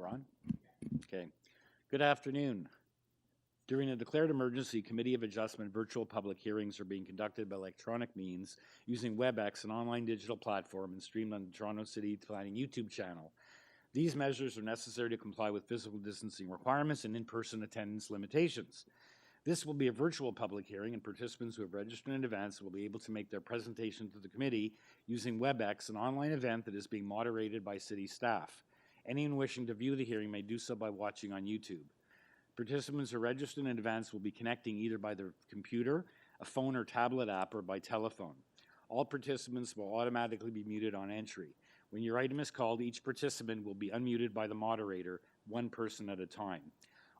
We're on? Okay. Good afternoon. During a declared emergency, Committee of Adjustment virtual public hearings are being conducted by electronic means using WebEx, an online digital platform, and streamed on the Toronto City Planning YouTube channel. These measures are necessary to comply with physical distancing requirements and in-person attendance limitations. This will be a virtual public hearing, and participants who have registered in advance will be able to make their presentation to the committee using WebEx, an online event that is being moderated by city staff. Anyone wishing to view the hearing may do so by watching on YouTube. Participants who are registered in advance will be connecting either by their computer, a phone or tablet app, or by telephone. All participants will automatically be muted on entry. When your item is called, each participant will be unmuted by the moderator, one person at a time.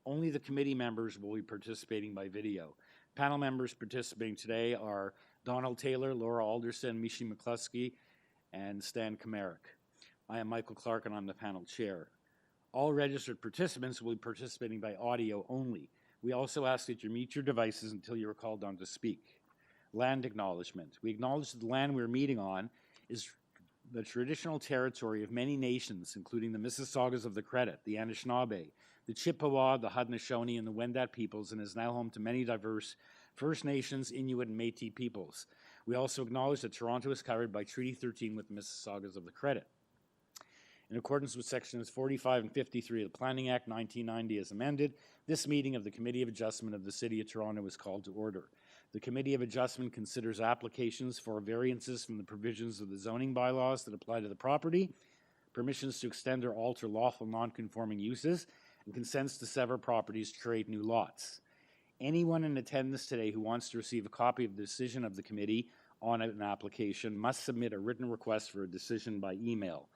Only the committee members will be participating by video. Panel members participating today are Donald Taylor, Laura Alderson, Mishi McCluskey, and Stan Kamarick. I am Michael Clark, and I'm the panel chair. All registered participants will be participating by audio only. We also ask that you mute your devices until you are called on to speak. Land acknowledgement. We acknowledge that the land we're meeting on is the traditional territory of many nations, including the Mississaugas of the Credit, the Anishinaabe, the Chippewa, the Haudenosaunee, and the Wendat peoples, and is now home to many diverse First Nations, Inuit, and Métis peoples. We also acknowledge that Toronto is covered by Treaty 13 with the Mississaugas of the Credit. In accordance with Sections 45 and 53 of the Planning Act 1990 as amended, this meeting of the Committee of Adjustment of the City of Toronto is called to order. The Committee of Adjustment considers applications for variances from the provisions of the zoning bylaws that apply to the property, permissions to extend or alter lawful non-conforming uses, and consents to sever properties to create new lots. Anyone in attendance today who wants to receive a copy of the decision of the committee on an application must submit a written request for a decision by email.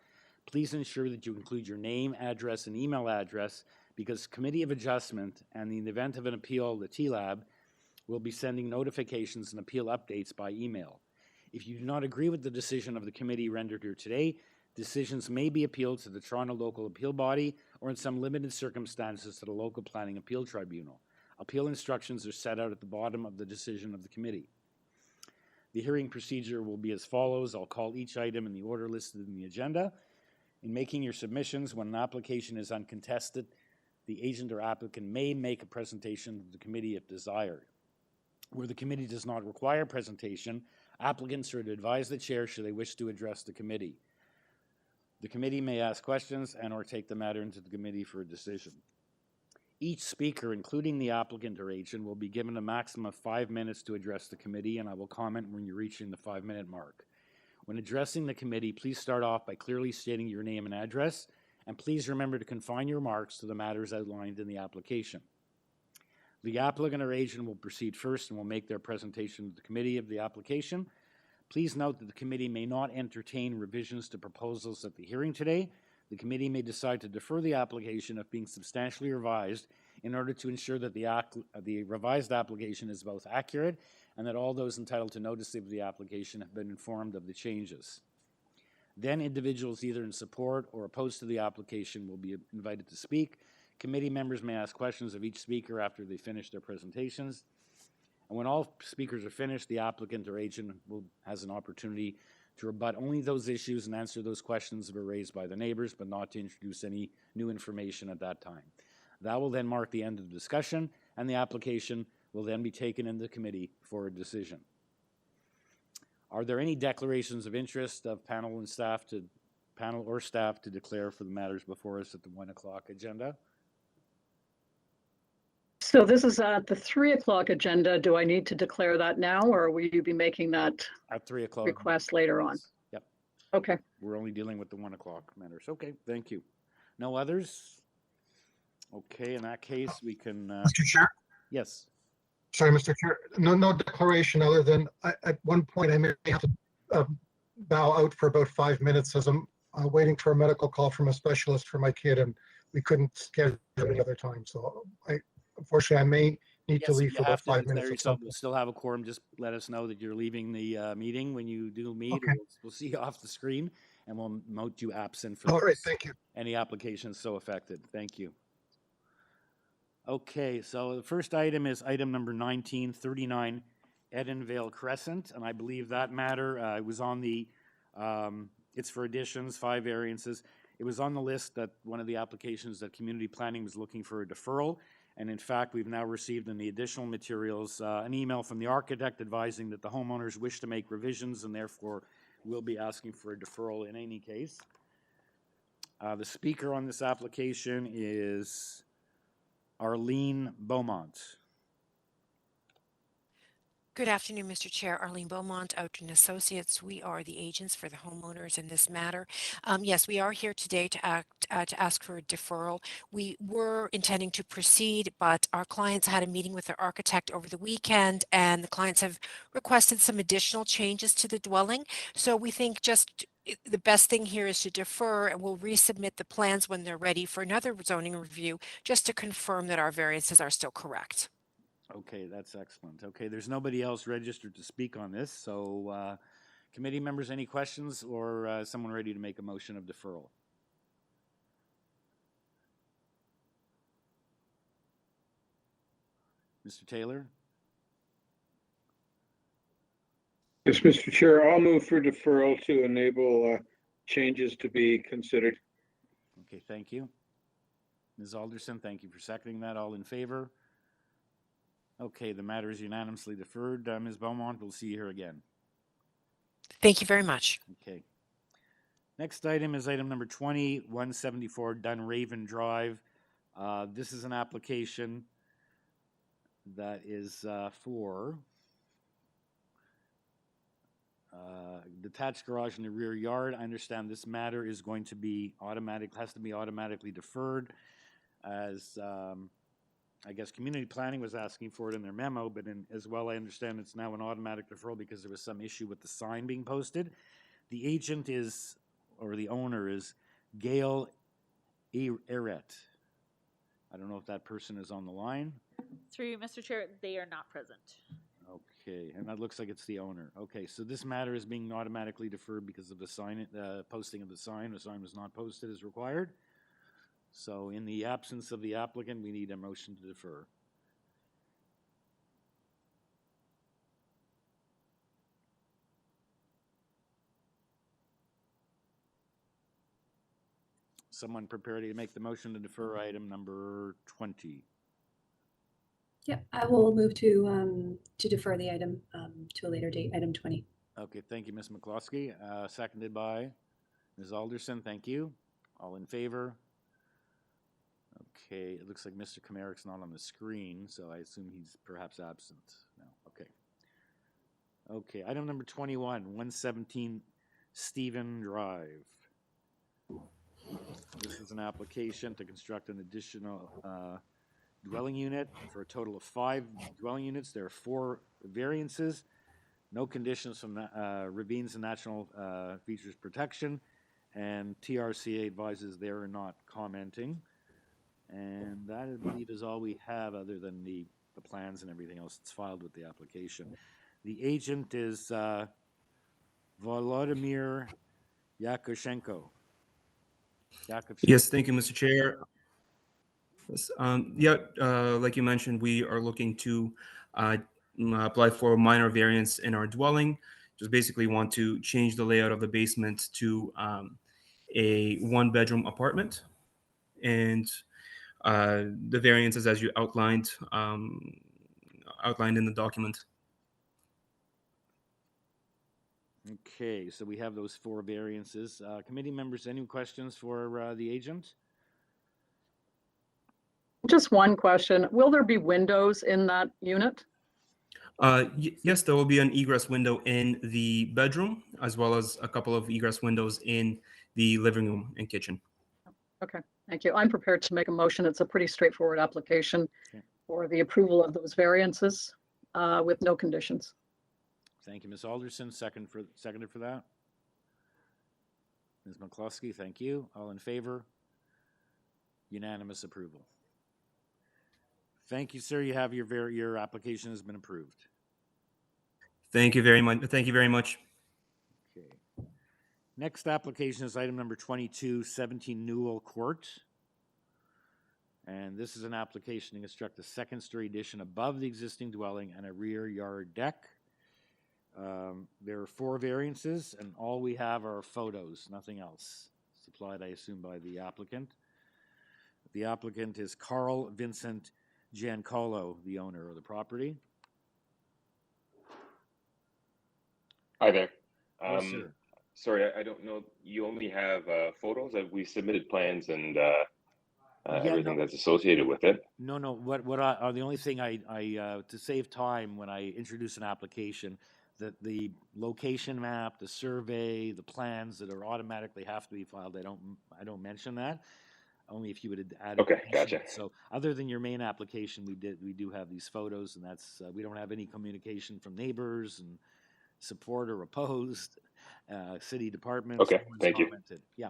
Please ensure that you include your name, address, and email address, because Committee of Adjustment and in the event of an appeal, the TLAB will be sending notifications and appeal updates by email. If you do not agree with the decision of the committee rendered here today, decisions may be appealed to the Toronto Local Appeal Body or in some limited circumstances to the Local Planning Appeal Tribunal. Appeal instructions are set out at the bottom of the decision of the committee. The hearing procedure will be as follows. I'll call each item in the order listed in the agenda. In making your submissions, when an application is uncontested, the agent or applicant may make a presentation to the committee if desired. Where the committee does not require presentation, applicants are to advise the chair should they wish to address the committee. The committee may ask questions and or take the matter into the committee for a decision. Each speaker, including the applicant or agent, will be given a maximum of 5 minutes to address the committee, and I will comment when you're reaching the 5-minute mark. When addressing the committee, please start off by clearly stating your name and address, and please remember to confine your remarks to the matters outlined in the application. The applicant or agent will proceed first and will make their presentation to the committee of the application. Please note that the committee may not entertain revisions to proposals at the hearing today. The committee may decide to defer the application if being substantially revised in order to ensure that the revised application is both accurate and that all those entitled to notice of the application have been informed of the changes. Then individuals either in support or opposed to the application will be invited to speak. Committee members may ask questions of each speaker after they finish their presentations. And when all speakers are finished, the applicant or agent has an opportunity to rebut only those issues and answer those questions that were raised by the neighbors, but not to introduce any new information at that time. That will then mark the end of the discussion, and the application will then be taken into committee for a decision. Are there any declarations of interest of panel or staff to declare for the matters before us at the 1 o'clock agenda? So this is at the 3 o'clock agenda. Do I need to declare that now, or will you be making that at 3 o'clock request later on? Yep. Okay. We're only dealing with the 1 o'clock matters. Okay, thank you. No others? Okay, in that case, we can... Mr. Chair? Yes. Sorry, Mr. Chair. No declaration other than at one point I may have to bow out for about 5 minutes as I'm waiting for a medical call from a specialist for my kid, and we couldn't schedule it another time. So unfortunately, I may need to leave for about 5 minutes. We'll still have a quorum. Just let us know that you're leaving the meeting when you do meet. Okay. We'll see you off the screen, and we'll note you absent for All right, thank you. Any applications so affected. Thank you. Okay, so the first item is item number 1939, EDENVALE Crescent, and I believe that matter was on the, it's for additions, 5 variances. It was on the list that one of the applications that community planning was looking for a deferral. And in fact, we've now received in the additional materials an email from the architect advising that the homeowners wish to make revisions and therefore will be asking for a deferral in any case. The speaker on this application is Arlene Beaumont. Good afternoon, Mr. Chair. Arlene Beaumont, Outton Associates. We are the agents for the homeowners in this matter. Yes, we are here today to ask for a deferral. We were intending to proceed, but our clients had a meeting with their architect over the weekend, and the clients have requested some additional changes to the dwelling. So we think just the best thing here is to defer, and we'll resubmit the plans when they're ready for another zoning review, just to confirm that our variances are still correct. Okay, that's excellent. Okay, there's nobody else registered to speak on this, so committee members, any questions or someone ready to make a motion of deferral? Mr. Taylor? Yes, Mr. Chair, I'll move for deferral to enable changes to be considered. Okay, thank you. Ms. Alderson, thank you for seconding that. All in favor? Okay, the matter is unanimously deferred. Ms. Beaumont, we'll see you here again. Thank you very much. Okay. Next item is item number 20, 174 DUNRAVEN Drive. This is an application that is for detached garage in the rear yard. I understand this matter is going to be has to be automatically deferred as I guess community planning was asking for it in their memo, but as well I understand it's now an automatic deferral because there was some issue with the sign being posted. The agent is, or the owner is, Gail Eret. I don't know if that person is on the line. Through you, Mr. Chair, they are not present. Okay, and that looks like it's the owner. Okay, so this matter is being automatically deferred because of the sign, posting of the sign. The sign was not posted as required. So in the absence of the applicant, we need a motion to defer. Someone prepared to make the motion to defer item number 20. Yep, I will move to defer the item to a later date, item 20. Okay, thank you, Ms. McCloskey. Seconded by Ms. Alderson. Thank you. All in favor? Okay, it looks like Mr. Komarik's not on the screen, so I assume he's perhaps absent now. Okay. Okay, item number 21, 117 Stephen Drive. This is an application to construct an additional dwelling unit for a total of 5 dwelling units. There are 4 variances, no conditions from ravines and natural features protection, and TRCA advises they are not commenting. And that, I believe, is all we have other than the plans and everything else that's filed with the application. The agent is Volodymyr Yakoshenko. Yes, thank you, Mr. Chair. Yes, like you mentioned, we are looking to apply for a minor variance in our dwelling. Just basically want to change the layout of the basement to a 1-bedroom apartment. And the variances, as you outlined in the document. Okay, so we have those 4 variances. Committee members, any questions for the agent? Just one question. Will there be windows in that unit? Yes, there will be an egress window in the bedroom, as well as a couple of egress windows in the living room and kitchen. Okay, thank you. I'm prepared to make a motion. It's a pretty straightforward application for the approval of those variances with no conditions. Thank you, Ms. Alderson. Seconded for that. Ms. McCloskey, thank you. All in favor? Unanimous approval. Thank you, sir. You have your application has been approved. Thank you very much. Thank you very much. Okay. Next application is item number 22, 17 Newell Court. And this is an application to construct a 2nd-story addition above the existing dwelling and a rear yard deck. There are 4 variances, and all we have are photos, nothing else. supplied, I assume, by the applicant. The applicant is Carl Vincent Giancolo, the owner of the property. Hi there. Yes, sir. Sorry, I don't know. You only have photos. We submitted plans and everything that's associated with it. No. The only thing I to save time when I introduce an application, that the location map, the survey, the plans that are automatically have to be filed, I don't mention that. Only if you would add. Okay, gotcha. So other than your main application, we do have these photos, and that's we don't have any communication from neighbors and support or opposed. City departments. Okay, thank you. Yeah.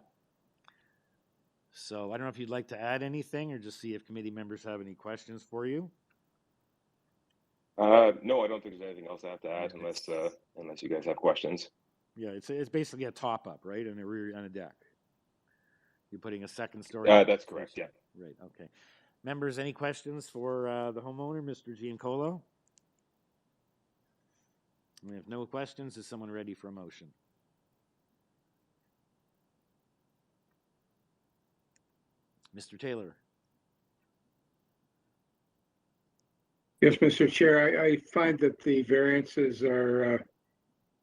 So I don't know if you'd like to add anything or just see if committee members have any questions for you. No, I don't think there's anything else I have to add unless you guys have questions. Yeah, it's basically a top up, right, and a rear and a deck. You're putting a second story. That's correct. Yeah. Right. Okay. Members, any questions for the homeowner, Mr. Giancolo? We have no questions. Is someone ready for a motion? Mr. Taylor. Yes, Mr. Chair, I find that the variances are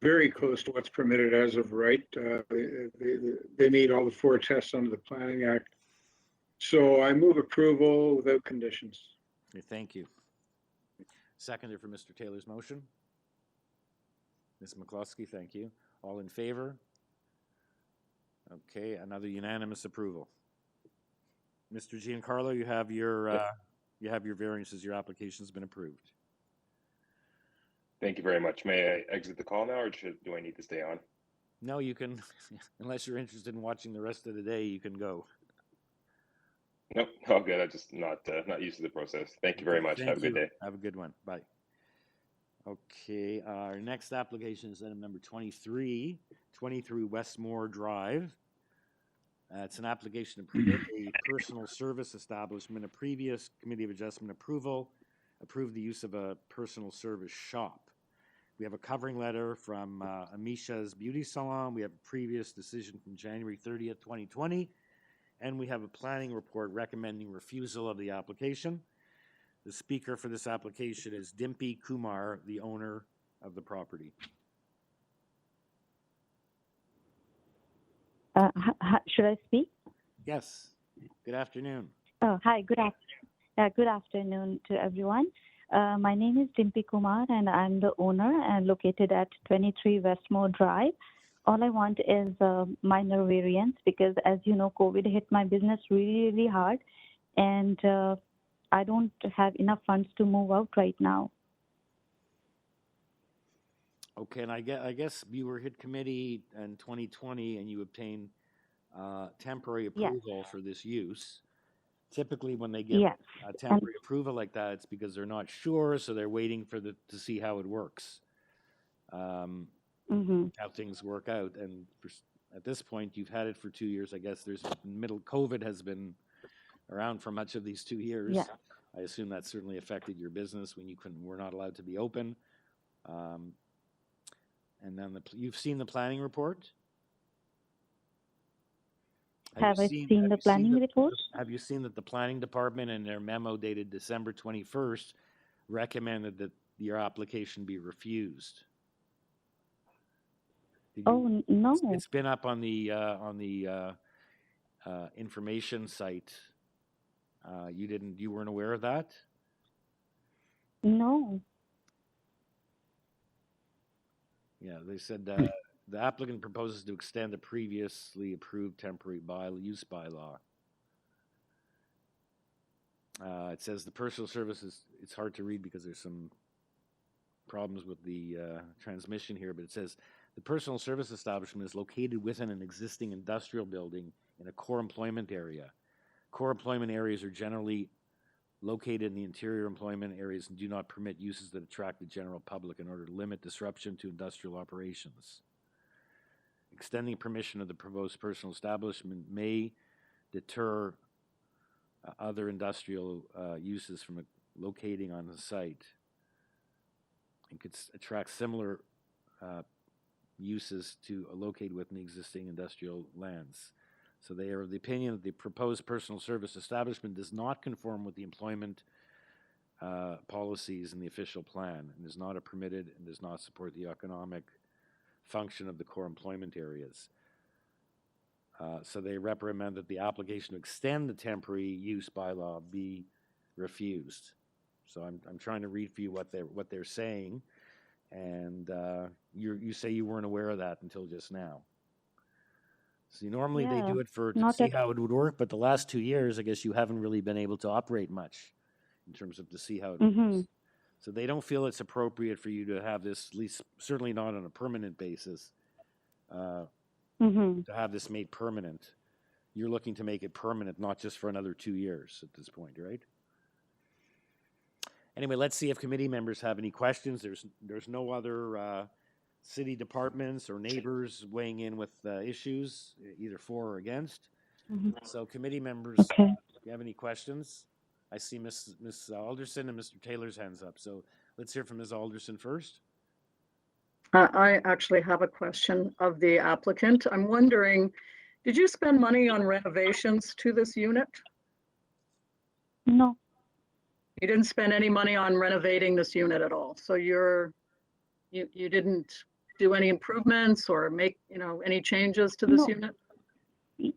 very close to what's permitted as of right. They meet all the 4 tests under the Planning Act. So I move approval without conditions. Okay, thank you. Seconder for Mr. Taylor's motion. Ms. McCluskey, thank you. All in favor? Okay, another unanimous approval. Mr. Giancarlo, you have your variances. Your application's been approved. Thank you very much. May I exit the call now, or do I need to stay on? No, you can, unless you're interested in watching the rest of the day, you can go. Nope, all good. I'm just not used to the process. Thank you very much. Have a good day. Have a good one. Bye. Okay, our next application is item number 23, 23 Westmore Drive. It's an application to permit a personal service establishment. A previous Committee of Adjustment approval approved the use of a personal service shop. We have a covering letter from Amisha's Beauty Salon. We have a previous decision from January 30th, 2020. And we have a planning report recommending refusal of the application. The speaker for this application is Dimpy Kumar, the owner of the property. Should I speak? Yes. Good afternoon. Oh, hi. Good afternoon to everyone. My name is Dimpy Kumar, and I'm the owner and located at 23 Westmore Drive. All I want is a minor variance because, as you know, COVID hit my business really, really hard, and I don't have enough funds to move out right now. Okay, and I guess you were hit committee in 2020 and you obtained temporary approval for this use. Typically, when they get a temporary approval like that, it's because they're not sure, so they're waiting for to see how it works, how things work out. And at this point, you've had it for 2 years. I guess COVID has been around for much of these 2 years. Yeah. I assume that certainly affected your business when you were not allowed to be open. And then you've seen the planning report? Have I seen the planning report? Have you seen that the planning department in their memo dated December 21st recommended that your application be refused? Oh, no. It's been up on the information site. You weren't aware of that? No. Yeah, they said the applicant proposes to extend the previously approved temporary use bylaw. It says the personal services, it's hard to read because there's some problems with the transmission here, but it says the personal service establishment is located within an existing industrial building in a core employment area. Core employment areas are generally located in the interior employment areas and do not permit uses that attract the general public in order to limit disruption to industrial operations. Extending permission of the proposed personal establishment may deter other industrial uses from locating on the site and could attract similar uses to locate within the existing industrial lands. So they are of the opinion that the proposed personal service establishment does not conform with the employment policies in the official plan and is not a permitted and does not support the economic function of the core employment areas. So they recommend that the application to extend the temporary use bylaw be refused. So I'm trying to read for you what they're saying, and you say you weren't aware of that until just now. So normally they do it to see how it would work, but the last 2 years, I guess you haven't really been able to operate much in terms of to see how it works. So they don't feel it's appropriate for you to have this, at least certainly not on a permanent basis, to have this made permanent. You're looking to make it permanent, not just for another 2 years at this point, right? Anyway, let's see if committee members have any questions. There's no other city departments or neighbors weighing in with issues, either for or against. So committee members, do you have any questions? I see Ms. Alderson and Mr. Taylor's hands up. So let's hear from Ms. Alderson first. I actually have a question of the applicant. I'm wondering, did you spend money on renovations to this unit? No. You didn't spend any money on renovating this unit at all. So you didn't do any improvements or make, any changes to this unit?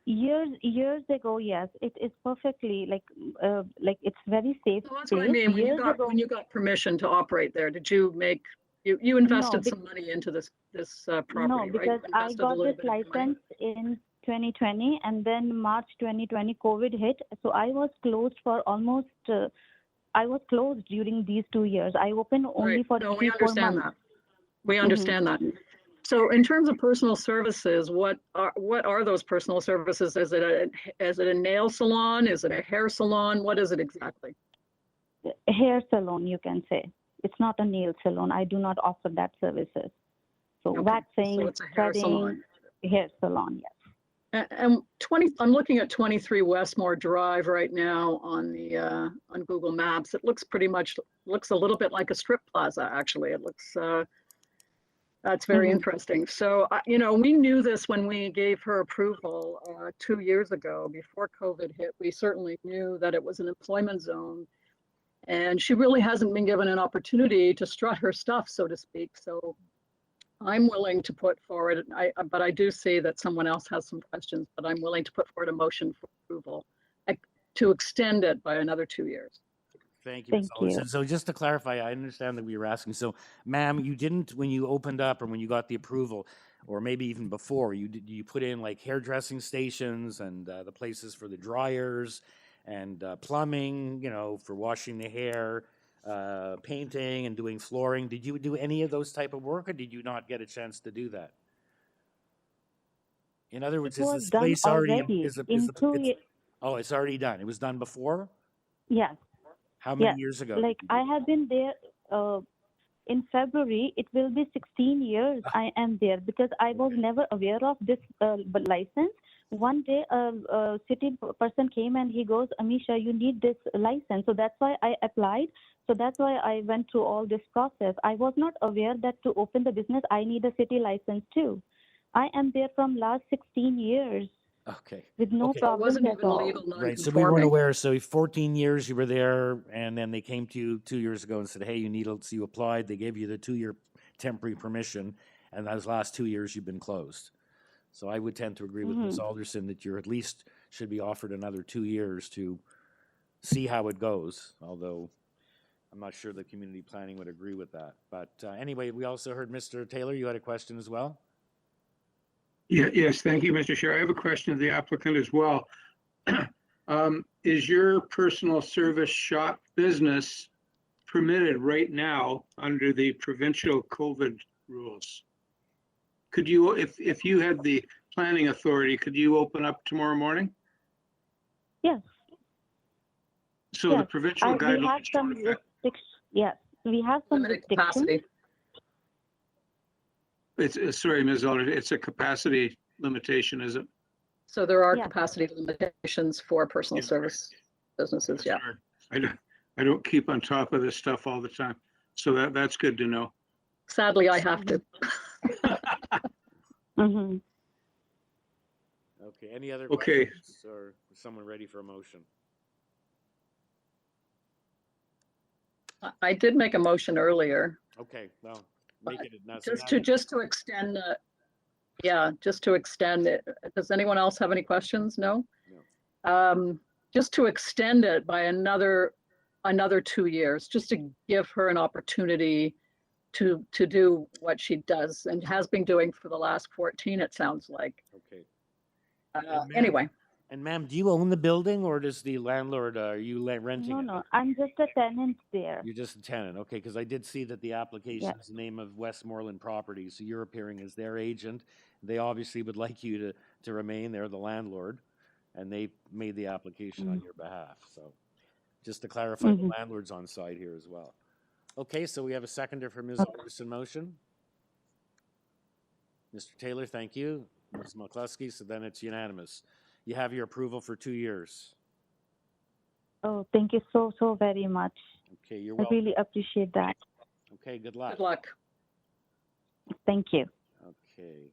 Years ago, yes, it is perfectly like it's very safe. Well, that's what I mean. When you got permission to operate there, did you make you invested some money into this property? No, because I got this license in 2020, and then March 2020 COVID hit, so I was closed for almost. I was closed during these 2 years. I opened only for 3-4 months. We understand that. So in terms of personal services, what are those personal services? Is it a nail salon? Is it a hair salon? What is it exactly? A hair salon, you can say. It's not a nail salon. I do not offer that services. So waxing, so it's a hair salon. Hair salon, yes. And I'm looking at 23 Westmore Drive right now on Google Maps. It looks a little bit like a strip plaza, actually. It looks that's very interesting. So we knew this when we gave her approval 2 years ago before COVID hit. We certainly knew that it was an employment zone, and she really hasn't been given an opportunity to strut her stuff, so to speak. So I'm willing to put forward, but I do see that someone else has some questions, but I'm willing to put forward a motion for approval to extend it by another 2 years. Thank you, Ms. Alderson. So just to clarify, I understand that we were asking. So, ma'am, you didn't, when you opened up or when you got the approval, or maybe even before, you put in like hairdressing stations and the places for the dryers and plumbing, for washing the hair, painting and doing flooring. Did you do any of those type of work, or did you not get a chance to do that? In other words, is this place already? Oh, it's already done. It was done before? Yes. How many years ago? Like I have been there in February. It will be 16 years I am there, because I was never aware of this license. One day a city person came and he goes, Amisha, you need this license. So that's why I applied. So that's why I went through all this process. I was not aware that to open the business, I need a city license too. I am there from last 16 years. Okay. With no problems at all. Right. So we weren't aware. So 14 years you were there, and then they came to you 2 years ago and said, hey, so you applied. They gave you the 2-year temporary permission, and those last 2 years you've been closed. So I would tend to agree with Ms. Alderson that you at least should be offered another 2 years to see how it goes, although I'm not sure the community planning would agree with that. But anyway, we also heard Mr. Taylor, you had a question as well? Yes, thank you, Mr. Chair. I have a question of the applicant as well. Is your personal service shop business permitted right now under the provincial COVID rules? Could you, if you had the planning authority, could you open up tomorrow morning? Yes. So the provincial guidelines. We have some restrictions. Yes, we have some restrictions. It's sorry, Ms. Alder, it's a capacity limitation, is it? So there are capacity limitations for personal service businesses. Yeah. Sure. I don't keep on top of this stuff all the time, so that's good to know. Sadly, I have to. Okay, any other Okay. questions, or is someone ready for a motion? I did make a motion earlier, Okay, well, make it now. just to extend the, yeah, just to extend it. Does anyone else have any questions? No? No. Just to extend it by another 2 years, just to give her an opportunity to do what she does and has been doing for the last 14, it sounds like. Okay. And ma'am- Anyway, And ma'am, do you own the building, or does the landlord, are you renting No, it? no, I'm just a tenant there. You're just a tenant, okay, because I did see that the application is the name of Westmoreland Properties, so you're appearing as their agent. They obviously would like you to remain, they're the landlord, and they made the application on your behalf, so just to clarify, the landlord's on site here as well. Okay, so we have a seconder for Ms. Anderson motion. Mr. Taylor, thank you. Ms. McCluskey, so then it's unanimous. You have your approval for 2 years. Oh, thank you so, so very much. Okay, you're I welcome. really appreciate that. Okay, good luck. good luck. Thank you. Okay.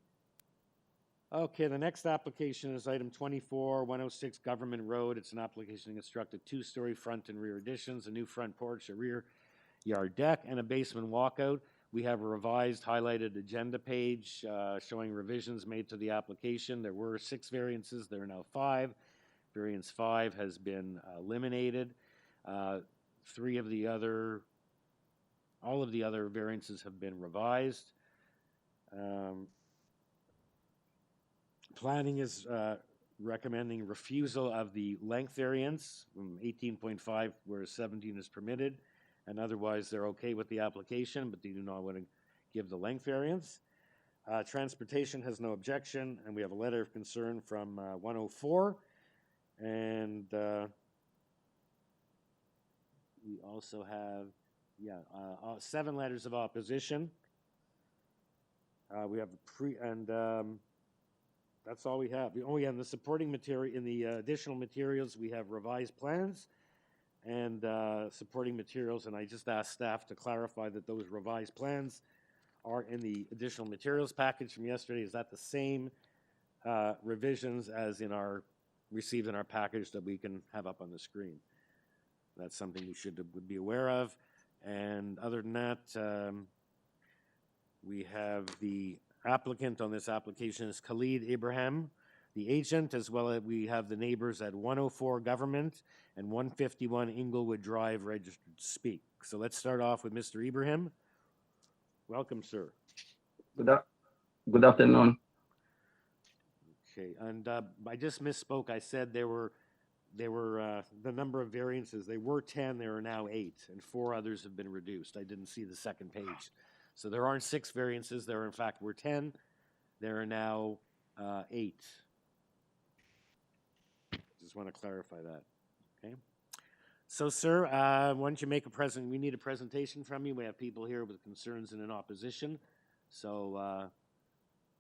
Okay, the next application is item 24, 106 Government Road. It's an application to construct a 2-story front and rear additions, a new front porch, a rear yard deck, and a basement walkout. We have a revised highlighted agenda page showing revisions made to the application. There were 6 variances, there are now 5. Variance 5 has been eliminated. All of the other variances have been revised. Planning is recommending refusal of the length variance from 18.5 where 17 is permitted, and otherwise they're okay with the application, but they do not want to give the length variance. Transportation has no objection, and we have a letter of concern from 104, and we also have 7 letters of opposition. We have that's all we have. Oh yeah, in the supporting material, in the additional materials, we have revised plans and supporting materials, and I just asked staff to clarify that those revised plans are in the additional materials package from yesterday. Is that the same revisions as received in our package that we can have up on the screen? That's something you would be aware of. And other than that, we have the applicant on this application is Khalid Ibrahim, the agent, as well as we have the neighbors at 104 Government and 151 Inglewood Drive registered to speak. So let's start off with Mr. Ibrahim. Welcome, sir. Good afternoon. Okay, and I just misspoke. I said there were the number of variances. They were 10. There are now 8, and 4 others have been reduced. I didn't see the second page. So there aren't 6 variances. There, in fact, were 10. There are now 8. Just want to clarify that. Okay. So, sir, why don't you make we need a presentation from you. We have people here with concerns and in opposition. So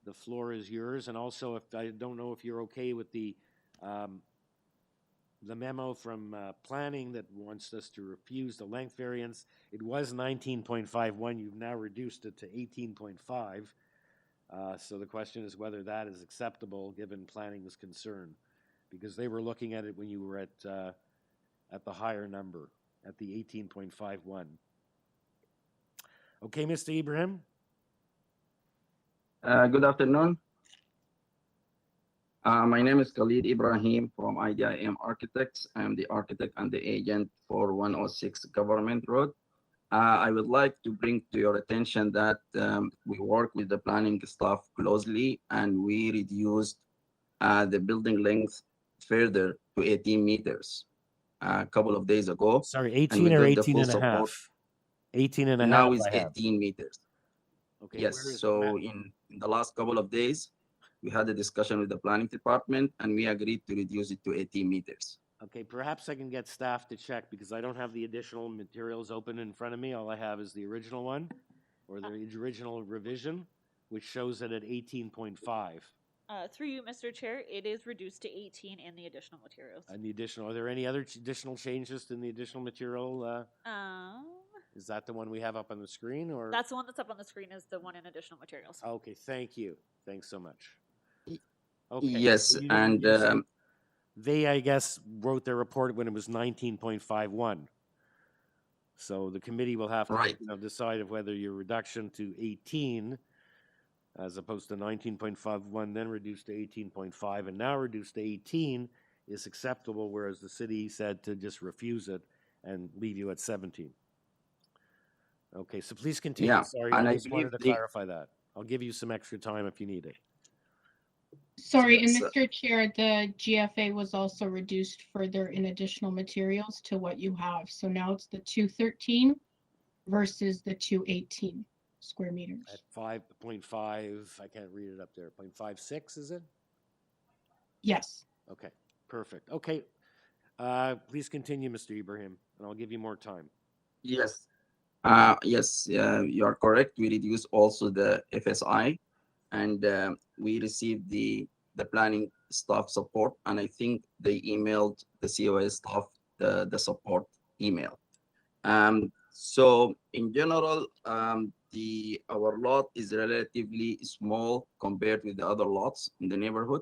the floor is yours. And also, if I don't know if you're okay with the memo from planning that wants us to refuse the length variance. It was 19.51. You've now reduced it to 18.5. So the question is whether that is acceptable given planning's concern, because they were looking at it when you were at the higher number, at the 18.51. Okay, Mr. Ibrahim? Good afternoon. My name is Khalid Ibrahim from IDIM Architects. I'm the architect and the agent for 106 Government Road. I would like to bring to your attention that we work with the planning staff closely, and we reduced the building length further to 18 meters a couple of days ago. Sorry, 18 or 18 and a half? 18 and a half. Now it's 18 meters. Okay. Yes, so in the last couple of days, we had a discussion with the planning department, and we agreed to reduce it to 18 meters. Okay, perhaps I can get staff to check, because I don't have the additional materials open in front of me. All I have is the original one, or the original revision, which shows it at 18.5. Through you, Mr. Chair, it is reduced to 18 in the additional materials. And the additional, are there any other additional changes in the additional material? Is that the one we have up on the screen, or? That's the one that's up on the screen, is the one in additional materials. Okay, thank you. Thanks so much. Okay. Yes, So you didn't and reduce it. They, I guess, wrote their report when it was 19.51. So the committee will have to right. decide if whether your reduction to 18 as opposed to 19.51, then reduced to 18.5, and now reduced to 18 is acceptable, whereas the city said to just refuse it and leave you at 17. Okay, so please continue. Yeah, Sorry, and I I just believe wanted to the clarify that. I'll give you some extra time if you need it. Sorry, and so- Mr. Chair, the GFA was also reduced further in additional materials to what you have. So now it's the 213 versus the 218 square meters. At 5.5, I can't read it up there. 0.56, is it? Yes. Okay, perfect. Okay, please continue, Mr. Ibrahim, and I'll give you more time. yes, yes, you are correct. We reduced also the FSI, and we received the planning staff support, and I think they emailed the COA staff the support email. So in general, our lot is relatively small compared with the other lots in the neighborhood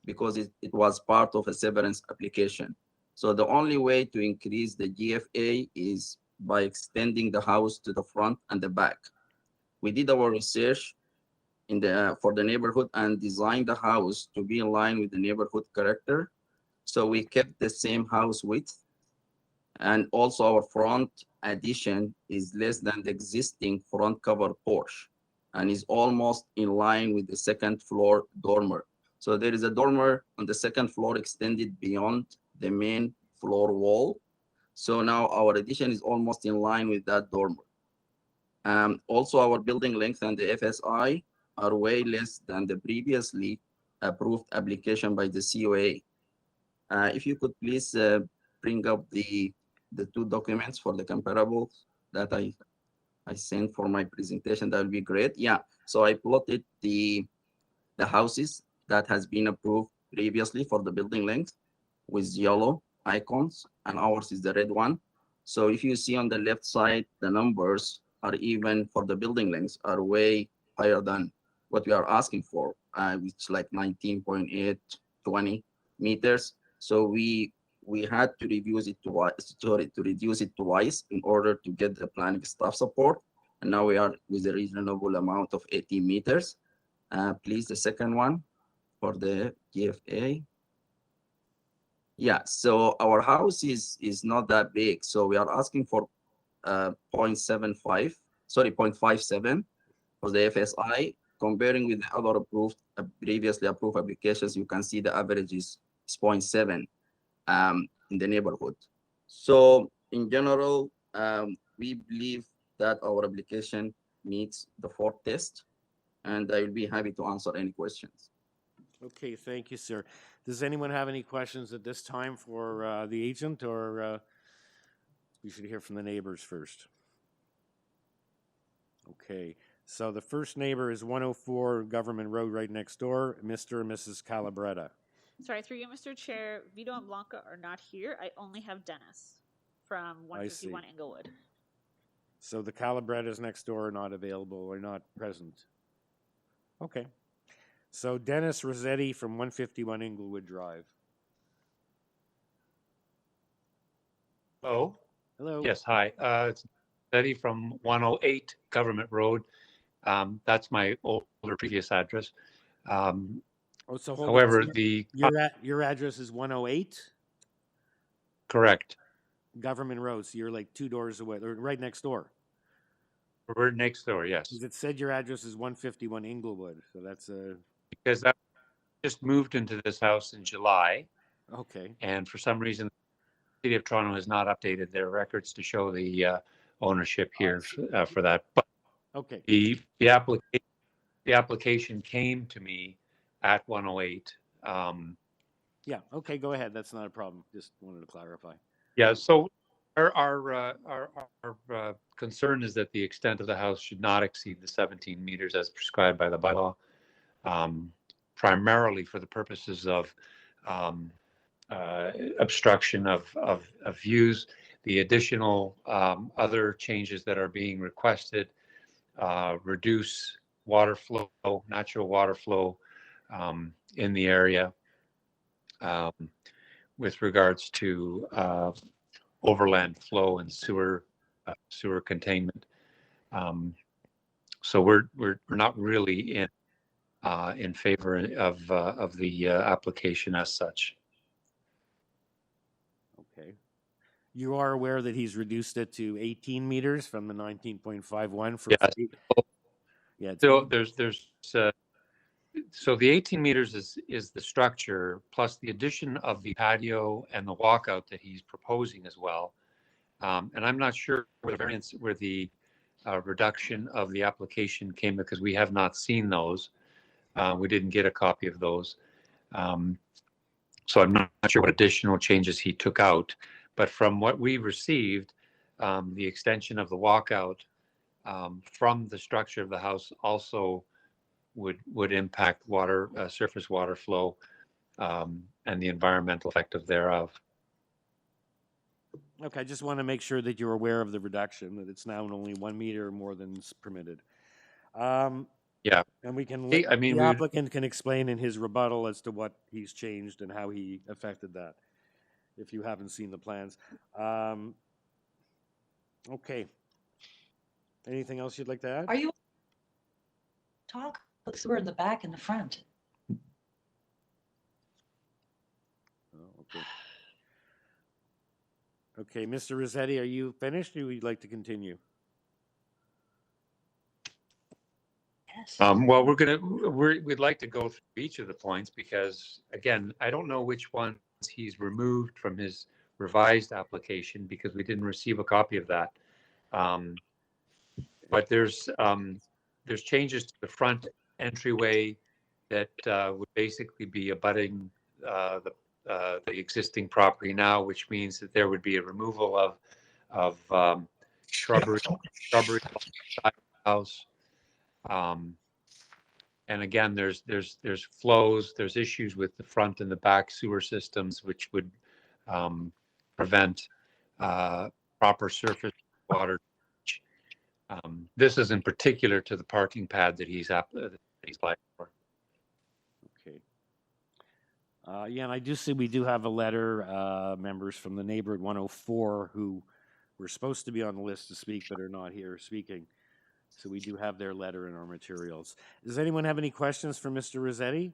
because it was part of a severance application. So the only way to increase the GFA is by extending the house to the front and the back. We did our research for the neighborhood and designed the house to be in line with the neighborhood character. So we kept the same house width. And also our front addition is less than the existing front cover porch and is almost in line with the second floor dormer. So there is a dormer on the second floor extended beyond the main floor wall. So now our addition is almost in line with that dormer. Also our building length and the FSI are way less than the previously approved application by the COA. If you could please bring up the two documents for the comparables that I sent for my presentation, that would be great. Yeah, so I plotted the houses that has been approved previously for the building length with yellow icons, and ours is the red one. So if you see on the left side, the numbers are even for the building lengths are way higher than what we are asking for, which like 19.820 meters. So we had to reduce it twice in order to get the planning staff support. And now we are with a reasonable amount of 80 meters. Please, the second one for the GFA. Yeah, so our house is not that big. So we are asking for 0.57 for the FSI. Comparing with the other previously approved applications, you can see the average is 0.7 in the neighborhood. So in general, we believe that our application meets the fourth test, and I will be happy to answer any questions. Okay, thank you, sir. Does anyone have any questions at this time for the agent, or we should hear from the neighbors first? Okay, so the first neighbor is 104 Government Road right next door, Mr. and Mrs. Calabretta. Sorry, through you, Mr. Chair, Vito and Blanca are not here. I only have Dennis from 151 Englewood. So the Calabrettas next door are not available or not present. Okay. So Dennis Rossetti from 151 Englewood Drive. Hello. Hello. Yes, hi. It's Rossetti from 108 Government Road. That's my older previous address. So hold however, on. Your address is 108? Correct. Government Road, so you're like 2 doors away, or right next door. We're next door, yes. It said your address is 151 Englewood, so that's a... Because I just moved into this house in July. Okay. And for some reason, the City of Toronto has not updated their records to show the ownership here for that. But okay. The application came to me at 108. Yeah, okay, go ahead. That's not a problem. Just wanted to clarify. Yeah, so our concern is that the extent of the house should not exceed the 17 meters as prescribed by the bylaw, primarily for the purposes of obstruction of views. The additional other changes that are being requested reduce water flow, natural water flow, in the area with regards to overland flow and sewer containment. So we're not really in favor of the application as such. Okay. You are aware that he's reduced it to 18 meters from the 19.51 for. Yes. Yeah. So so the 18 meters is the structure plus the addition of the patio and the walkout that he's proposing as well. And I'm not sure where the reduction of the application came, because we have not seen those. We didn't get a copy of those. So I'm not sure what additional changes he took out. But from what we received, the extension of the walkout from the structure of the house also would impact water, surface water flow, and the environmental effect thereof. Okay, I just want to make sure that you're aware of the reduction, that it's now only 1 meter more than is permitted. Yeah. And we can, I mean, the applicant can explain in his rebuttal as to what he's changed and how he affected that, if you haven't seen the plans. Okay. Anything else you'd like to add? Are you talk? We're in the back and the front. Oh, okay. Okay, Mr. Rossetti, are you finished, or would you like to continue? Yes. Well, we'd like to go through each of the points, because again, I don't know which ones he's removed from his revised application, because we didn't receive a copy of that. But there's changes to the front entryway that would basically be abutting the existing property now, which means that there would be a removal of shrubbery outside the house. And again, there's flows, there's issues with the front and the back sewer systems, which would prevent proper surface water. This is in particular to the parking pad that he's applied for. Okay. Yeah, and I do see we do have a letter, members from the neighbor at 104 who were supposed to be on the list to speak but are not here speaking. So we do have their letter in our materials. Does anyone have any questions for Mr. Rossetti?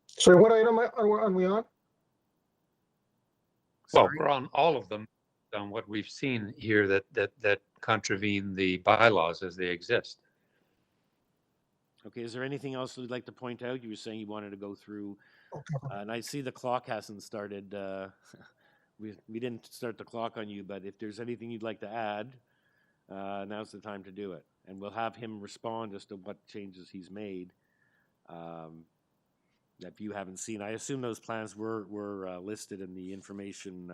So what item are we on? Well, we're on all of them, on what we've seen here that contravene the bylaws as they exist. Okay, is there anything else you'd like to point out? You were saying you wanted to go through, and I see the clock hasn't started. We didn't start the clock on you, but if there's anything you'd like to add, now's the time to do it. And we'll have him respond as to what changes he's made that you haven't seen. I assume those plans were listed in the information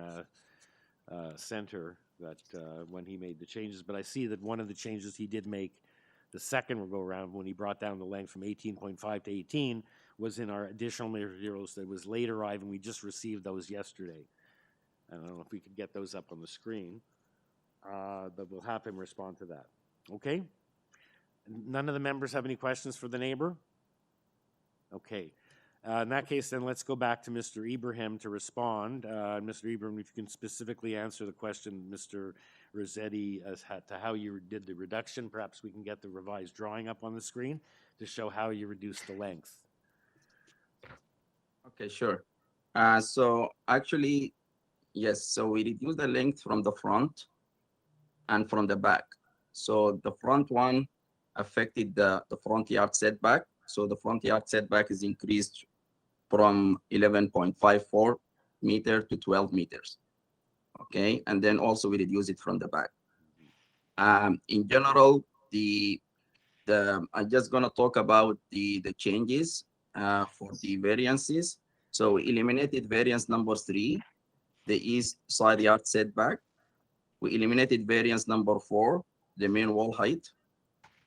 center that when he made the changes, but I see that one of the changes he did make the second go around when he brought down the length from 18.5 to 18 was in our additional materials that was late arriving. We just received those yesterday. I don't know if we could get those up on the screen, but we'll have him respond to that. Okay? None of the members have any questions for the neighbor? Okay. In that case, then let's go back to Mr. Ibrahim to respond. Mr. Ibrahim, if you can specifically answer the question, Mr. Rossetti, as to how you did the reduction, perhaps we can get the revised drawing up on the screen to show how you reduced the length. Okay, sure. So actually, yes, so we reduced the length from the front and from the back. So the front one affected the front yard setback. So the front yard setback is increased from 11.54 meter to 12 meters. Okay, and then also we reduce it from the back. In general, I'm just gonna talk about the changes for the variances. So we eliminated variance number 3, the east side yard setback. We eliminated variance number 4, the main wall height.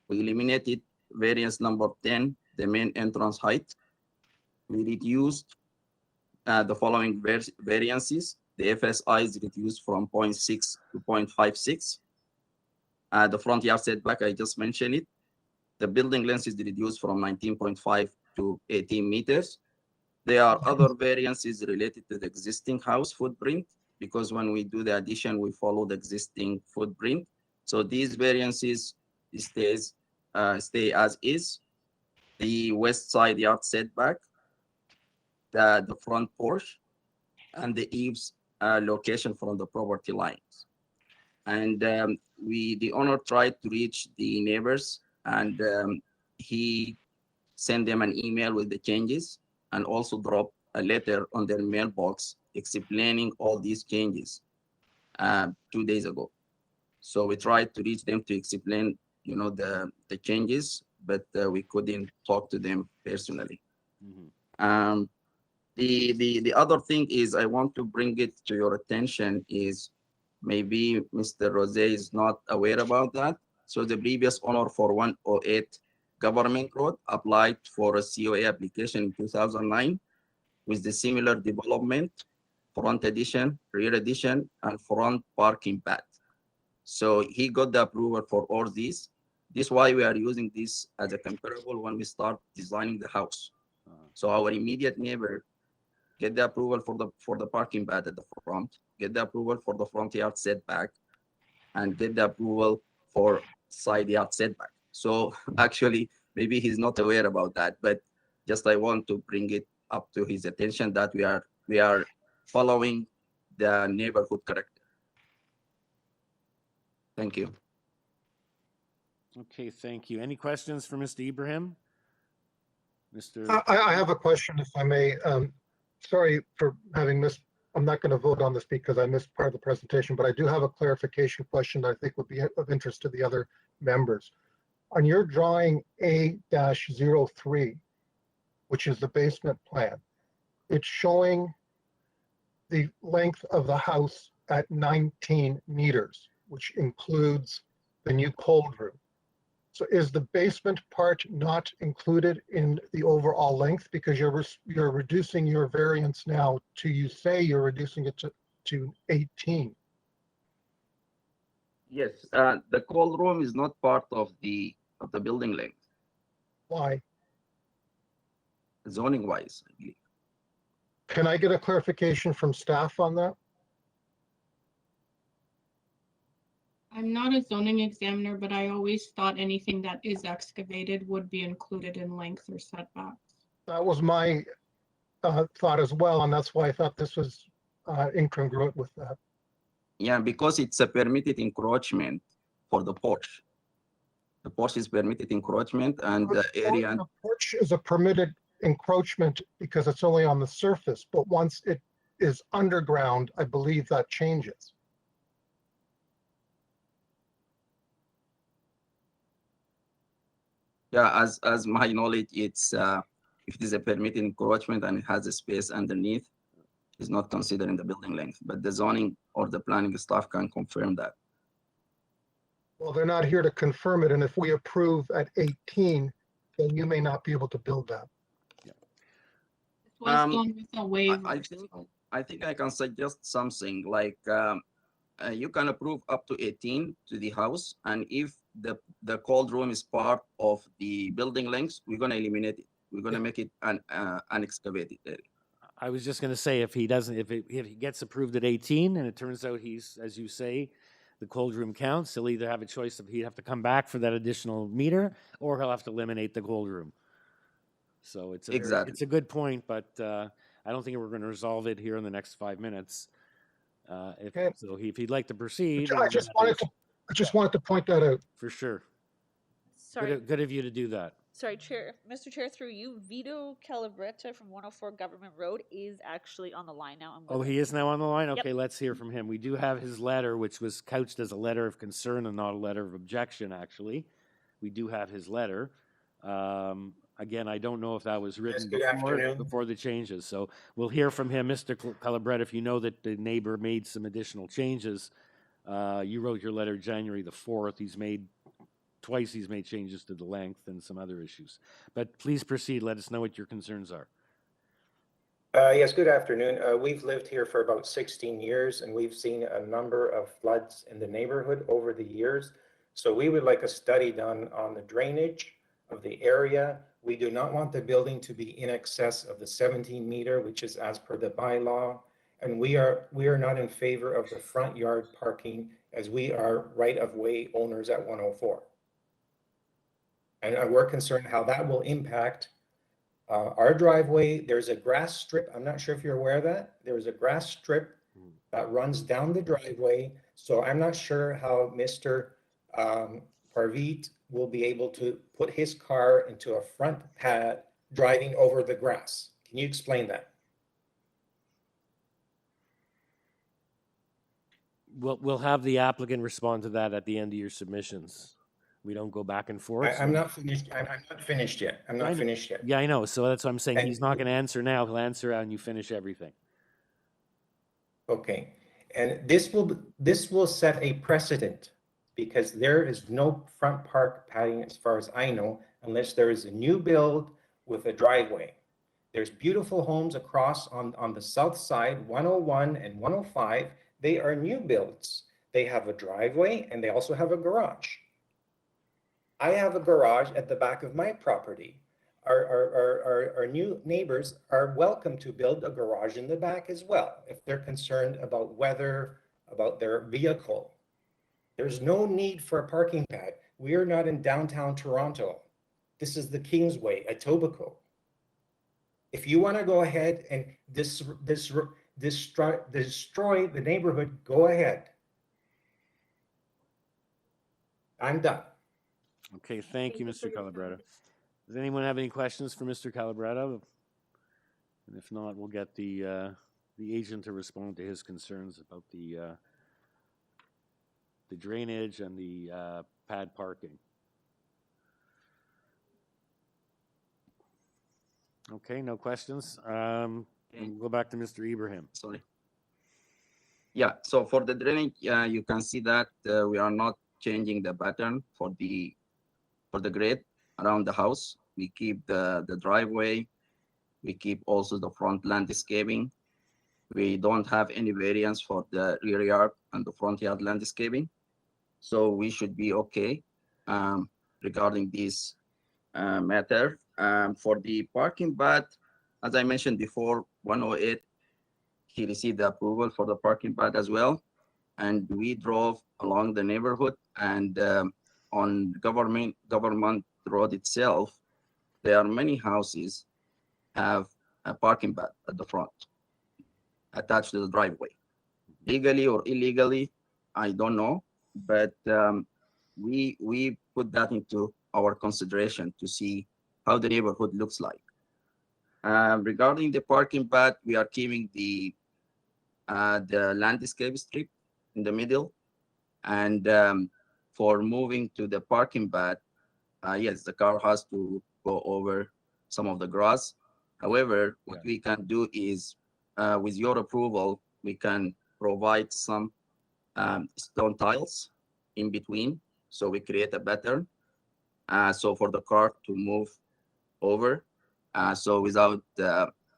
We eliminated variance number 10, the main entrance height. We reduced the following variances. The FSI is reduced from 0.6 to 0.56. The front yard setback, I just mentioned it. the building length is reduced from 19.5 to 18 meters. There are other variances related to the existing house footprint, because when we do the addition, we follow the existing footprint. So these variances stay as is. The west side yard setback, the front porch, and the eaves location from the property lines. And the owner tried to reach the neighbors, and he sent them an email with the changes, and also dropped a letter on their mailbox explaining all these changes 2 days ago. So we tried to reach them to explain, the changes, but we couldn't talk to them personally. Mm-hmm. The other thing is, I want to bring it to your attention is, maybe Mr. Rose is not aware about that. So the previous owner for 108 Government Road applied for a COA application in 2009 with the similar development, front addition, rear addition, and front parking pad. So he got the approval for all these. This is why we are using this as a comparable when we start designing the house. So our immediate neighbor get the approval for the parking pad at the front, get the approval for the front yard setback, and get the approval for side yard setback. So actually, maybe he's not aware about that, but just I want to bring it up to his attention that we are following the neighborhood character. Thank you. Okay, thank you. Any questions for Mr. Ibrahim? I have a question, if I may. Sorry for having missed. I'm not going to vote on this because I missed part of the presentation, but I do have a clarification question that I think would be of interest to the other members. On your drawing A-03, which is the basement plan, it's showing the length of the house at 19 meters, which includes the new cold room. So is the basement part not included in the overall length, because you're reducing your variance now to, you say you're reducing it to 18? Yes, the cold room is not part of the building length. Why? Zoning wise, I believe. Can I get a clarification from staff on that? I'm not a zoning examiner, but I always thought anything that is excavated would be included in length or setbacks. That was my thought as well, and that's why I thought this was incongruent with that. Yeah, because it's a permitted encroachment for the porch. The porch is permitted encroachment, and the area. The porch is a permitted encroachment because it's only on the surface, but once it is underground, I believe that changes. Yeah, as my knowledge, it's if it is a permitted encroachment and it has a space underneath, it's not considered in the building length. But the zoning or the planning staff can confirm that. Well, they're not here to confirm it, and if we approve at 18, then you may not be able to build that. I think I can suggest something like you can approve up to 18 to the house, and if the cold room is part of the building lengths, we're going to eliminate it. We're going to make it an excavated area. I was just going to say, if he doesn't, if he gets approved at 18 and it turns out he's, as you say, the cold room counts, he'll either have a choice of he'd have to come back for that additional meter, or he'll have to eliminate the cold room. So it's it's a good point, but I don't think we're going to resolve it here in the next 5 minutes. If he'd like to proceed, I just wanted to point that out. For sure. Sorry. Good of you to do that. Sorry, Chair. Mr. Chair, through you, Vito Calabretta from 104 Government Road is actually on the line now. Oh, he is now on the line? Okay, Yep. Let's hear from him. We do have his letter, which was couched as a letter of concern and not a letter of objection, actually. We do have his letter. Again, I don't know if that was written before the changes. So we'll hear from him. Mr. Calabretta, if you know that the neighbor made some additional changes, you wrote your letter January the 4th. He's made changes to the length and some other issues. But please proceed. Let us know what your concerns are. Yes, good afternoon. We've lived here for about 16 years, and we've seen a number of floods in the neighborhood over the years. So we would like a study done on the drainage of the area. We do not want the building to be in excess of the 17 meter, which is as per the bylaw. And we are not in favor of the front yard parking, as we are right of way owners at 104. And we're concerned how that will impact our driveway. There's a grass strip. I'm not sure if you're aware of that. There's a grass strip that runs down the driveway. So I'm not sure how Mr. Parvit will be able to put his car into a front pad driving over the grass. Can you explain that? We'll have the applicant respond to that at the end of your submissions. We don't go back and forth. I'm not finished. I'm not finished yet. I'm not finished yet. Yeah, I know. So that's what I'm saying. And- He's not going to answer now. He'll answer when you finish everything. Okay, and this will set a precedent, because there is no front park padding, as far as I know, unless there is a new build with a driveway. There's beautiful homes across on the south side, 101 and 105. They are new builds. They have a driveway and they also have a garage. I have a garage at the back of my property. Our new neighbors are welcome to build a garage in the back as well, if they're concerned about weather, about their vehicle. There's no need for a parking pad. We are not in downtown Toronto. This is the Kingsway, Etobicoke. If you want to go ahead and destroy the neighborhood, go ahead. I'm done. Okay, thank you, Mr. Calabretta. Does anyone have any questions for Mr. Calabretta? And if not, we'll get the agent to respond to his concerns about the drainage and the pad parking. Okay, no questions. We'll go back to Mr. Ibrahim. Sorry. Yeah, so for the drainage, you can see that we are not changing the pattern for the grid around the house. We keep the driveway. We keep also the front landscaping. We don't have any variance for the rear yard and the front yard landscaping. So we should be okay regarding this matter. For the parking pad, as I mentioned before, 108, he received the approval for the parking pad as well. And we drove along the neighborhood, and on government road itself, there are many houses have a parking pad at the front attached to the driveway. Legally or illegally, I don't know, but we put that into our consideration to see how the neighborhood looks like. Regarding the parking pad, we are keeping the landscape strip in the middle, and for moving to the parking pad, yes, the car has to go over some of the grass. However, what we can do is, with your approval, we can provide some stone tiles in between, so we create a pattern, so for the car to move over, so without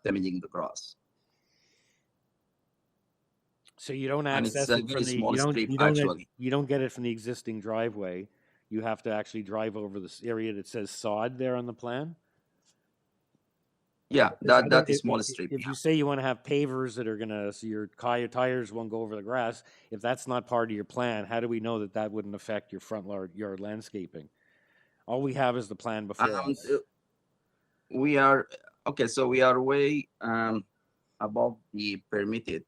damaging the grass. So you don't And access it's a it very from the, small strip, actually. you don't get it from the existing driveway. You have to actually drive over this area that says sod there on the plan? Yeah, Because that is small strip. If you say you want to have pavers that are gonna, so your tires won't go over the grass, if that's not part of your plan, how do we know that that wouldn't affect your front yard landscaping? All we have is the plan before us. We are okay, so we are way above the permitted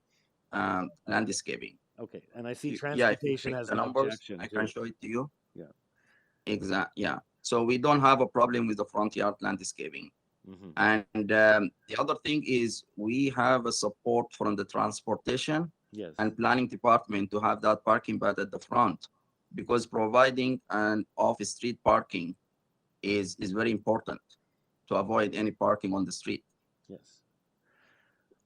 landscaping. Okay, and I see Yeah, if you transportation check has the an numbers, objection I can too. show it to you. Yeah. Exactly. Yeah. So we don't have a problem with the front yard landscaping. Mhm. And the other thing is we have a support from the transportation Yes. and planning department to have that parking pad at the front, because providing an off-street parking is very important to avoid any parking on the street. Yes.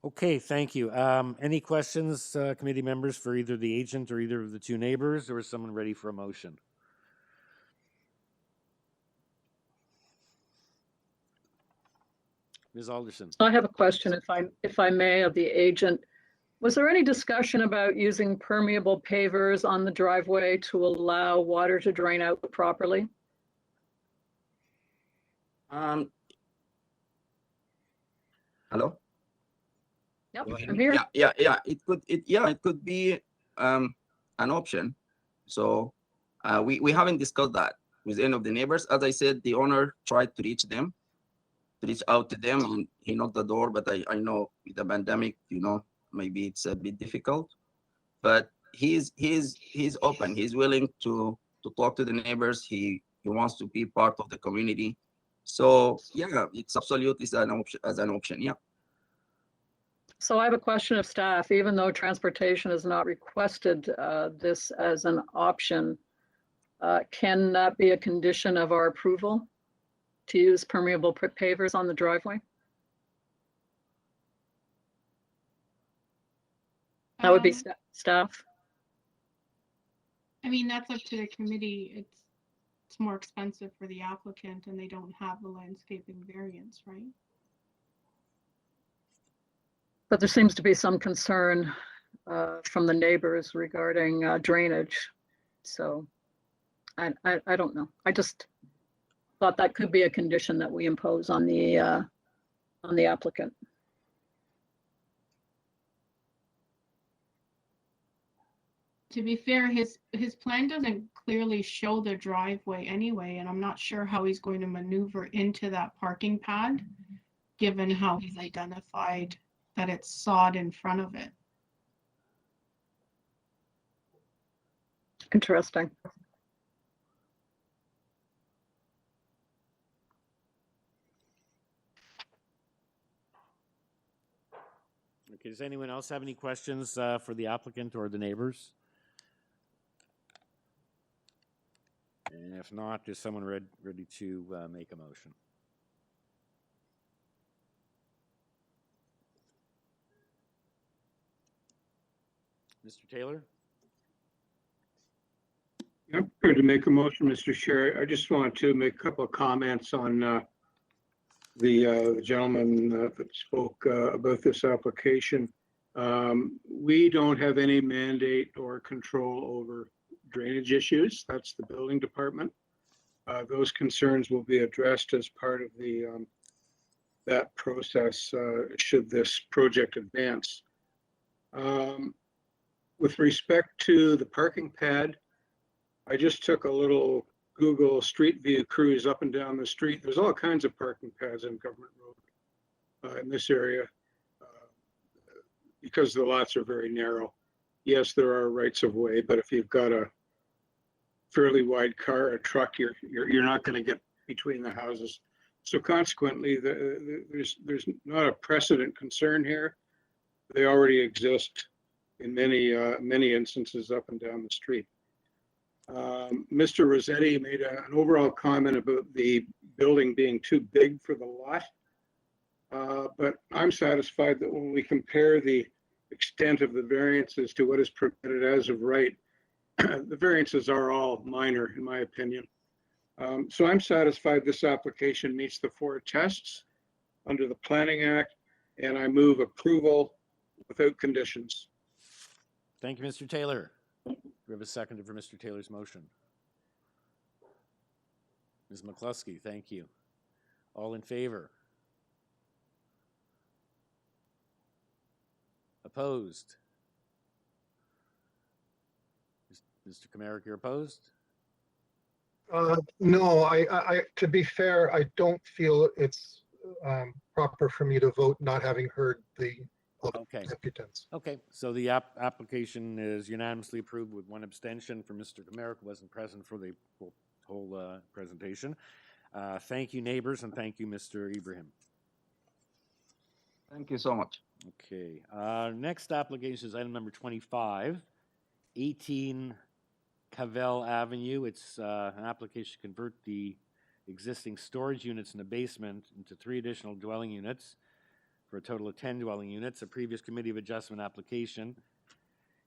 Okay, thank you. Any questions, committee members, for either the agent or either of the two neighbors, or is someone ready for a motion? Ms. Alderson. I have a question, if I may, of the agent. Was there any discussion about using permeable pavers on the driveway to allow water to drain out properly? Um, hello? Yep, Can you hear I'm me? here. Yeah. It could be an option. So we haven't discussed that with any of the neighbors. As I said, the owner tried to reach out to them, and he knocked the door. But I know with the pandemic, maybe it's a bit difficult. But he's open. He's willing to talk to the neighbors. He wants to be part of the community. So yeah, it's absolutely an option. Yeah. So I have a question of staff. Even though transportation has not requested this as an option, can that be a condition of our approval to use permeable pavers on the driveway? That would be staff. I mean, that's up to the committee. It's more expensive for the applicant, and they don't have the landscaping variance, right? But there seems to be some concern from the neighbors regarding drainage. So I don't know. I just thought that could be a condition that we impose on the applicant. To be fair, his plan doesn't clearly show the driveway anyway, and I'm not sure how he's going to maneuver into that parking pad, given how he's identified that it's sod in front of it. Interesting. Okay, does anyone else have any questions for the applicant or the neighbors? And if not, is someone ready to make a motion? Mr. Taylor? I'm prepared to make a motion, Mr. Chair. I just want to make a couple of comments on the gentleman that spoke about this application. We don't have any mandate or control over drainage issues. That's the building department. Those concerns will be addressed as part of that process should this project advance. With respect to the parking pad, I just took a little Google Street View cruise up and down the street. There's all kinds of parking pads in Government Road in this area because the lots are very narrow. Yes, there are rights of way, but if you've got a fairly wide car or truck, you're not going to get between the houses. So consequently, there's not a precedent concern here. They already exist in many instances up and down the street. Mr. Rossetti made an overall comment about the building being too big for the lot. But I'm satisfied that when we compare the extent of the variances to what is permitted as of right, the variances are all minor, in my opinion. So I'm satisfied this application meets the 4 tests under the Planning Act, and I move approval without conditions. Thank you, Mr. Taylor. Do we have a seconder for Mr. Taylor's motion? Ms. McCluskey, thank you. All in favor? Opposed? Mr. Kamarick, you're opposed? No, I to be fair, I don't feel it's proper for me to vote not having heard the applicants. Okay, so the application is unanimously approved with 1 abstention for Mr. Kamarick, who wasn't present for the whole presentation. Thank you, neighbors, and thank you, Mr. Ibrahim. Thank you so much. Okay, next application is item number 25, 18 CAVELL Avenue. It's an application to convert the existing storage units in the basement into 3 additional dwelling units for a total of 10 dwelling units. A previous Committee of Adjustment application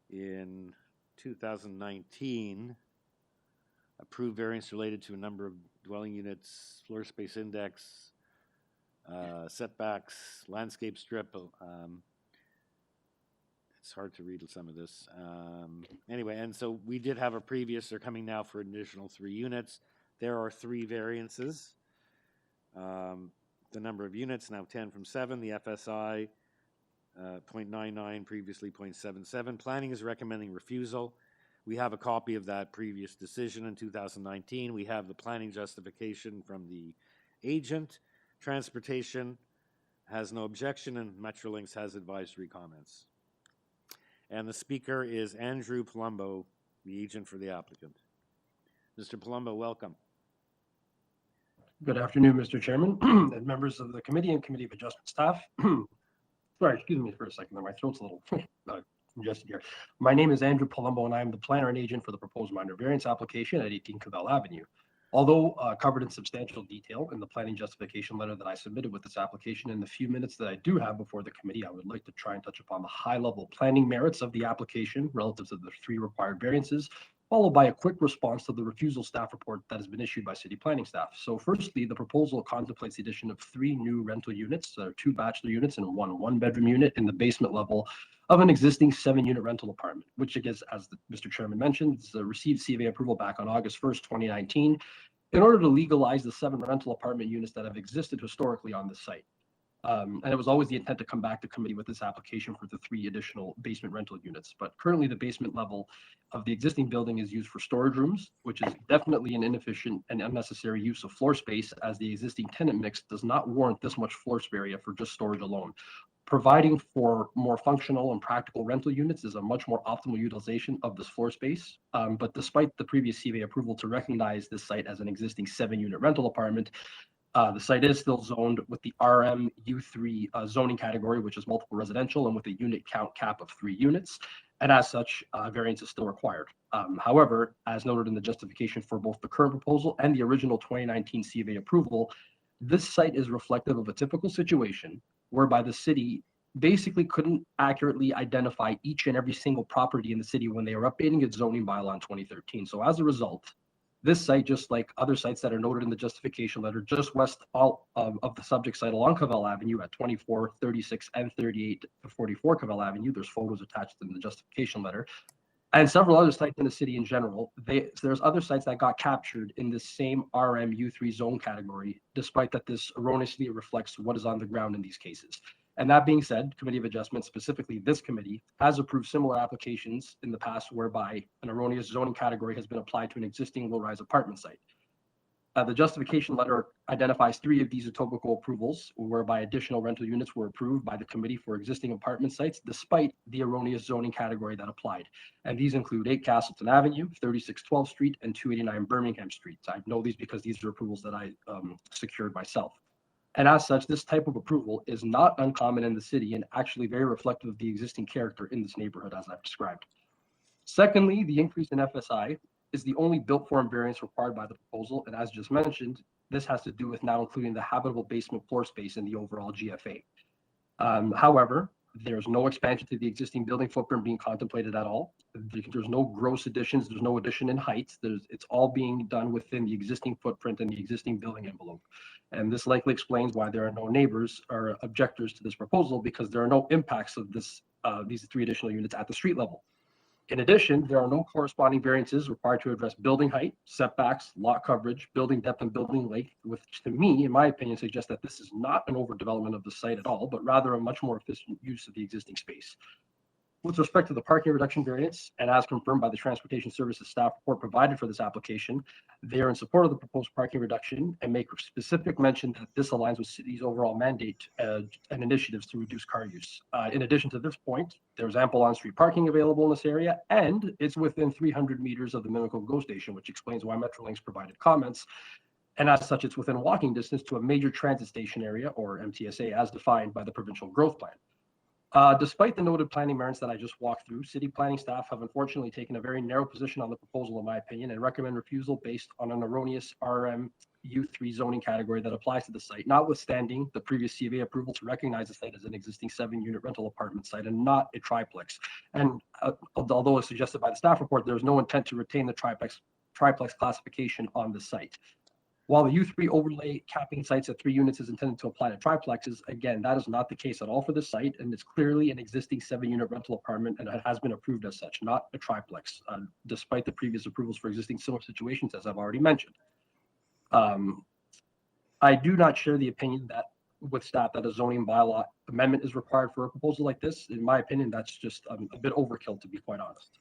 in 2019 approved variance related to a number of dwelling units, floor space index, setbacks, landscape strip. It's hard to read some of this. Anyway, and so we did have a previous, they're coming now for an additional 3 units. There are 3 variances. The number of units now 10 from 7. The FSI 0.99, previously 0.77. Planning is recommending refusal. We have a copy of that previous decision in 2019. We have the planning justification from the agent. Transportation has no objection, and Metrolinx has advisory comments. And the speaker is Andrew Palumbo, the agent for the applicant. Mr. Palumbo, welcome. Good afternoon, Mr. Chairman and members of the committee and Committee of Adjustment staff. Sorry, excuse me for a second there. My throat's a little congested here. My name is Andrew Palumbo, and I am the planner and agent for the proposed minor variance application at 18 CAVELL Avenue. Although covered in substantial detail in the planning justification letter that I submitted with this application, in the few minutes that I do have before the committee, I would like to try and touch upon the high-level planning merits of the application relative to the 3 required variances, followed by a quick response to the refusal staff report that has been issued by city planning staff. So firstly, the proposal contemplates the addition of 3 new rental units, 2 bachelor units and 1 one-bedroom unit in the basement level of an existing 7-unit rental apartment, which, as Mr. Chairman mentioned, received CVA approval back on August 1st, 2019, in order to legalize the 7 rental apartment units that have existed historically on this site. And it was always the intent to come back to committee with this application for the 3 additional basement rental units. But currently the basement level of the existing building is used for storage rooms, which is definitely an inefficient and unnecessary use of floor space, as the existing tenant mix does not warrant this much floor space area for just storage alone. Providing for more functional and practical rental units is a much more optimal utilization of this floor space. But despite the previous CVA approval to recognize this site as an existing 7-unit rental apartment, the site is still zoned with the RM U3 zoning category, which is multiple residential, and with a unit count cap of 3 units. And as such, variance is still required. However, as noted in the justification for both the current proposal and the original 2019 CVA approval, this site is reflective of a typical situation whereby the city basically couldn't accurately identify each and every single property in the city when they were updating its zoning bylaw in 2013. So as a result, this site, just like other sites that are noted in the justification letter, just west of the subject site along CAVELL Avenue at 24, 36, and 38 to 44 CAVELL Avenue, there's photos attached in the justification letter, and several other sites in the city in general. There's other sites that got captured in this same RM U3 zone category, despite that this erroneously reflects what is on the ground in these cases. And that being said, Committee of Adjustment, specifically this committee, has approved similar applications in the past whereby an erroneous zoning category has been applied to an existing low-rise apartment site. The justification letter identifies 3 of these Etobicoke approvals whereby additional rental units were approved by the committee for existing apartment sites despite the erroneous zoning category that applied. And these include 8 Castleton Avenue, 36 12th Street, and 289 Birmingham Street. I know these because these are approvals that I secured myself. And as such, this type of approval is not uncommon in the city and actually very reflective of the existing character in this neighborhood, as I've described. Secondly, the increase in FSI is the only built form variance required by the proposal. And as just mentioned, this has to do with now including the habitable basement floor space in the overall GFA. However, there's no expansion to the existing building footprint being contemplated at all. There's no gross additions. There's no addition in height. It's all being done within the existing footprint and the existing building envelope. And this likely explains why there are no neighbors or objectors to this proposal, because there are no impacts of these 3 additional units at the street level. In addition, there are no corresponding variances required to address building height, setbacks, lot coverage, building depth, and building length, which to me, in my opinion, suggests that this is not an overdevelopment of the site at all, but rather a much more efficient use of the existing space. With respect to the parking reduction variance, and as confirmed by the Transportation Services staff report provided for this application, they are in support of the proposed parking reduction and make specific mention that this aligns with city's overall mandate and initiatives to reduce car use. In addition to this point, there's ample on-street parking available in this area, and it's within 300 meters of the Mimico GO station, which explains why Metrolinx provided comments. And as such, it's within walking distance to a major transit station area, or MTSA, as defined by the provincial growth plan. Despite the noted planning merits that I just walked through, city planning staff have unfortunately taken a very narrow position on the proposal, in my opinion, and recommend refusal based on an erroneous RM U3 zoning category that applies to the site, notwithstanding the previous CVA approval to recognize the site as an existing 7-unit rental apartment site and not a triplex. And although as suggested by the staff report, there's no intent to retain the triplex classification on the site. While the U3 overlay capping sites at 3 units is intended to apply to triplexes, again, that is not the case at all for this site, and it's clearly an existing 7-unit rental apartment, and it has been approved as such, not a triplex, despite the previous approvals for existing similar situations, as I've already mentioned. I do not share the opinion that with staff that a zoning bylaw amendment is required for a proposal like this. In my opinion, that's just a bit overkill, to be quite honest.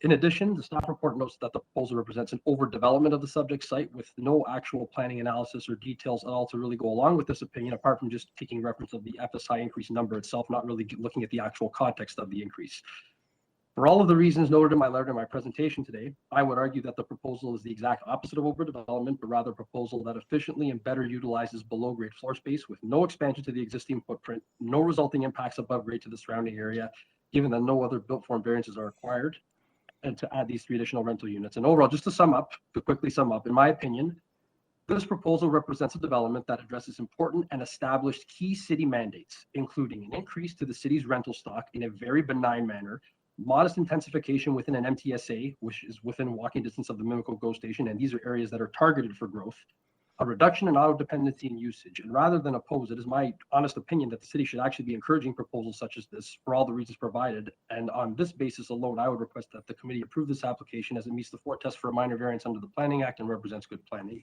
In addition, the staff report notes that the proposal represents an overdevelopment of the subject site with no actual planning analysis or details at all to really go along with this opinion, apart from just taking reference of the FSI increase number itself, not really looking at the actual context of the increase. For all of the reasons noted in my letter and my presentation today, I would argue that the proposal is the exact opposite of overdevelopment, but rather a proposal that efficiently and better utilizes below grade floor space with no expansion to the existing footprint, no resulting impacts above grade to the surrounding area, given that no other built form variances are required, and to add these 3 additional rental units. And overall, just to quickly sum up, in my opinion, this proposal represents a development that addresses important and established key city mandates, including an increase to the city's rental stock in a very benign manner, modest intensification within an MTSA, which is within walking distance of the Mimico GO station, and these are areas that are targeted for growth, a reduction in auto dependency and usage. And rather than oppose, it is my honest opinion that the city should actually be encouraging proposals such as this for all the reasons provided. And on this basis alone, I would request that the committee approve this application as it meets the 4 tests for a minor variance under the Planning Act and represents good planning.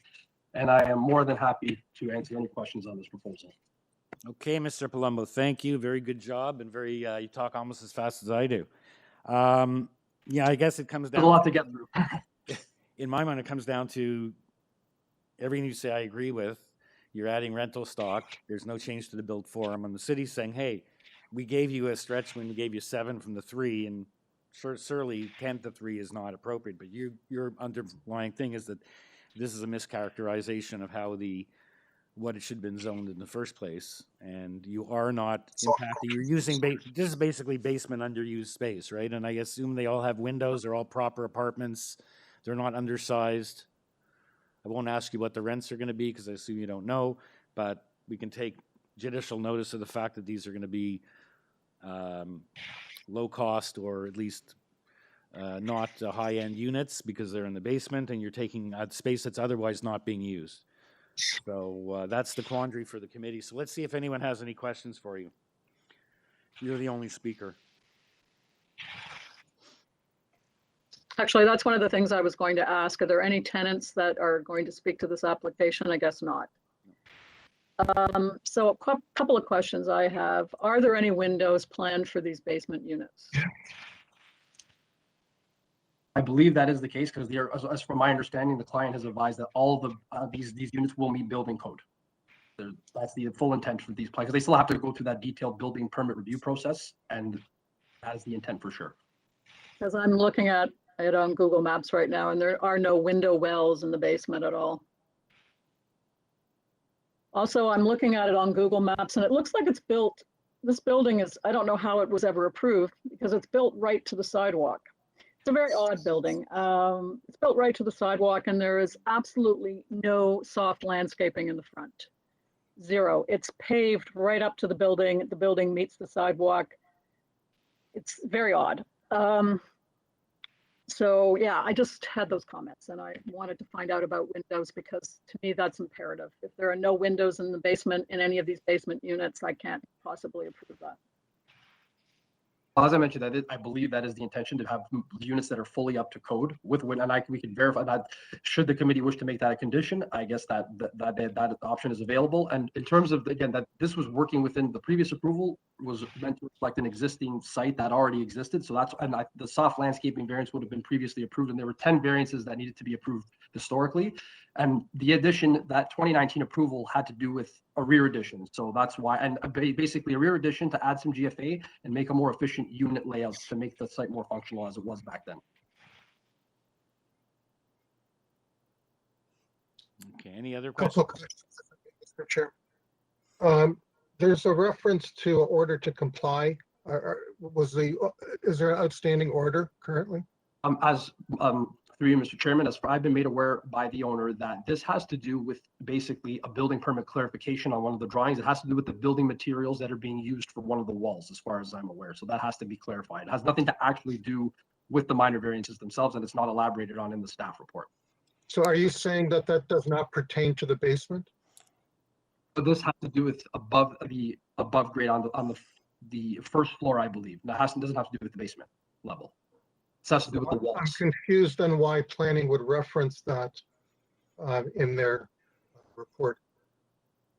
And I am more than happy to answer any questions on this proposal. Okay, Mr. Palumbo, thank you. Very good job, and you talk almost as fast as I do. Yeah, I guess it comes down. There's a lot to get through. In my mind, it comes down to everything you say I agree with. You're adding rental stock. There's no change to the build form. And the city's saying, hey, we gave you a stretch when we gave you 7 from the 3, and surely 10 to 3 is not appropriate. But your underlying thing is that this is a mischaracterization of how what it should have been zoned in the first place, and you are not impacting. You're using this is basically basement underused space, right? And I assume they all have windows. They're all proper apartments. They're not undersized. I won't ask you what the rents are going to be because I assume you don't know, but we can take judicial notice of the fact that these are going to be low cost, or at least not high-end units, because they're in the basement and you're taking space that's otherwise not being used. So that's the quandary for the committee. So let's see if anyone has any questions for you. You're the only speaker. Actually, that's one of the things I was going to ask. Are there any tenants that are going to speak to this application? I guess not. So a couple of questions I have. Are there any windows planned for these basement units? I believe that is the case because as from my understanding, the client has advised that all of these units will meet building code. That's the full intent for these plans, because they still have to go through that detailed building permit review process, and that is the intent for sure. Because I'm looking at it on Google Maps right now, and there are no window wells in the basement at all. Also, I'm looking at it on Google Maps, and it looks like it's built, this building is, I don't know how it was ever approved, because it's built right to the sidewalk. It's a very odd building. It's built right to the sidewalk, and there is absolutely no soft landscaping in the front. Zero. It's paved right up to the building. The building meets the sidewalk. It's very odd. So yeah, I just had those comments, and I wanted to find out about windows, because to me that's imperative. If there are no windows in the basement, in any of these basement units, I can't possibly approve that. As I mentioned, I believe that is the intention, to have units that are fully up to code with and we can verify that. Should the committee wish to make that a condition, I guess that option is available. And in terms of, again, that this was working within the previous approval, was meant to reflect an existing site that already existed. So that's, and the soft landscaping variance would have been previously approved, and there were 10 variances that needed to be approved historically. And the addition, that 2019 approval, had to do with a rear addition. So that's why, and basically a rear addition to add some GFA and make a more efficient unit layout to make the site more functional as it was back then. Okay, any other questions? Mr. Chair. There's a reference to order to comply. Is there an outstanding order currently? Through you, Mr. Chairman, as far I've been made aware by the owner, that this has to do with basically a building permit clarification on one of the drawings. It has to do with the building materials that are being used for one of the walls, as far as I'm aware. So that has to be clarified. It has nothing to actually do with the minor variances themselves, and it's not elaborated on in the staff report. So are you saying that that does not pertain to the basement? So this has to do with above grade on the first floor, I believe. That doesn't have to do with the basement level. It has to do with the walls. I'm confused on why planning would reference that in their report.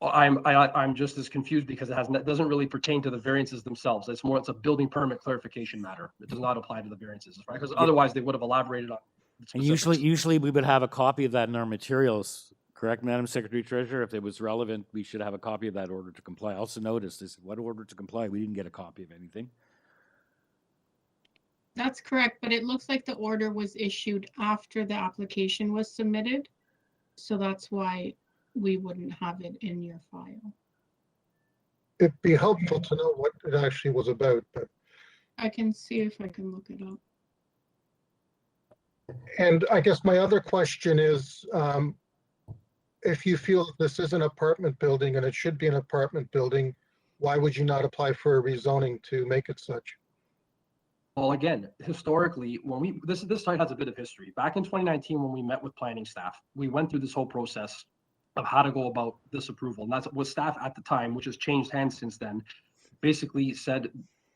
I'm just as confused because it doesn't really pertain to the variances themselves. It's a building permit clarification matter. It does not apply to the variances, right? Because otherwise they would have elaborated on the And specifics. usually we would have a copy of that in our materials, correct, Madam Secretary Treasurer? If it was relevant, we should have a copy of that order to comply. I also noticed this, what order to comply? We didn't get a copy of anything. That's correct, but it looks like the order was issued after the application was submitted. So that's why we wouldn't have it in your file. It'd be helpful to know what it actually was about, but. I can see if I can look it up. And I guess my other question is, if you feel that this is an apartment building and it should be an apartment building, why would you not apply for a rezoning to make it such? Well, again, historically, when this site has a bit of history. Back in 2019, when we met with planning staff, we went through this whole process of how to go about this approval. And that's what staff at the time, which has changed hands since then, basically said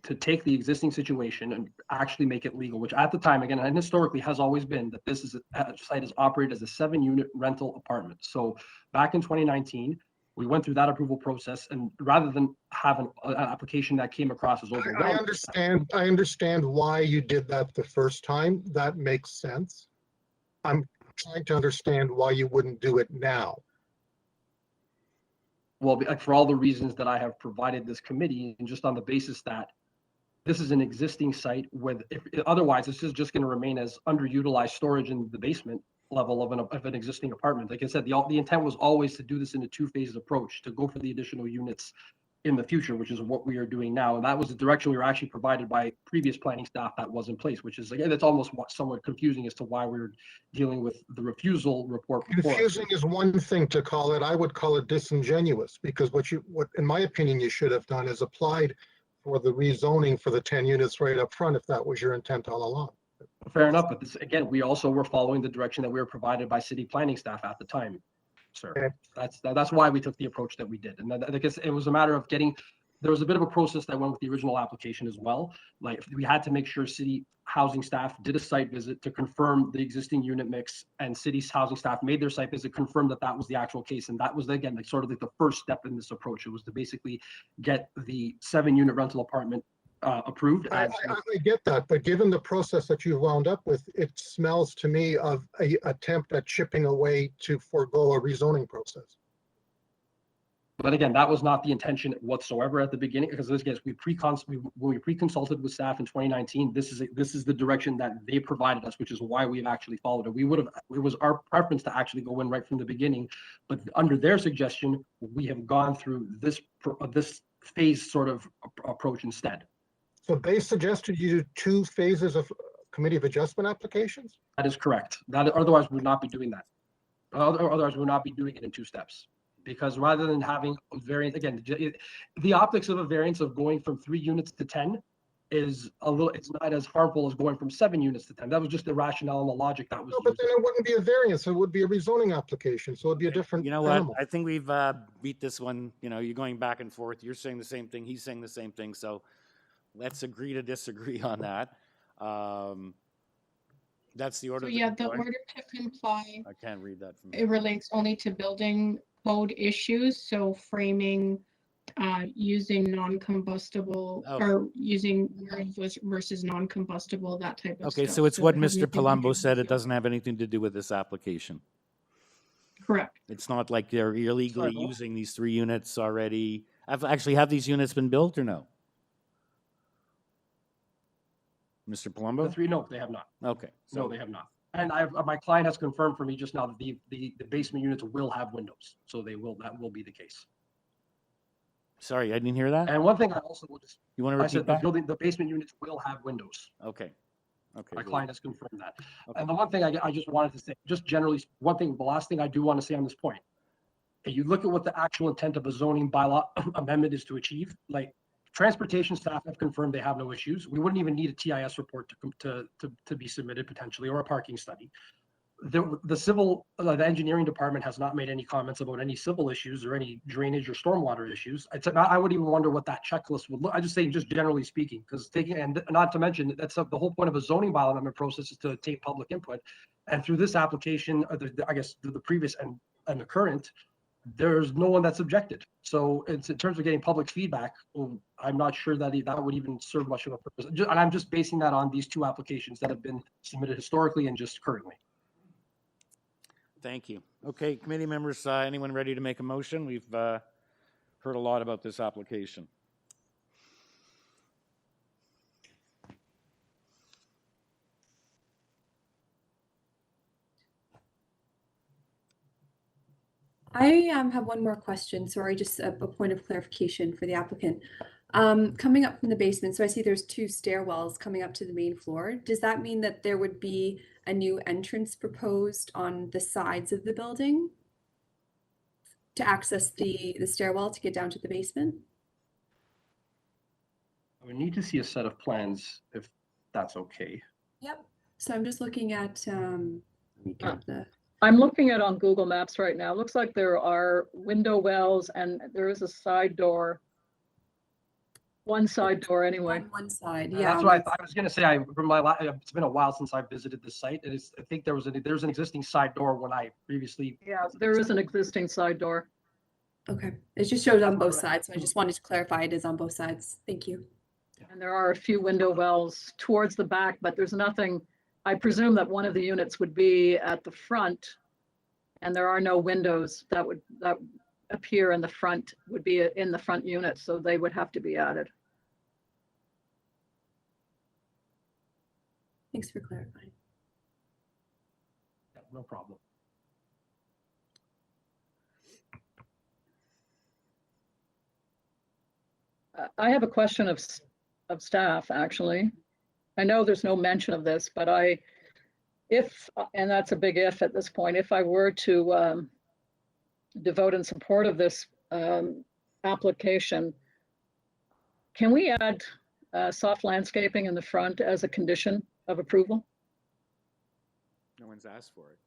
to take the existing situation and actually make it legal, which at the time, again, and historically has always been that this is a site is operated as a 7-unit rental apartment. So back in 2019, we went through that approval process, and rather than have an application that came across as overwhelming. I understand why you did that the first time. That makes sense. I'm trying to understand why you wouldn't do it now. Well, for all the reasons that I have provided this committee, and just on the basis that this is an existing site with, otherwise this is just going to remain as underutilized storage in the basement level of an existing apartment. Like I said, the intent was always to do this in a 2-phase approach, to go for the additional units in the future, which is what we are doing now. And that was the direction we were actually provided by previous planning staff that was in place, which is, again, it's almost somewhat confusing as to why we're dealing with the refusal report. Confusing is one thing to call it. I would call it disingenuous, because what in my opinion, you should have done is applied for the rezoning for the 10 units right up front, if that was your intent all along. Fair enough, but this, again, we also were following the direction that we were provided by city planning staff at the time, sir. Okay. That's why we took the approach that we did. And I guess it was a matter of there was a bit of a process that went with the original application as well. Like, we had to make sure city housing staff did a site visit to confirm the existing unit mix, and city's housing staff made their site visit, confirmed that that was the actual case. And that was, again, like, sort of like the first step in this approach. It was to basically get the 7-unit rental apartment approved. I get that, but given the process that you wound up with, it smells to me of an attempt at chipping away to forego a rezoning process. But again, that was not the intention whatsoever at the beginning, because when we pre-consulted with staff in 2019, this is the direction that they provided us, which is why we've actually followed it. It was our preference to actually go in right from the beginning, but under their suggestion, we have gone through this phase sort of approach instead. So they suggested you do 2 phases of committee of adjustment applications? That is correct. Otherwise we would not be doing that. Otherwise we would not be doing it in 2 steps. Because rather than having a variance, again, the optics of a variance of going from 3 units to 10 is it's not as harmful as going from 7 units to 10. That was just the rationale and the logic that was No, but then it wouldn't be a variance. It would be a rezoning application. So it'd be a different You know what? animal. I think we've beat this one. You know, you're going back and forth. You're saying the same thing. He's saying the same thing. So let's agree to disagree on that. That's the order. So yeah, the order to comply. I can't read that from It relates only to building code issues. So framing, using non-combustible or using versus non-combustible, that type of stuff. Okay, so it's what Mr. Palumbo said. It doesn't have anything to do with this application. Correct. It's not like they're illegally using these 3 units already. Have these units been built or no? Mr. Palumbo? The 3, no, they have not. Okay. No, they have not. And my client has confirmed for me just now that the basement units will have windows. So that will be the case. Sorry, I didn't hear that. And one thing I also will just, you want to repeat that? The basement units will have windows. Okay. Okay. My client has confirmed that. Okay. And the one thing I just wanted to say, just generally, the last thing I do want to say on this point, if you look at what the actual intent of a zoning bylaw amendment is to achieve, like, transportation staff have confirmed they have no issues. We wouldn't even need a TIS report to be submitted potentially, or a parking study. The engineering department has not made any comments about any civil issues or any drainage or stormwater issues. I would even wonder what that checklist would look. I'm just saying, just generally speaking, because and not to mention that's the whole point of a zoning bylaw amendment process is to take public input. And through this application, I guess the previous and the current, there's no one that's objected. So it's in terms of getting public feedback, I'm not sure that that would even serve much of a purpose. And I'm just basing that on these two applications that have been submitted historically and just currently. Thank you. Okay, committee members, anyone ready to make a motion? We've heard a lot about this application. I have one more question. Sorry, just a point of clarification for the applicant. Coming up from the basement, so I see there's two stairwells coming up to the main floor. Does that mean that there would be a new entrance proposed on the sides of the building to access the stairwell to get down to the basement? I would need to see a set of plans if that's okay. Yep. So I'm just looking at, let me grab the. I'm looking at on Google Maps right now. It looks like there are window wells and there is a side door. One side door anyway. On one side, yeah. That's what I was going to say. It's been a while since I visited this site. I think there's an existing side door when I previously. Yeah, there is an existing side door. Okay, it just showed on both sides, so I just wanted to clarify it is on both sides. Thank you. And there are a few window wells towards the back, but there's nothing. I presume that one of the units would be at the front, and there are no windows that appear in the front, would be in the front unit, so they would have to be added. Thanks for clarifying. Yeah, no problem. I have a question of staff, actually. I know there's no mention of this, but if, and that's a big if at this point, if I were to devote in support of this application, can we add soft landscaping in the front as a condition of approval? No one's asked for it.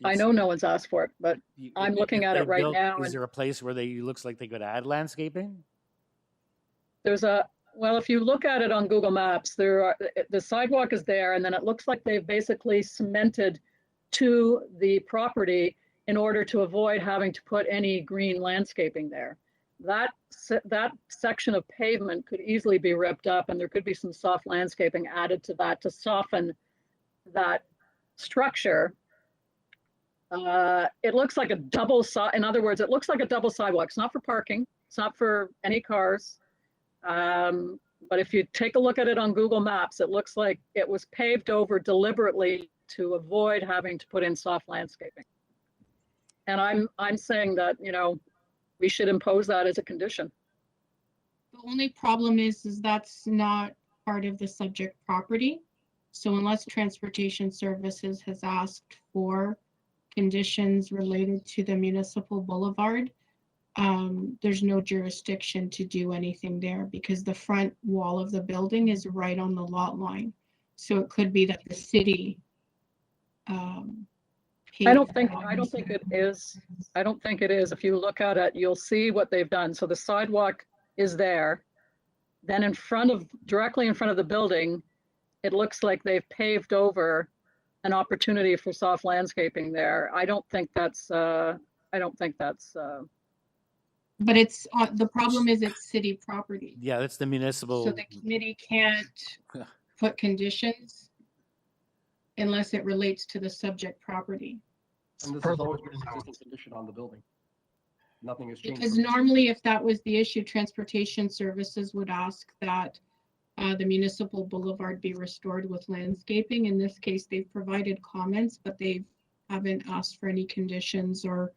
I know no one's asked for it, but I'm looking at it right now. Is there a place where it looks like they could add landscaping? There's well, if you look at it on Google Maps, the sidewalk is there, and then it looks like they've basically cemented to the property in order to avoid having to put any green landscaping there. That section of pavement could easily be ripped up, and there could be some soft landscaping added to that to soften that structure. It looks like a double side. In other words, it looks like a double sidewalk. It's not for parking. It's not for any cars. But if you take a look at it on Google Maps, it looks like it was paved over deliberately to avoid having to put in soft landscaping. And I'm saying that, you know, we should impose that as a condition. The only problem is that's not part of the subject property. So unless Transportation Services has asked for conditions related to the municipal boulevard, there's no jurisdiction to do anything there because the front wall of the building is right on the lot line. So it could be that the city I don't think it is. I don't think it is. If you look at it, you'll see what they've done. So the sidewalk is there. Then directly in front of the building, it looks like they've paved over an opportunity for soft landscaping there. I don't think that's but it's the problem is it's city property. Yeah, that's the municipal. So the committee can't put conditions unless it relates to the subject property. And this is always been an existing condition on the building. Nothing has changed. Because normally if that was the issue, Transportation Services would ask that the municipal boulevard be restored with landscaping. In this case, they've provided comments, but they haven't asked for any conditions or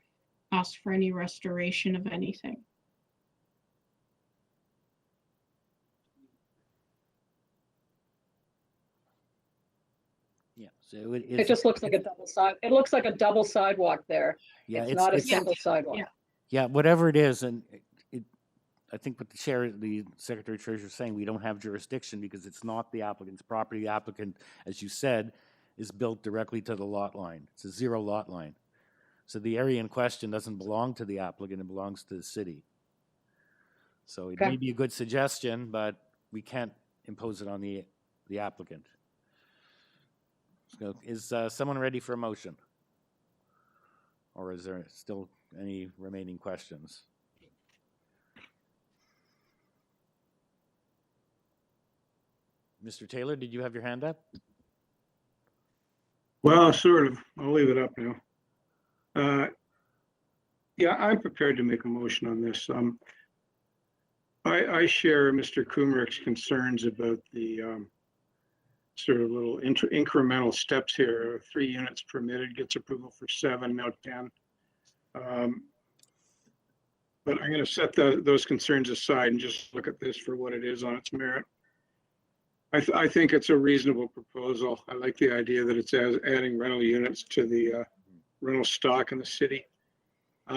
asked for any restoration of anything. Yeah, so it just looks like a double side. It looks like a double sidewalk there. Yeah, it's not a single sidewalk. Yeah, whatever it is, and I think what the Secretary Treasurer is saying, we don't have jurisdiction because it's not the applicant's property. The applicant, as you said, is built directly to the lot line. It's a zero lot line. So the area in question doesn't belong to the applicant, it belongs to the city. So it may be a good suggestion, but we can't impose it on the applicant. So is someone ready for a motion? Or is there still any remaining questions? Mr. Taylor, did you have your hand up? Well, sort of. I'll leave it up now. Yeah, I'm prepared to make a motion on this. I share Mr. Kumrick's concerns about the sort of little incremental steps here. 3 units permitted, gets approval for 7, now 10. But I'm going to set those concerns aside and just look at this for what it is on its merit. I think it's a reasonable proposal. I like the idea that it's adding rental units to the rental stock in the city. So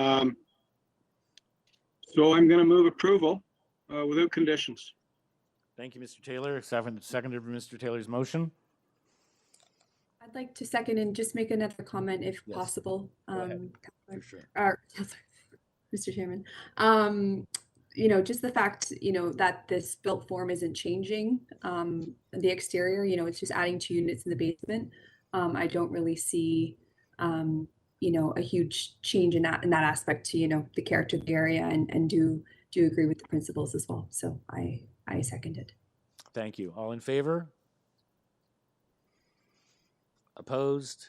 I'm going to move approval without conditions. Thank you, Mr. Taylor. Seconded for Mr. Taylor's motion. I'd like to second and just make another comment if possible. For sure. Mr. Chairman, you know, just the fact, you know, that this built form isn't changing the exterior, you know, it's just adding 2 units in the basement. I don't really see, you know, a huge change in that aspect to, you know, the character of the area, and do agree with the principles as well. So I seconded. Thank you. All in favor? Opposed?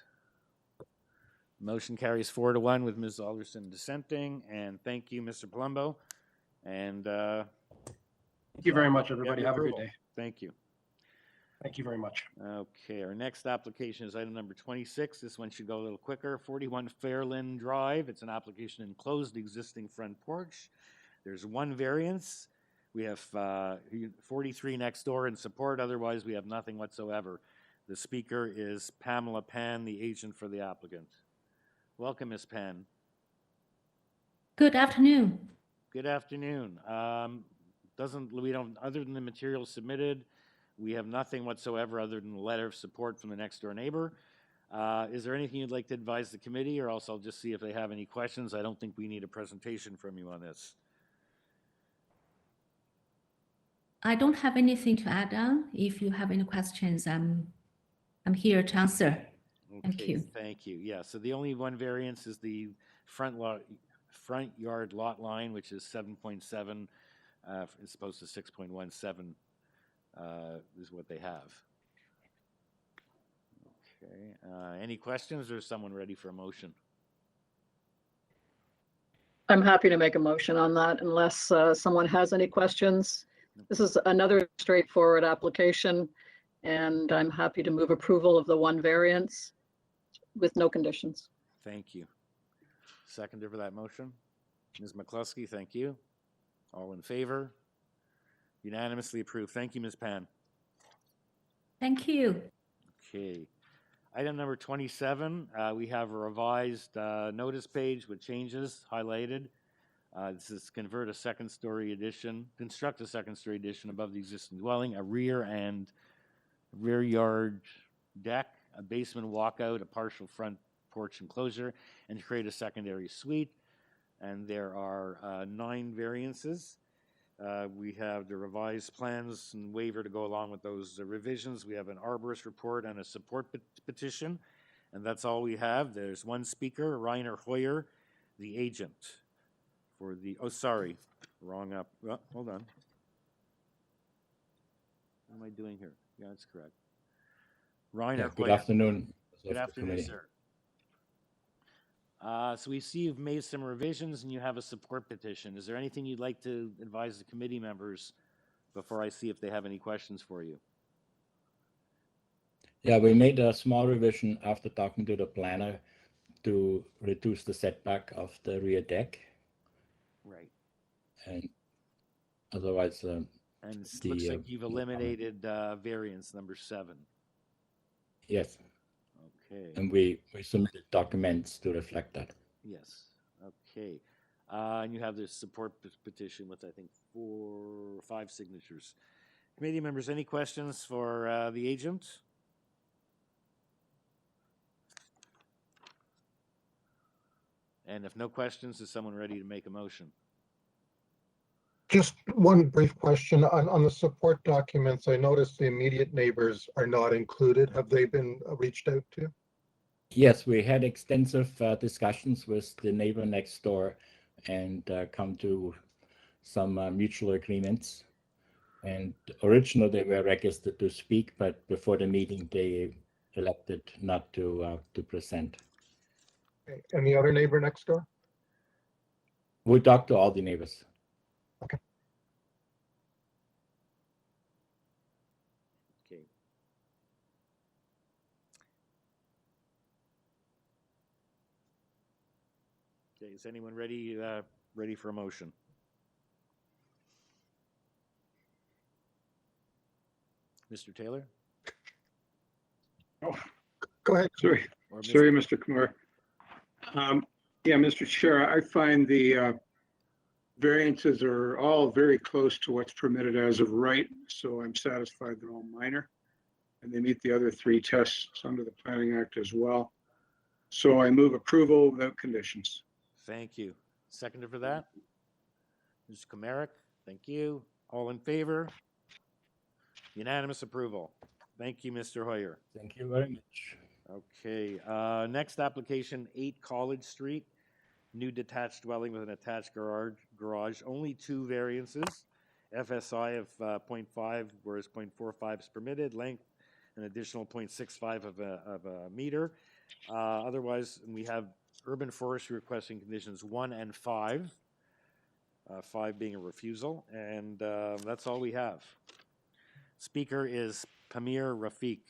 Motion carries 4-1 with Ms. Alderson dissenting. And thank you, Mr. Palumbo. And thank you very much, everybody. Have a good day. Thank you. Thank you very much. Okay, our next application is item number 26. This one should go a little quicker. 41 FAIRLIN Drive. It's an application to enclose the existing front porch. There's 1 variance. We have 43 next door in support. Otherwise, we have nothing whatsoever. The speaker is Pamela Pan, the agent for the applicant. Welcome, Ms. Pan. Good afternoon. Good afternoon. Other than the materials submitted, we have nothing whatsoever other than a letter of support from the next door neighbor. Is there anything you'd like to advise the committee, or else I'll just see if they have any questions? I don't think we need a presentation from you on this. I don't have anything to add on. If you have any questions, I'm here to answer. Thank you. Thank you. Yeah, so the only 1 variance is the front yard lot line, which is 7.7, as opposed to 6.17 is what they have. Okay. Any questions, or is someone ready for a motion? I'm happy to make a motion on that unless someone has any questions. This is another straightforward application, and I'm happy to move approval of the 1 variance with no conditions. Thank you. Seconder for that motion? Ms. McCluskey, thank you. All in favor? Unanimously approved. Thank you, Ms. Pan. Thank you. Okay. Item number 27, we have a revised notice page with changes highlighted. This is construct a second-story addition above the existing dwelling, a rear yard deck, a basement walkout, a partial front porch enclosure, and to create a secondary suite. And there are 9 variances. We have the revised plans and waiver to go along with those revisions. We have an arborist report and a support petition, and that's all we have. There's 1 speaker, Reiner Hoyer, the agent for the, oh, sorry, wrong up. Well, hold on. What am I doing here? Yeah, that's correct. Reiner Good Hoyer. afternoon. Good afternoon, sir. So we see you've made some revisions and you have a support petition. Is there anything you'd like to advise the committee members before I see if they have any questions for you? Yeah, we made a small revision after talking to the planner to reduce the setback of the rear deck. Right. And otherwise, and it looks like you've eliminated variance number 7. Yes. Okay. And we submitted documents to reflect that. Yes. Okay. And you have this support petition with, I think, 4 or 5 signatures. Committee members, any questions for the agent? And if no questions, is someone ready to make a motion? Just one brief question on the support documents. I noticed the immediate neighbors are not included. Have they been reached out to? Yes, we had extensive discussions with the neighbor next door and come to some mutual agreements. And originally they were registered to speak, but before the meeting they elected not to present. Okay. And the other neighbor next door? We talked to all the neighbors. Okay. Okay. Okay, is anyone ready for a motion? Mr. Taylor? Oh, go ahead. Sorry, Mr. Kumar. Yeah, Mr. Chair, I find the variances are all very close to what's permitted as of right, so I'm satisfied they're all minor, and they meet the other 3 tests under the Planning Act as well. So I move approval without conditions. Thank you. Seconder for that? Mr. Comeric, thank you. All in favor? Unanimous approval. Thank you, Mr. Hoyer. Thank you very much. Okay, next application, 8 College Street, new detached dwelling with an attached garage, only 2 variances, FSI of 0.5, whereas 0.45 is permitted, length an additional 0.65 of a meter. Otherwise, we have urban forestry requesting conditions 1 and 5, 5 being a refusal, and that's all we have. Speaker is Pamir Rafiq,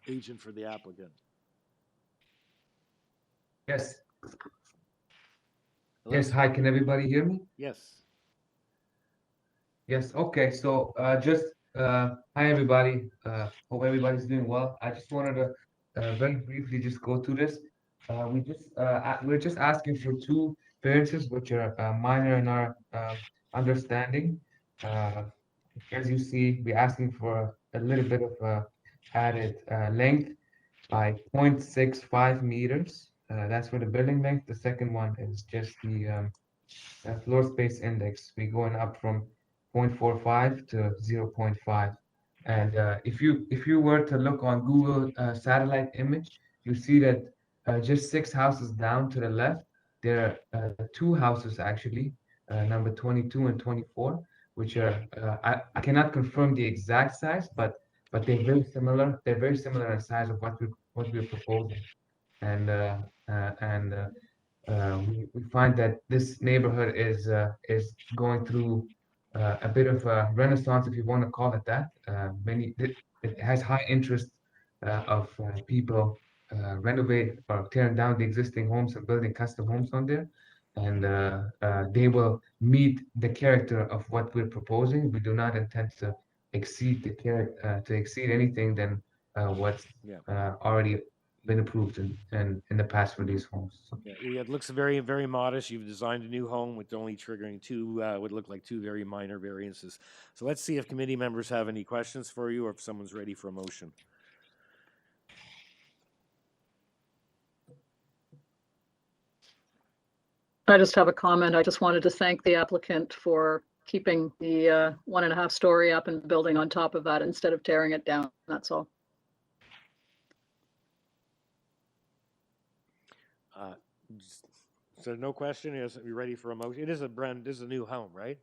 agent for the applicant. Yes. Hello? Yes. Hi. Can everybody hear me? Yes. Yes. Okay. So hi everybody. Hope everybody's doing well. I just wanted to very briefly just go through this. We're just asking for 2 variances, which are minor in our understanding. As you see, we're asking for a little bit of added length by 0.65 meters. That's for the building length. The second one is just the floor space index. We're going up from 0.45 to 0.5. And if you were to look on Google satellite image, you see that just 6 houses down to the left, there are 2 houses actually, number 22 and 24, which are I cannot confirm the exact size, but they're very similar. They're very similar in size of what we're proposing, and we find that this neighborhood is going through a bit of a renaissance, if you want to call it that. It has high interest of people renovate or tearing down the existing homes and building custom homes on there, and they will meet the character of what we're proposing. We do not intend to exceed anything than what's already been approved in the past for these homes. So. Yeah, it looks very, very modest. You've designed a new home with only triggering 2, would look like 2 very minor variances. So let's see if committee members have any questions for you or if someone's ready for a motion. I just have a comment. I just wanted to thank the applicant for keeping the 1.5 story up and building on top of that instead of tearing it down. That's all. So no question. Are you ready for a motion? This is a new home, right?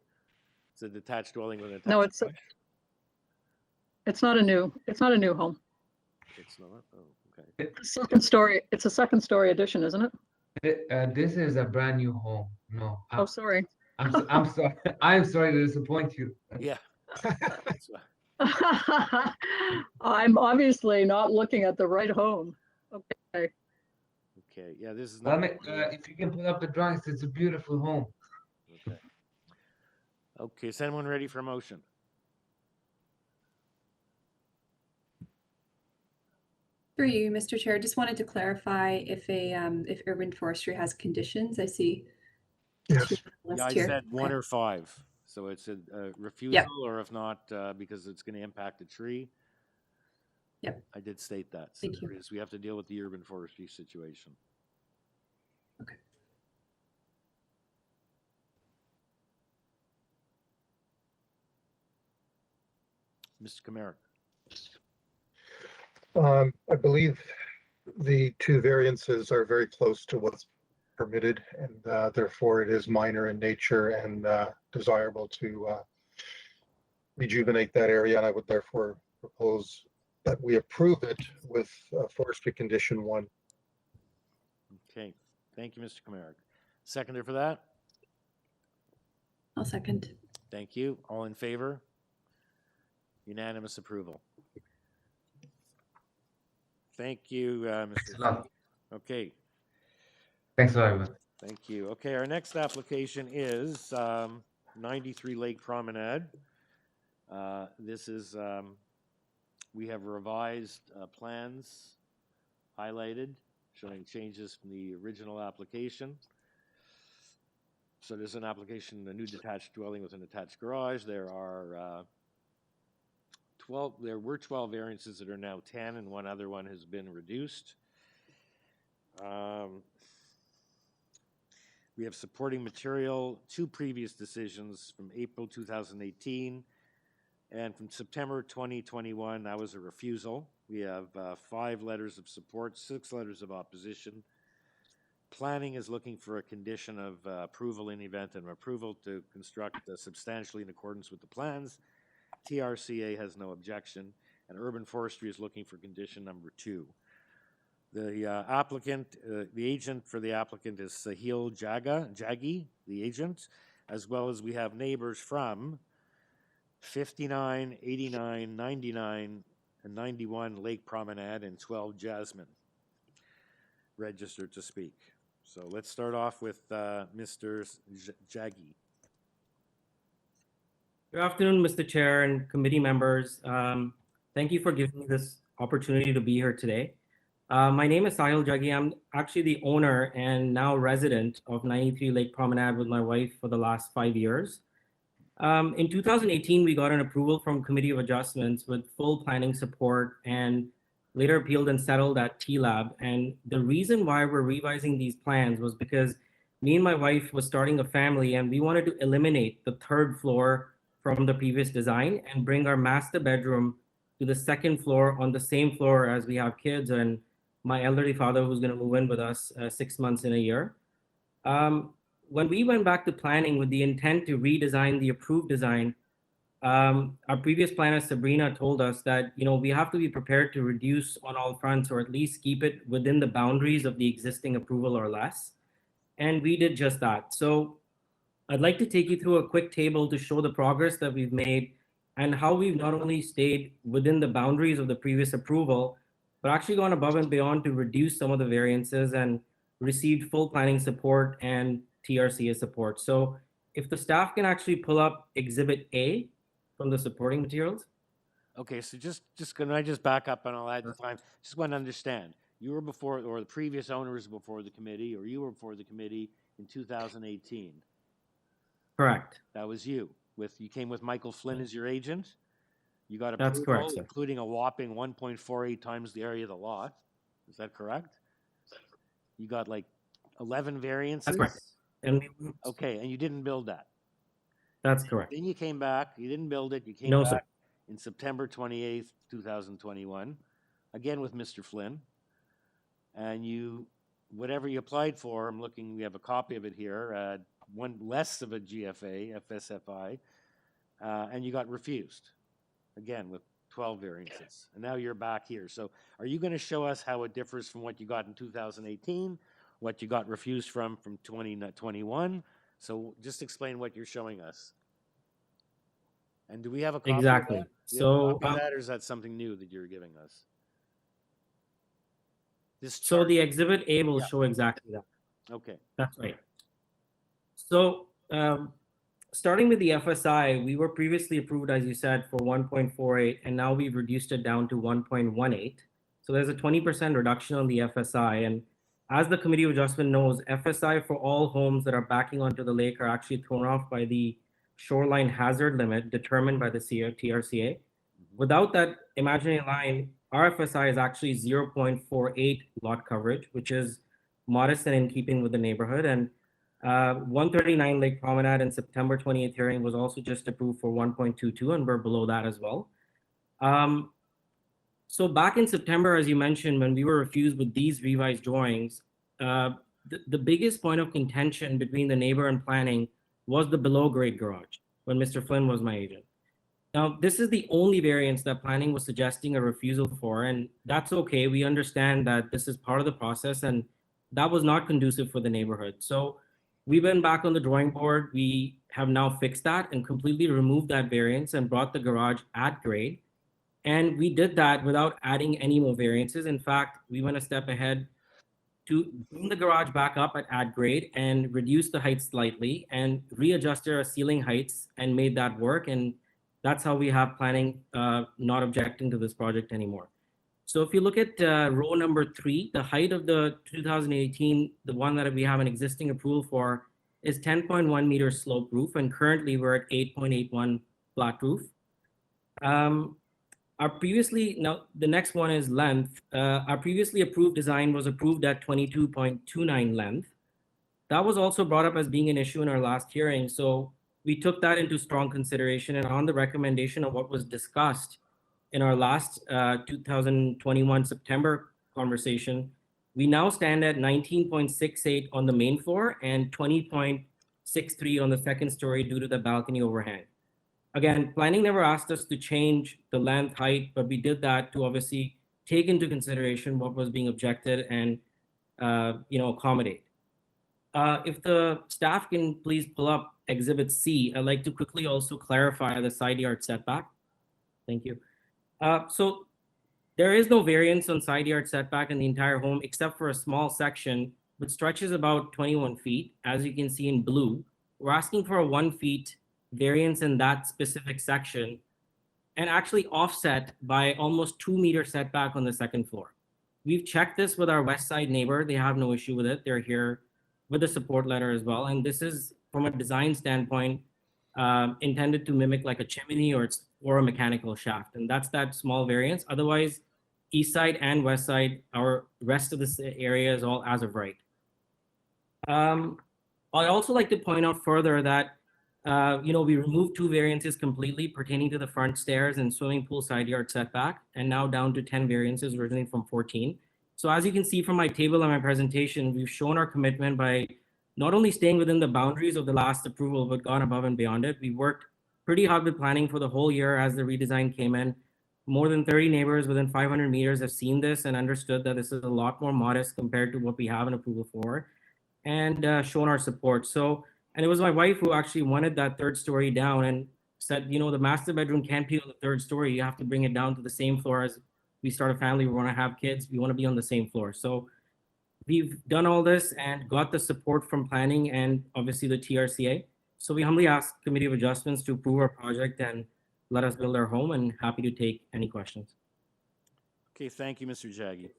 It's a detached dwelling with an attached. No, it's not a new home. It's not. Oh, okay. It's a second story addition, isn't it? This is a brand new home. No. Oh, sorry. I'm sorry. I'm sorry to disappoint you. Yeah. I'm obviously not looking at the right home. Okay. Okay. Yeah, this is not. If you can pull up the drawings, it's a beautiful home. Okay. Okay. Is anyone ready for a motion? For you, Mr. Chair, just wanted to clarify if urban forestry has conditions. I see. Yes. Yeah, I said 1 or 5. So it's a refusal, or if not, because it's going to impact a tree. Yep. I did state that. So Thank you. we have to deal with the urban forestry situation. Okay. Mr. Comeric. I believe the two variances are very close to what's permitted, and therefore it is minor in nature and desirable to rejuvenate that area. And I would therefore propose that we approve it with forestry condition 1. Okay, thank you, Mr. Kamarick. Seconder for that? I'll second. Thank you. All in favor? Unanimous approval. Thank you, Mr. lot. Okay, Thanks a lot, everyone. thank you. Okay, our next application is 93 Lake Promenade. This is, we have revised plans highlighted, showing changes from the original application. So there's an application, a new detached dwelling with an attached garage. There are 12, there were 12 variances that are now 10, and one other one has been reduced. We have supporting material, 2 previous decisions from April 2018 and from September 2021, that was a refusal. We have 5 letters of support, 6 letters of opposition. Planning is looking for a condition of approval in the event of approval to construct substantially in accordance with the plans. TRCA has no objection, and Urban Forestry is looking for condition number 2. The applicant, the agent for the applicant is Sahil Jaggi, the agent, as well as we have neighbors from 59, 89, 99, and 91 Lake Promenade and 12 Jasmine registered to speak. So let's start off with Mr. Jaggi. Good afternoon, Mr. Chair and committee members. Thank you for giving me this opportunity to be here today. My name is Sahil Jaggi. I'm actually the owner and now resident of 93 Lake Promenade with my wife for the last 5 years. In 2018, we got an approval from Committee of Adjustments with full planning support and later appealed and settled at TLAB. And the reason why we're revising these plans was because me and my wife was starting a family and we wanted to eliminate the 3rd floor from the previous design and bring our master bedroom to the 2nd floor on the same floor as we have kids and my elderly father who's going to move in with us 6 months in a year. When we went back to planning with the intent to redesign the approved design, our previous planner Sabrina told us that we have to be prepared to reduce on all fronts or at least keep it within the boundaries of the existing approval or less. And we did just that. So I'd like to take you through a quick table to show the progress that we've made and how we've not only stayed within the boundaries of the previous approval, but actually gone above and beyond to reduce some of the variances and received full planning support and TRCA support. So if the staff can actually pull up Exhibit A from the supporting materials. Okay, so just can I just back up and I'll add the time. Just want to understand. You were before, or the previous owner was before the committee, or you were before the committee in 2018. Correct. That was you. You came with Michael Flynn as your agent. You got That's approval, correct, sir. including a whopping 1.48 times the area of the lot. Is that correct? You got like 11 variances. That's correct. And okay, and you didn't build that. That's correct. Then you came back. You didn't build it. You came No, back sir. in September 28th, 2021, again with Mr. Flynn. And you, whatever you applied for, I'm looking, we have a copy of it here, one less of a GFA, FSFI, and you got refused, again with 12 variances. And now you're back here. So are you going to show us how it differs from what you got in 2018, what you got refused from 2021? So just explain what you're showing us. And do we have a copy Exactly. of that? Do we have a So, copy of that, or is that something new that you're giving us? This So chart. the Exhibit A will Yeah. show exactly that. Okay. That's right. So starting with the FSI, we were previously approved, as you said, for 1.48, and now we've reduced it down to 1.18. So there's a 20% reduction on the FSI. And as the Committee of Adjustment knows, FSI for all homes that are backing onto the lake are actually thrown off by the shoreline hazard limit determined by the TRCA. Without that imaginary line, our FSI is actually 0.48 lot coverage, which is modest and in keeping with the neighborhood. And 139 Lake Promenade in September 28th hearing was also just approved for 1.22, and we're below that as well. So back in September, as you mentioned, when we were refused with these revised drawings, the biggest point of contention between the neighbor and planning was the below grade garage when Mr. Flynn was my agent. Now, this is the only variance that planning was suggesting a refusal for, and that's okay. We understand that this is part of the process, and that was not conducive for the neighborhood. So we went back on the drawing board. We have now fixed that and completely removed that variance and brought the garage at grade. And we did that without adding any more variances. In fact, we went a step ahead to bring the garage back up at grade and reduce the height slightly and readjusted our ceiling heights and made that work. And that's how we have planning not objecting to this project anymore. So if you look at row number 3, the height of the 2018, the one that we have an existing approval for, is 10.1 meters slope roof, and currently we're at 8.81 flat roof. Now the next one is length. Our previously approved design was approved at 22.29 length. That was also brought up as being an issue in our last hearing. So we took that into strong consideration, and on the recommendation of what was discussed in our last 2021 September conversation, we now stand at 19.68 on the main floor and 20.63 on the second story due to the balcony overhang. Again, planning never asked us to change the length, height, but we did that to obviously take into consideration what was being objected and accommodate. If the staff can please pull up Exhibit C, I'd like to quickly also clarify the side yard setback. Thank you. So there is no variance on side yard setback in the entire home except for a small section which stretches about 21 feet. As you can see in blue, we're asking for a 1 feet variance in that specific section and actually offset by almost 2 meter setback on the second floor. We've checked this with our west side neighbor. They have no issue with it. They're here with a support letter as well. And this is from a design standpoint intended to mimic like a chimney or a mechanical shaft. And that's that small variance. Otherwise, east side and west side, our rest of this area is all as of right. I'd also like to point out further that we removed 2 variances completely pertaining to the front stairs and swimming pool side yard setback, and now down to 10 variances originally from 14. So as you can see from my table and my presentation, we've shown our commitment by not only staying within the boundaries of the last approval, but gone above and beyond it. We worked pretty hard with planning for the whole year as the redesign came in. More than 30 neighbors within 500 meters have seen this and understood that this is a lot more modest compared to what we have an approval for, and shown our support. And it was my wife who actually wanted that 3rd story down and said, the master bedroom can't be on the 3rd story. You have to bring it down to the same floor as we start a family. We want to have kids. We want to be on the same floor. So we've done all this and got the support from planning and obviously the TRCA. So we humbly ask Committee of Adjustments to approve our project and let us build our home, and happy to take any questions. Okay, thank you, Mr. Jaggi.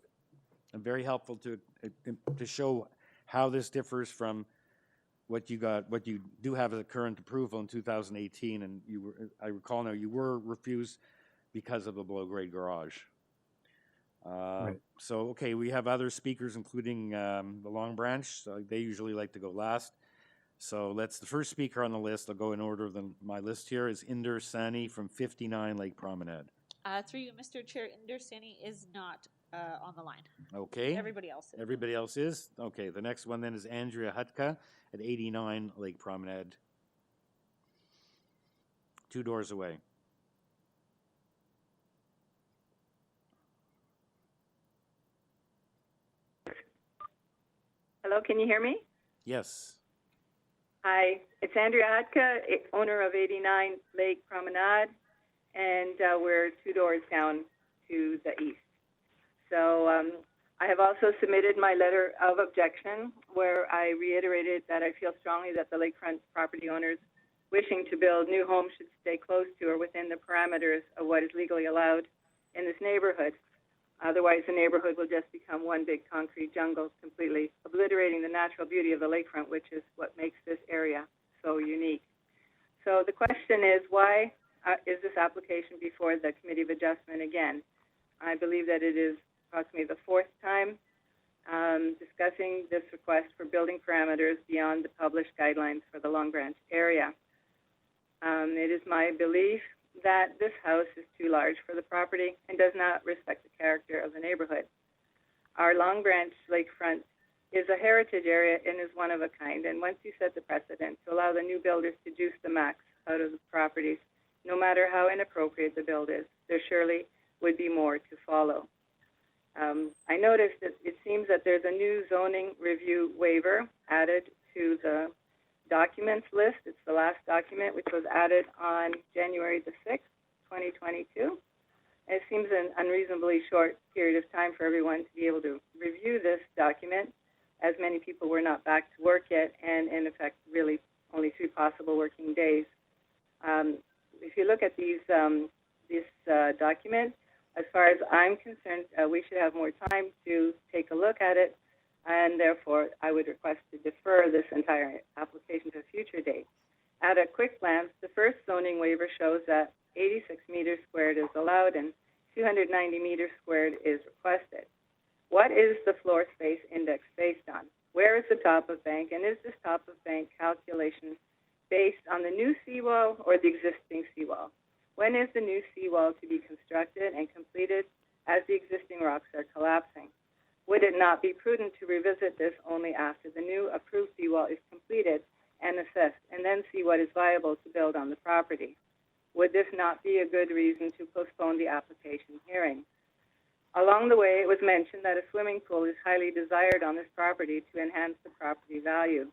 And very helpful to show how this differs from what you do have as a current approval in 2018, and I recall now you were refused because of the below grade garage. Right. So, okay, we have other speakers, including the Long Branch. So they usually like to go last. So the first speaker on the list, I'll go in order of my list here, is Inder Sani from 59 Lake Promenade. Through you, Mr. Chair, Inder Sani is not on the line. Okay. Everybody else is. Everybody else is? Okay, the next one then is Andrea Hutka at 89 Lake Promenade. 2 doors away. Hello, can you hear me? Yes. Hi, it's Andrea Hatka, owner of 89 Lake Promenade, and we're 2 doors down to the east. So I have also submitted my letter of objection where I reiterated that I feel strongly that the lakefront property owners wishing to build new homes should stay close to or within the parameters of what is legally allowed in this neighborhood. Otherwise, the neighborhood will just become one big concrete jungle, completely obliterating the natural beauty of the lakefront, which is what makes this area so unique. So the question is, why is this application before the Committee of Adjustment again? I believe that it is approximately the 4th time discussing this request for building parameters beyond the published guidelines for the Long Branch area. It is my belief that this house is too large for the property and does not respect the character of the neighborhood. Our Long Branch lakefront is a heritage area and is one of a kind, and once you set the precedent to allow the new builders to juice the max out of the properties, no matter how inappropriate the build is, there surely would be more to follow. I noticed that it seems that there's a new zoning review waiver added to the documents list. It's the last document, which was added on January the 6th, 2022. It seems an unreasonably short period of time for everyone to be able to review this document, as many people were not back to work yet, and in effect, really only 3 possible working days. If you look at this document, as far as I'm concerned, we should have more time to take a look at it, and therefore I would request to defer this entire application to a future date. At a quick glance, the first zoning waiver shows that 86 meters squared is allowed and 290 meters squared is requested. What is the floor space index based on? Where is the top of bank, and is this top of bank calculation based on the new seawall or the existing seawall? When is the new seawall to be constructed and completed as the existing rocks are collapsing? Would it not be prudent to revisit this only after the new approved seawall is completed and assessed, and then see what is viable to build on the property? Would this not be a good reason to postpone the application hearing? Along the way, it was mentioned that a swimming pool is highly desired on this property to enhance the property value.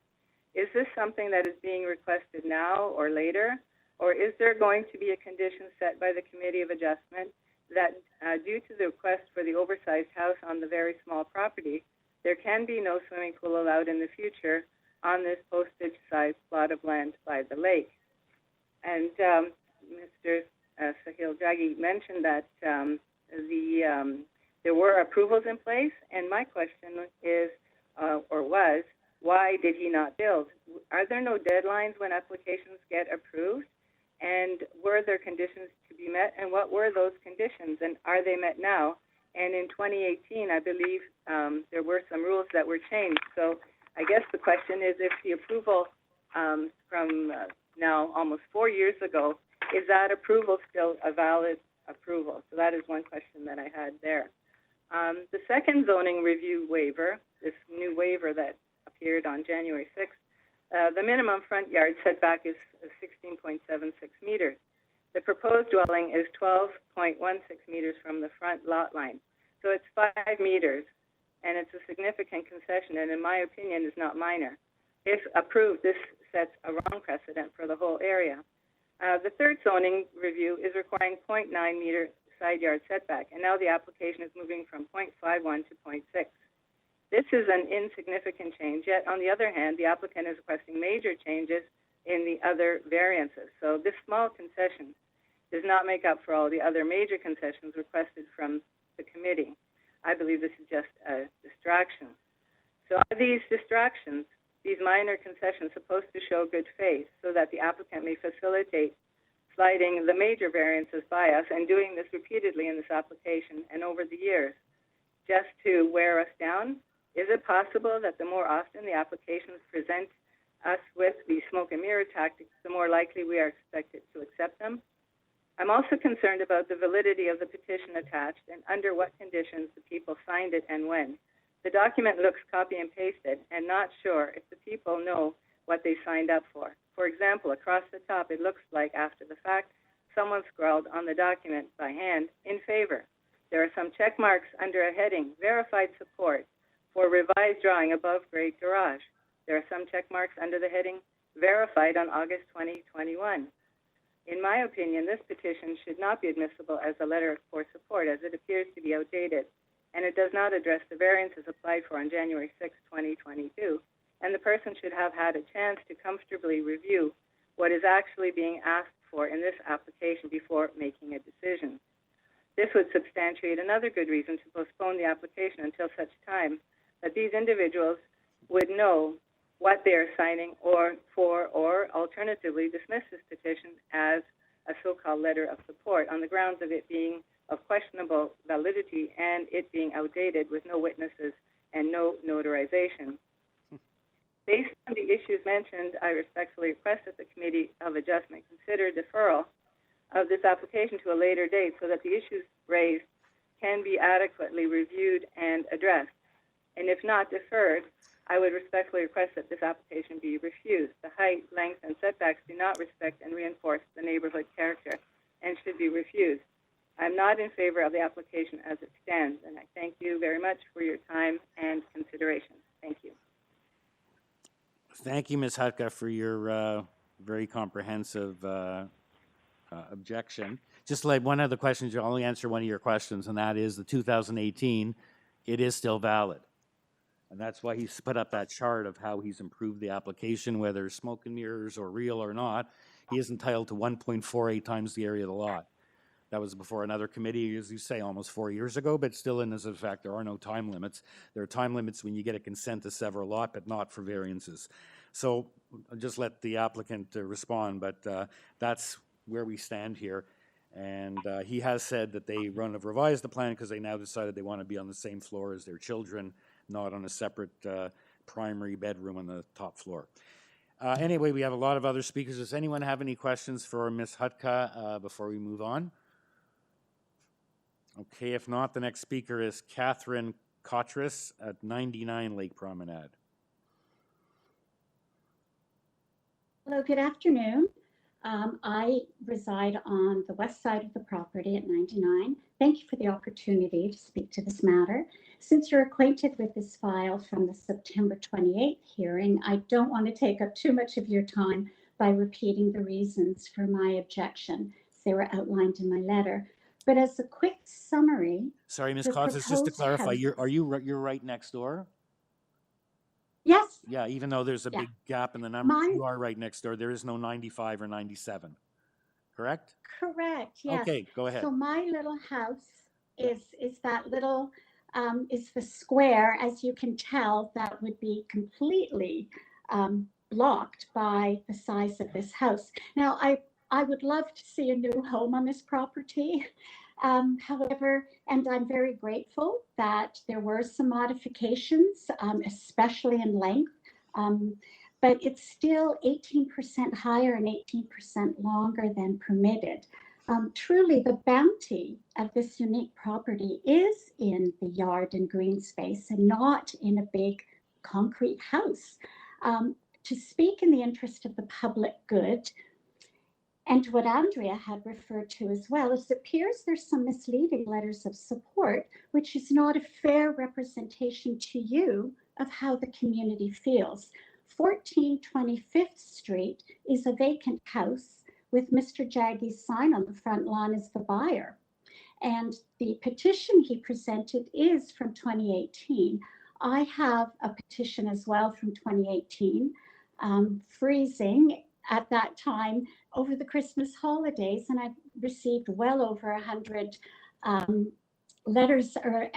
Is this something that is being requested now or later? Or is there going to be a condition set by the Committee of Adjustment that due to the request for the oversized house on the very small property, there can be no swimming pool allowed in the future on this postage-sized plot of land by the lake? And Mr. Sahil Jaggi mentioned that there were approvals in place, and my question is, or was, why did he not build? Are there no deadlines when applications get approved? And were there conditions to be met, and what were those conditions, and are they met now? And in 2018, I believe there were some rules that were changed. So I guess the question is, if the approval from now almost 4 years ago, is that approval still a valid approval? So that is one question that I had there. The second zoning review waiver, this new waiver that appeared on January 6th, the minimum front yard setback is 16.76 meters. The proposed dwelling is 12.16 meters from the front lot line. So it's 5 meters, and it's a significant concession, and in my opinion is not minor. If approved, this sets a wrong precedent for the whole area. The third zoning review is requiring 0.9 meter side yard setback, and now the application is moving from 0.51 to 0.6. This is an insignificant change, yet on the other hand, the applicant is requesting major changes in the other variances. So this small concession does not make up for all the other major concessions requested from the committee. I believe this is just a distraction. So are these distractions, these minor concessions, supposed to show good faith so that the applicant may facilitate sliding the major variances by us and doing this repeatedly in this application and over the years just to wear us down? Is it possible that the more often the applications present us with the smoke and mirror tactics, the more likely we are expected to accept them? I'm also concerned about the validity of the petition attached and under what conditions the people signed it and when. The document looks copy and pasted and not sure if the people know what they signed up for. For example, across the top, it looks like after the fact, someone scrawled on the document by hand, in favor. There are some check marks under a heading, verified support for revised drawing above grade garage. There are some check marks under the heading, verified on August 2021. In my opinion, this petition should not be admissible as a letter for support, as it appears to be outdated, and it does not address the variances applied for on January 6, 2022, and the person should have had a chance to comfortably review what is actually being asked for in this application before making a decision. This would substantiate another good reason to postpone the application until such time that these individuals would know what they are signing or alternatively dismiss this petition as a so-called letter of support on the grounds of it being of questionable validity and it being outdated with no witnesses and no notarization. Based on the issues mentioned, I respectfully request that the Committee of Adjustment consider deferral of this application to a later date so that the issues raised can be adequately reviewed and addressed. And if not deferred, I would respectfully request that this application be refused. The height, length, and setbacks do not respect and reinforce the neighborhood character and should be refused. I'm not in favor of the application as it stands, and I thank you very much for your time and consideration. Thank you. Thank you, Ms. Hutka, for your very comprehensive objection. Just like one of the questions, I'll only answer one of your questions, and that is the 2018, it is still valid. And that's why he's put up that chart of how he's improved the application, whether smoke and mirrors or real or not. He is entitled to 1.48 times the area of the lot. That was before another committee, as you say, almost 4 years ago, but still in as a fact, there are no time limits. There are time limits when you get a consent to sever a lot, but not for variances. So I'll just let the applicant respond, but that's where we stand here. And he has said that they have revised the plan because they now decided they want to be on the same floor as their children, not on a separate primary bedroom on the top floor. Anyway, we have a lot of other speakers. Does anyone have any questions for Ms. Hutka before we move on? Okay, if not, the next speaker is Catherine Cotras at 99 Lake Promenade. Hello, good afternoon. I reside on the west side of the property at 99. Thank you for the opportunity to speak to this matter. Since you're acquainted with this file from the September 28th hearing, I don't want to take up too much of your time by repeating the reasons for my objection. They were outlined in my letter. But as a quick summary, sorry, Ms. Cotras, just to clarify, you're right next door? Yes. Yeah, even though there's a big gap in the numbers, you are right next door. There is no 95 or 97, correct? Correct, yes. Okay, go ahead. So my little house is that little, is the square, as you can tell, that would be completely blocked by the size of this house. Now, I would love to see a new home on this property. However, and I'm very grateful that there were some modifications, especially in length, but it's still 18% higher and 18% longer than permitted. Truly, the bounty of this unique property is in the yard and green space and not in a big concrete house. To speak in the interest of the public good, and what Andrea had referred to as well, is it appears there's some misleading letters of support, which is not a fair representation to you of how the community feels. 14 25th Street is a vacant house with Mr. Jaggy's sign on the front lawn as the buyer. And the petition he presented is from 2018. I have a petition as well from 2018, freezing at that time over the Christmas holidays, and I've received well over 100 letters or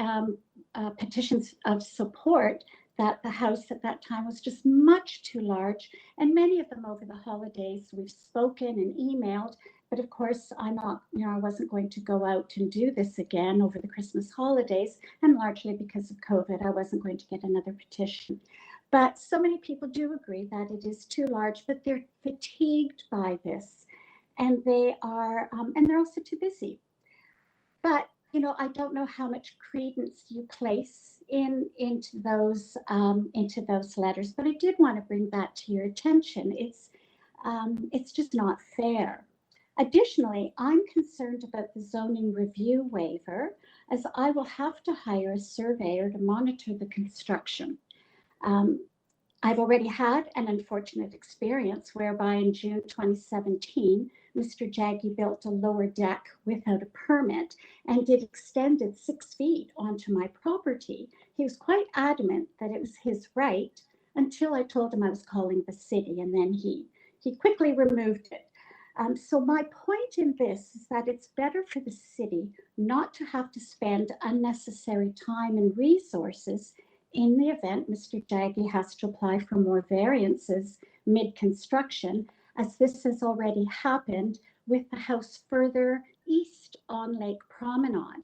petitions of support that the house at that time was just much too large, and many of them over the holidays we've spoken and emailed, but of course I'm not, I wasn't going to go out and do this again over the Christmas holidays, and largely because of COVID, I wasn't going to get another petition. But so many people do agree that it is too large, but they're fatigued by this, and they are, and they're also too busy. But I don't know how much credence you place into those letters, but I did want to bring that to your attention. It's just not fair. Additionally, I'm concerned about the zoning review waiver, as I will have to hire a surveyor to monitor the construction. I've already had an unfortunate experience whereby in June 2017, Mr. Jaggy built a lower deck without a permit and it extended 6 feet onto my property. He was quite adamant that it was his right until I told him I was calling the city, and then he quickly removed it. So my point in this is that it's better for the city not to have to spend unnecessary time and resources in the event Mr. Jaggy has to apply for more variances mid-construction, as this has already happened with the house further east on Lake Promenade.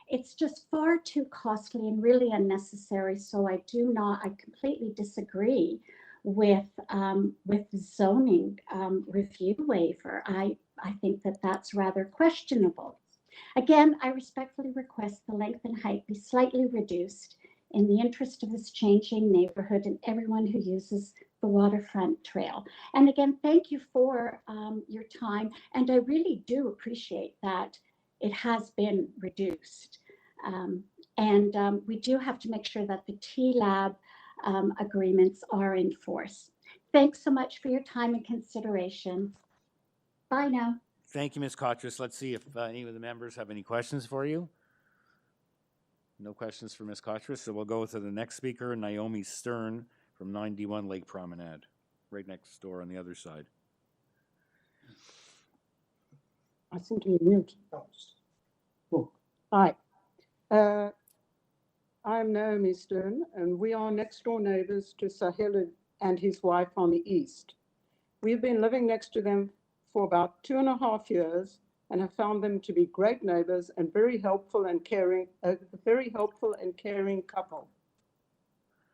It's just far too costly and really unnecessary, so I completely disagree with zoning review waiver. I think that that's rather questionable. Again, I respectfully request the length and height be slightly reduced in the interest of this changing neighborhood and everyone who uses the waterfront trail. And again, thank you for your time. And I really do appreciate that it has been reduced. We do have to make sure that the TLAB agreements are in force. Thanks so much for your time and consideration. Bye now. Thank you, Ms. Kotras. Let's see if any of the members have any questions for you. No questions for Ms. Kotras, so we'll go to the next speaker, Naomi Stern from 91 Lake Promenade, right next door on the other side. I think you're mute. Oh. Hi. I'm Naomi Stern, and we are next door neighbors to Sahil and his wife on the east. We've been living next to them for about 2.5 years and have found them to be great neighbors and very helpful and caring, a very helpful and caring couple.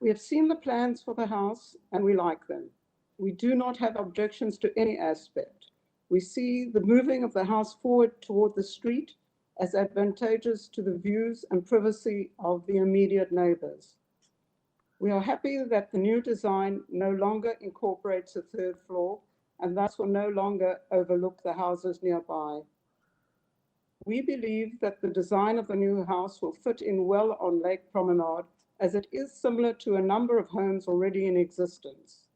We have seen the plans for the house and we like them. We do not have objections to any aspect. We see the moving of the house forward toward the street as advantageous to the views and privacy of the immediate neighbors. We are happy that the new design no longer incorporates a third floor and thus will no longer overlook the houses nearby. We believe that the design of the new house will fit in well on Lake Promenade, as it is similar to a number of homes already in existence.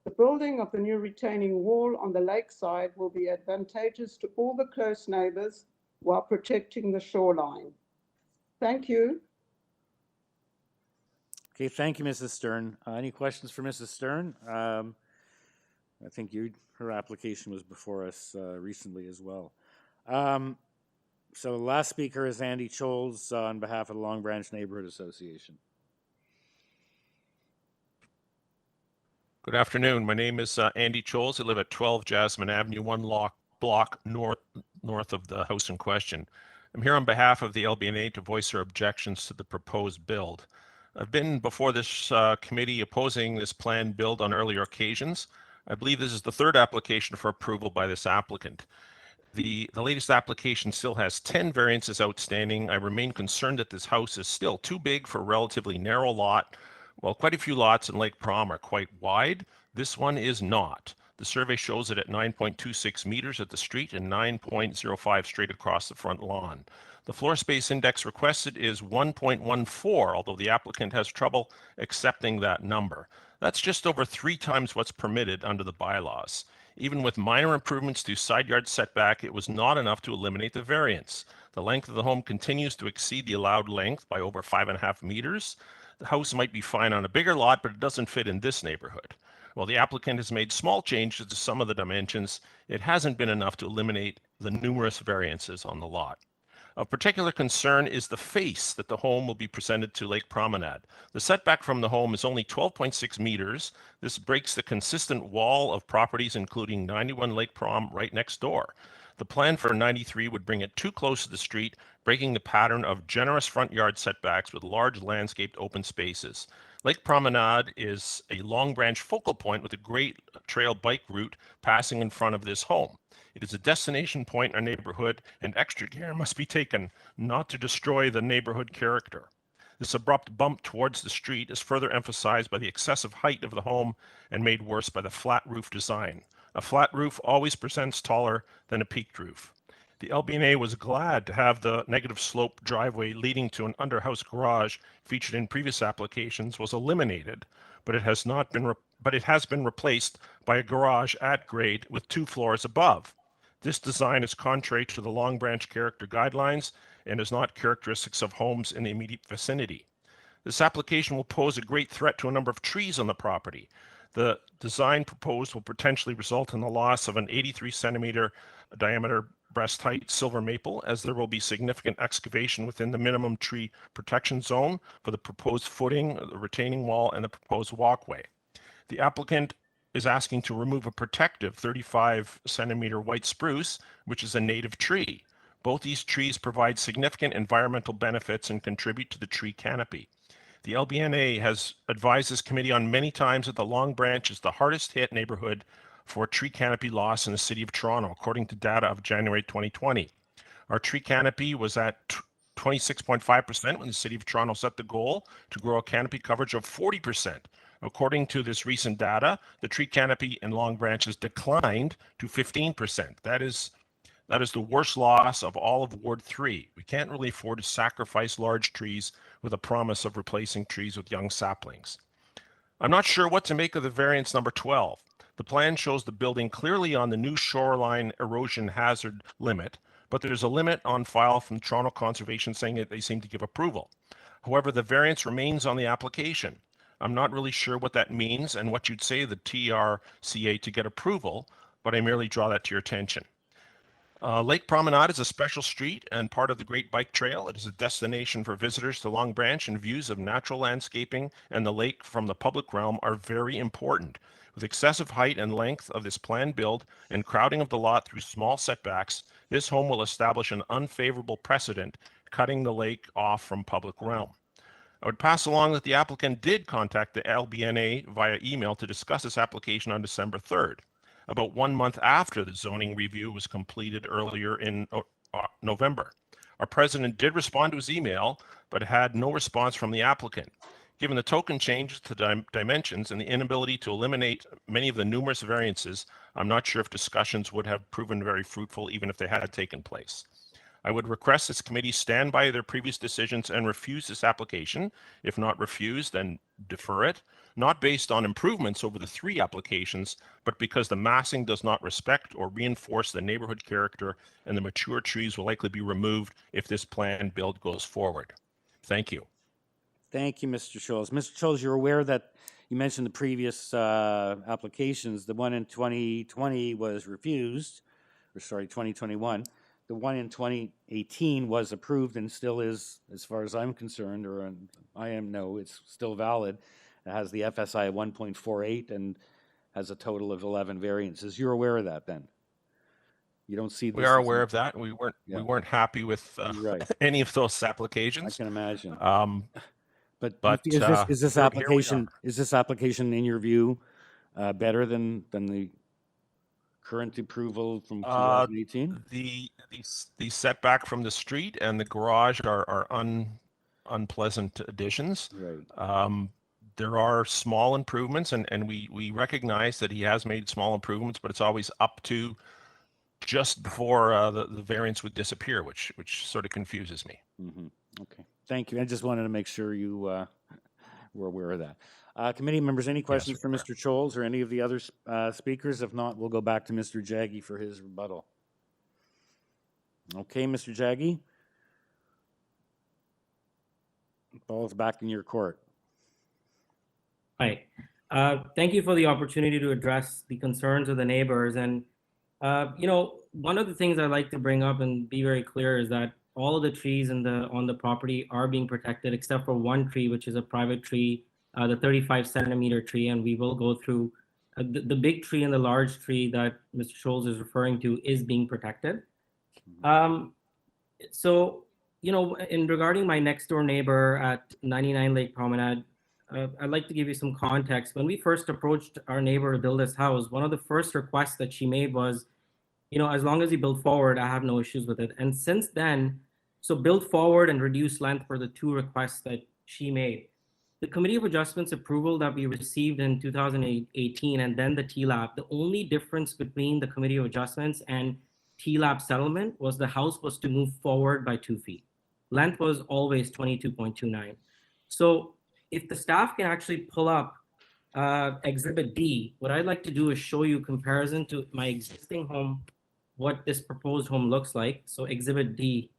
The building of the new retaining wall on the lakeside will be advantageous to all the close neighbors while protecting the shoreline. Thank you. Okay, thank you, Mrs. Stern. Any questions for Mrs. Stern? I think her application was before us recently as well. So the last speaker is Andy Choles on behalf of the Long Branch Neighborhood Association. Good afternoon. My name is Andy Choles. I live at 12 Jasmine Avenue, one block north of the house in question. I'm here on behalf of the LBNA to voice our objections to the proposed build. I've been before this committee opposing this planned build on earlier occasions. I believe this is the third application for approval by this applicant. The latest application still has 10 variances outstanding. I remain concerned that this house is still too big for a relatively narrow lot. While quite a few lots in Lake Prom are quite wide, this one is not. The survey shows it at 9.26 meters at the street and 9.05 straight across the front lawn. The floor space index requested is 1.14, although the applicant has trouble accepting that number. That's just over 3 times what's permitted under the bylaws. Even with minor improvements to side yard setback, it was not enough to eliminate the variance. The length of the home continues to exceed the allowed length by over 5.5 meters. The house might be fine on a bigger lot, but it doesn't fit in this neighborhood. While the applicant has made small changes to some of the dimensions, it hasn't been enough to eliminate the numerous variances on the lot. Of particular concern is the face that the home will be presented to Lake Promenade. The setback from the home is only 12.6 meters. This breaks the consistent wall of properties, including 91 Lake Prom right next door. The plan for 93 would bring it too close to the street, breaking the pattern of generous front yard setbacks with large landscaped open spaces. Lake Promenade is a Long Branch focal point with a great trail bike route passing in front of this home. It is a destination point in our neighborhood, and extra care must be taken not to destroy the neighborhood character. This abrupt bump towards the street is further emphasized by the excessive height of the home and made worse by the flat roof design. A flat roof always presents taller than a peaked roof. The LBNA was glad to have the negative slope driveway leading to an underhouse garage featured in previous applications was eliminated, but it has been replaced by a garage at grade with 2 floors above. This design is contrary to the Long Branch character guidelines and is not characteristics of homes in the immediate vicinity. This application will pose a great threat to a number of trees on the property. The design proposed will potentially result in the loss of an 83 centimeter diameter breast height silver maple, as there will be significant excavation within the minimum tree protection zone for the proposed footing, the retaining wall, and the proposed walkway. The applicant is asking to remove a protective 35 centimeter white spruce, which is a native tree. Both these trees provide significant environmental benefits and contribute to the tree canopy. The LBNA has advised this committee on many times that the Long Branch is the hardest hit neighborhood for tree canopy loss in the city of Toronto, according to data of January 2020. Our tree canopy was at 26.5% when the city of Toronto set the goal to grow a canopy coverage of 40%. According to this recent data, the tree canopy in Long Branch has declined to 15%. That is the worst loss of all of Ward 3. We can't really afford to sacrifice large trees with a promise of replacing trees with young saplings. I'm not sure what to make of the variance number 12. The plan shows the building clearly on the new shoreline erosion hazard limit, but there's a limit on file from Toronto Conservation saying that they seem to give approval. However, the variance remains on the application. I'm not really sure what that means and what you'd say the TRCA to get approval, but I merely draw that to your attention. Lake Promenade is a special street and part of the Great Bike Trail. It is a destination for visitors to Long Branch, and views of natural landscaping and the lake from the public realm are very important. With excessive height and length of this planned build and crowding of the lot through small setbacks, this home will establish an unfavorable precedent, cutting the lake off from public realm. I would pass along that the applicant did contact the LBNA via email to discuss this application on December 3rd. About 1 month after the zoning review was completed earlier in November. Our president did respond to his email, but had no response from the applicant. Given the token changes to dimensions and the inability to eliminate many of the numerous variances, I'm not sure if discussions would have proven very fruitful even if they had taken place. I would request this committee stand by their previous decisions and refuse this application. If not refused, then defer it, not based on improvements over the 3 applications, but because the massing does not respect or reinforce the neighborhood character, and the mature trees will likely be removed if this planned build goes forward. Thank you. Thank you, Mr. Scholes. Mr. Scholes, you're aware that you mentioned the previous applications. The one in 2020 was refused, or sorry, 2021. The one in 2018 was approved and still is, as far as I'm concerned, or it's still valid. It has the FSI of 1.48 and has a total of 11 variances. You're aware of that then? You don't see this? We are aware of that. We weren't happy with any of those applications. I can imagine. But is this application in your view better than the current approval from 2018? The setback from the street and the garage are unpleasant additions. Right. There are small improvements, and we recognize that he has made small improvements, but it's always up to just before the variance would disappear, which sort of confuses me. Mm-hmm. Okay, thank you. I just wanted to make sure you were aware of that. Committee members, any questions for Mr. Scholes or any of the other speakers? If not, we'll go back to Mr. Jaggi for his rebuttal. Okay, Mr. Jaggi, ball's back in your court. Hi. Thank you for the opportunity to address the concerns of the neighbors. And, one of the things I like to bring up and be very clear is that all of the trees on the property are being protected except for one tree, which is a private tree, the 35-centimeter tree. And we will go through the big tree and the large tree that Mr. Scholes is referring to is being protected. So, in regarding my next door neighbor at 99 Lake Promenade, I'd like to give you some context. When we first approached our neighbor to build this house, one of the first requests that she made was, as long as you build forward, I have no issues with it. And since then, so build forward and reduce length were the 2 requests that she made. The Committee of Adjustments approval that we received in 2018 and then the TLAP, the only difference between the Committee of Adjustments and TLAP settlement was the house was to move forward by 2 feet. Length was always 22.29. So if the staff can actually pull up Exhibit D, what I'd like to do is show you comparison to my existing home, what this proposed home looks like. So Exhibit D.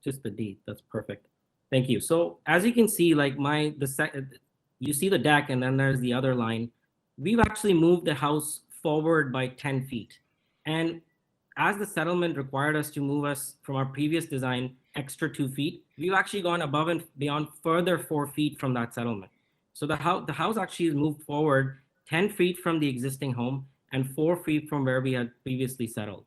Just the D, that's perfect. Thank you. So as you can see, like you see the deck and then there's the other line. We've actually moved the house forward by 10 feet. And as the settlement required us to move us from our previous design extra 2 feet, we've actually gone above and beyond further 4 feet from that settlement. So the house actually is moved forward 10 feet from the existing home and 4 feet from where we had previously settled.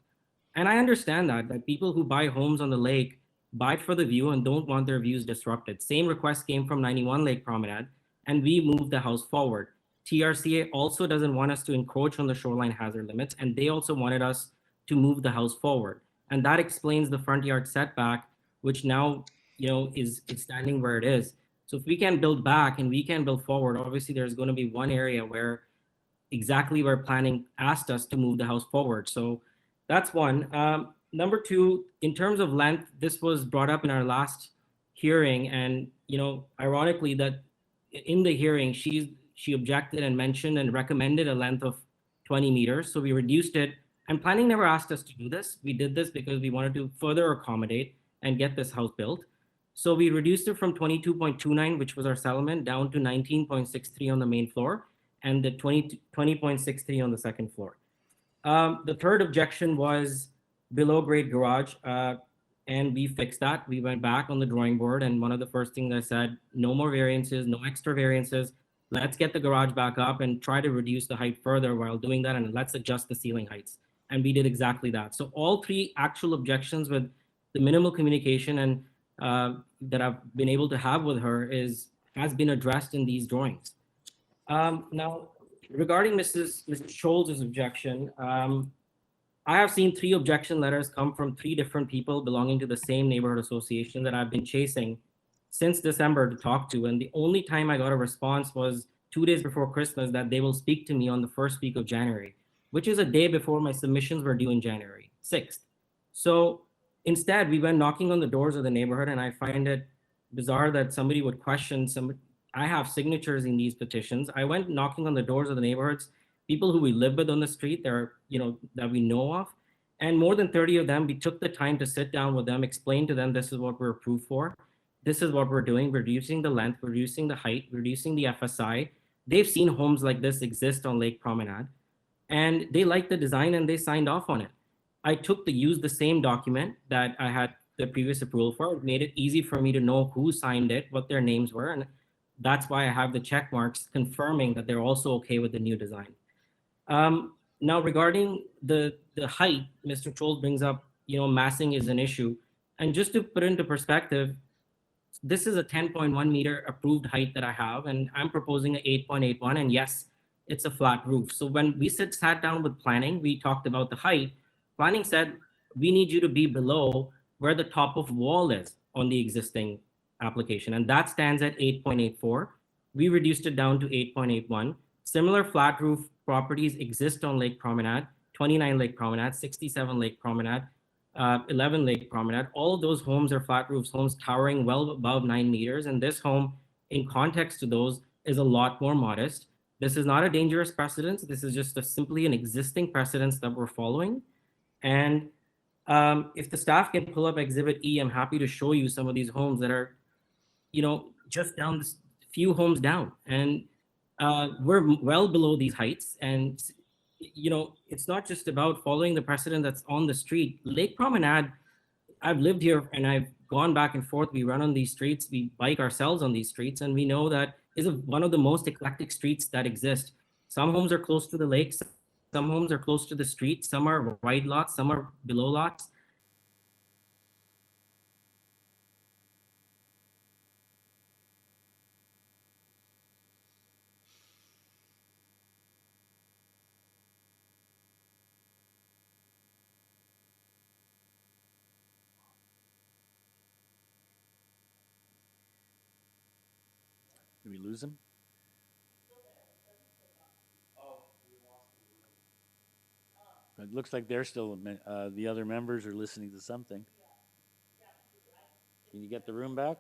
And I understand that people who buy homes on the lake buy it for the view and don't want their views disrupted. Same request came from 91 Lake Promenade, and we moved the house forward. TRCA also doesn't want us to encroach on the shoreline hazard limits, and they also wanted us to move the house forward. And that explains the front yard setback, which now, is standing where it is. So if we can build back and we can build forward, obviously there's going to be one area where exactly where planning asked us to move the house forward. So that's one. Number two, in terms of length, this was brought up in our last hearing, and ironically, that in the hearing, she objected and mentioned and recommended a length of 20 meters. So we reduced it, and planning never asked us to do this. We did this because we wanted to further accommodate and get this house built. So we reduced it from 22.29, which was our settlement, down to 19.63 on the main floor, and the 20.63 on the second floor. The third objection was below grade garage, and we fixed that. We went back on the drawing board, and one of the first things I said, no more variances, no extra variances. Let's get the garage back up and try to reduce the height further while doing that, and let's adjust the ceiling heights. And we did exactly that. So all three actual objections with the minimal communication and that I've been able to have with her has been addressed in these drawings. Now, regarding Mrs. Scholz's objection, I have seen 3 objection letters come from 3 different people belonging to the same neighborhood association that I've been chasing since December to talk to. And the only time I got a response was 2 days before Christmas that they will speak to me on the first week of January, which is a day before my submissions were due in January 6th. So instead, we went knocking on the doors of the neighborhood, and I find it bizarre that somebody would question I have signatures in these petitions. I went knocking on the doors of the neighborhoods, people who we live with on the street, that we know of. And more than 30 of them, we took the time to sit down with them, explain to them, this is what we're approved for. This is what we're doing, reducing the length, reducing the height, reducing the FSI. They've seen homes like this exist on Lake Promenade, and they liked the design and they signed off on it. I used the same document that I had the previous approval for. It made it easy for me to know who signed it, what their names were, and that's why I have the check marks confirming that they're also okay with the new design. Now, regarding the height, Mr. Scholz brings up, massing is an issue. And just to put into perspective, this is a 10.1 meter approved height that I have, and I'm proposing an 8.81, and yes, it's a flat roof. So when we sat down with planning, we talked about the height. Planning said, we need you to be below where the top of wall is on the existing application, and that stands at 8.84. We reduced it down to 8.81. Similar flat roof properties exist on Lake Promenade, 29 Lake Promenade, 67 Lake Promenade, 11 Lake Promenade. All of those homes are flat roofs, homes towering well above 9 meters, and this home, in context to those, is a lot more modest. This is not a dangerous precedence. This is just simply an existing precedence that we're following. And if the staff can pull up Exhibit E, I'm happy to show you some of these homes that are, just down this few homes down. And we're well below these heights. And, it's not just about following the precedent that's on the street. Lake Promenade, I've lived here and I've gone back and forth. We run on these streets, we bike ourselves on these streets, and we know that is one of the most eclectic streets that exist. Some homes are close to the lakes, some homes are close to the street, some are wide lots, some are below lots. Did we lose him? It looks like they're still, the other members are listening to something. Can you get the room back?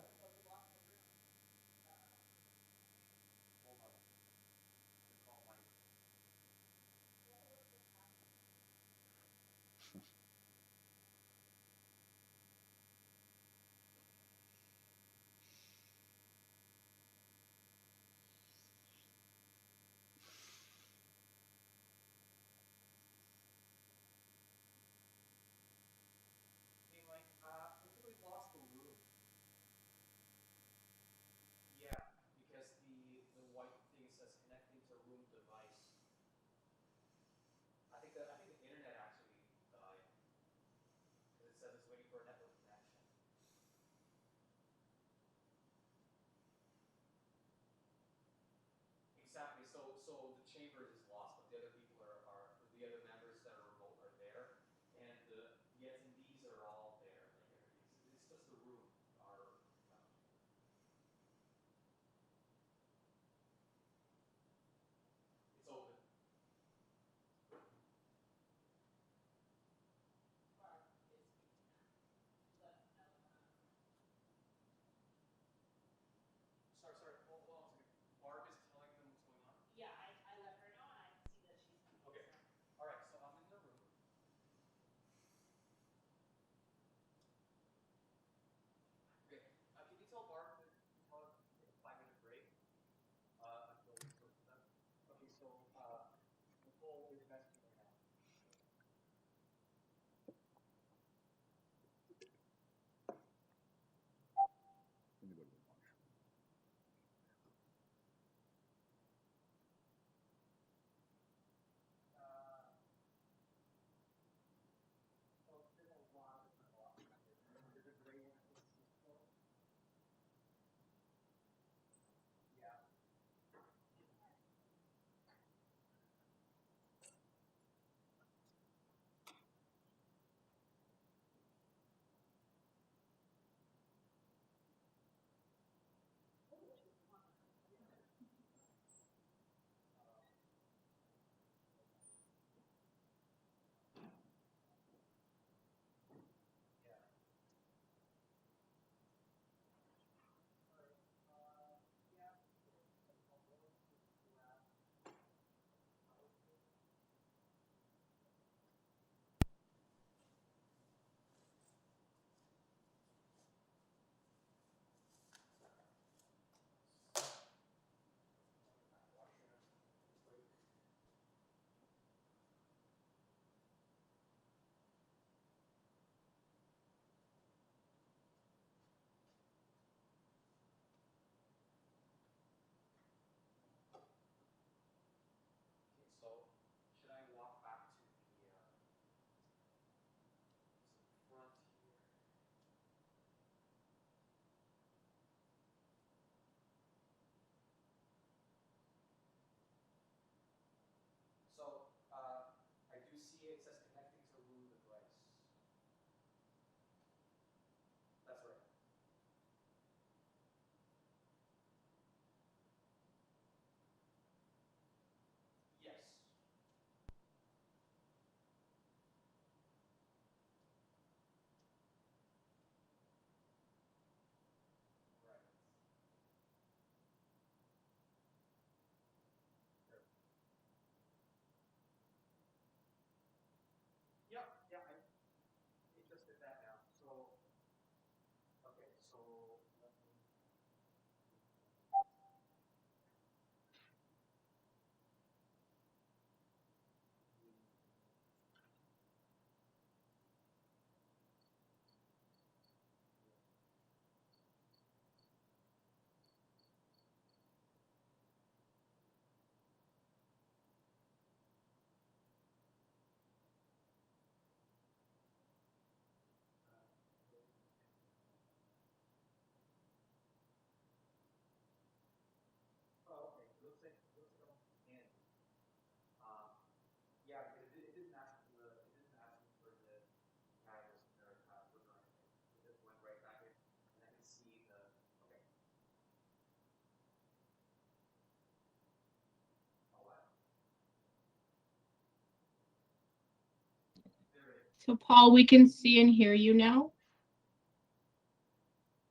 So Paul, we can see and hear you now.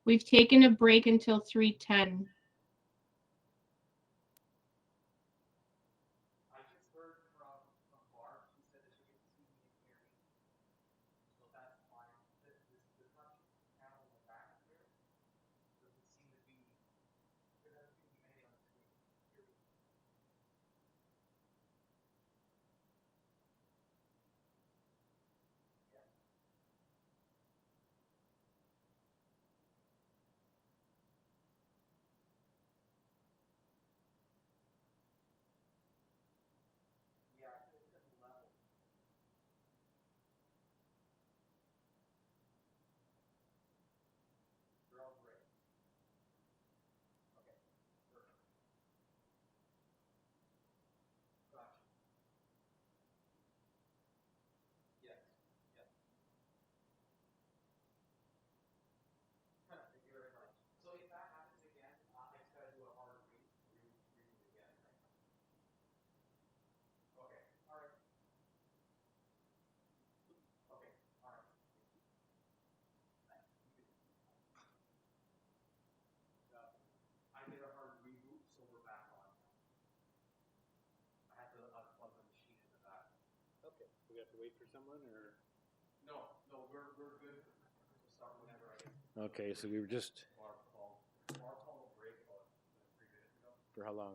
We've taken a break until 3:10. Okay, we have to wait for someone, or? No, we're good. We'll start whenever I get. Okay, so we were just. For how long?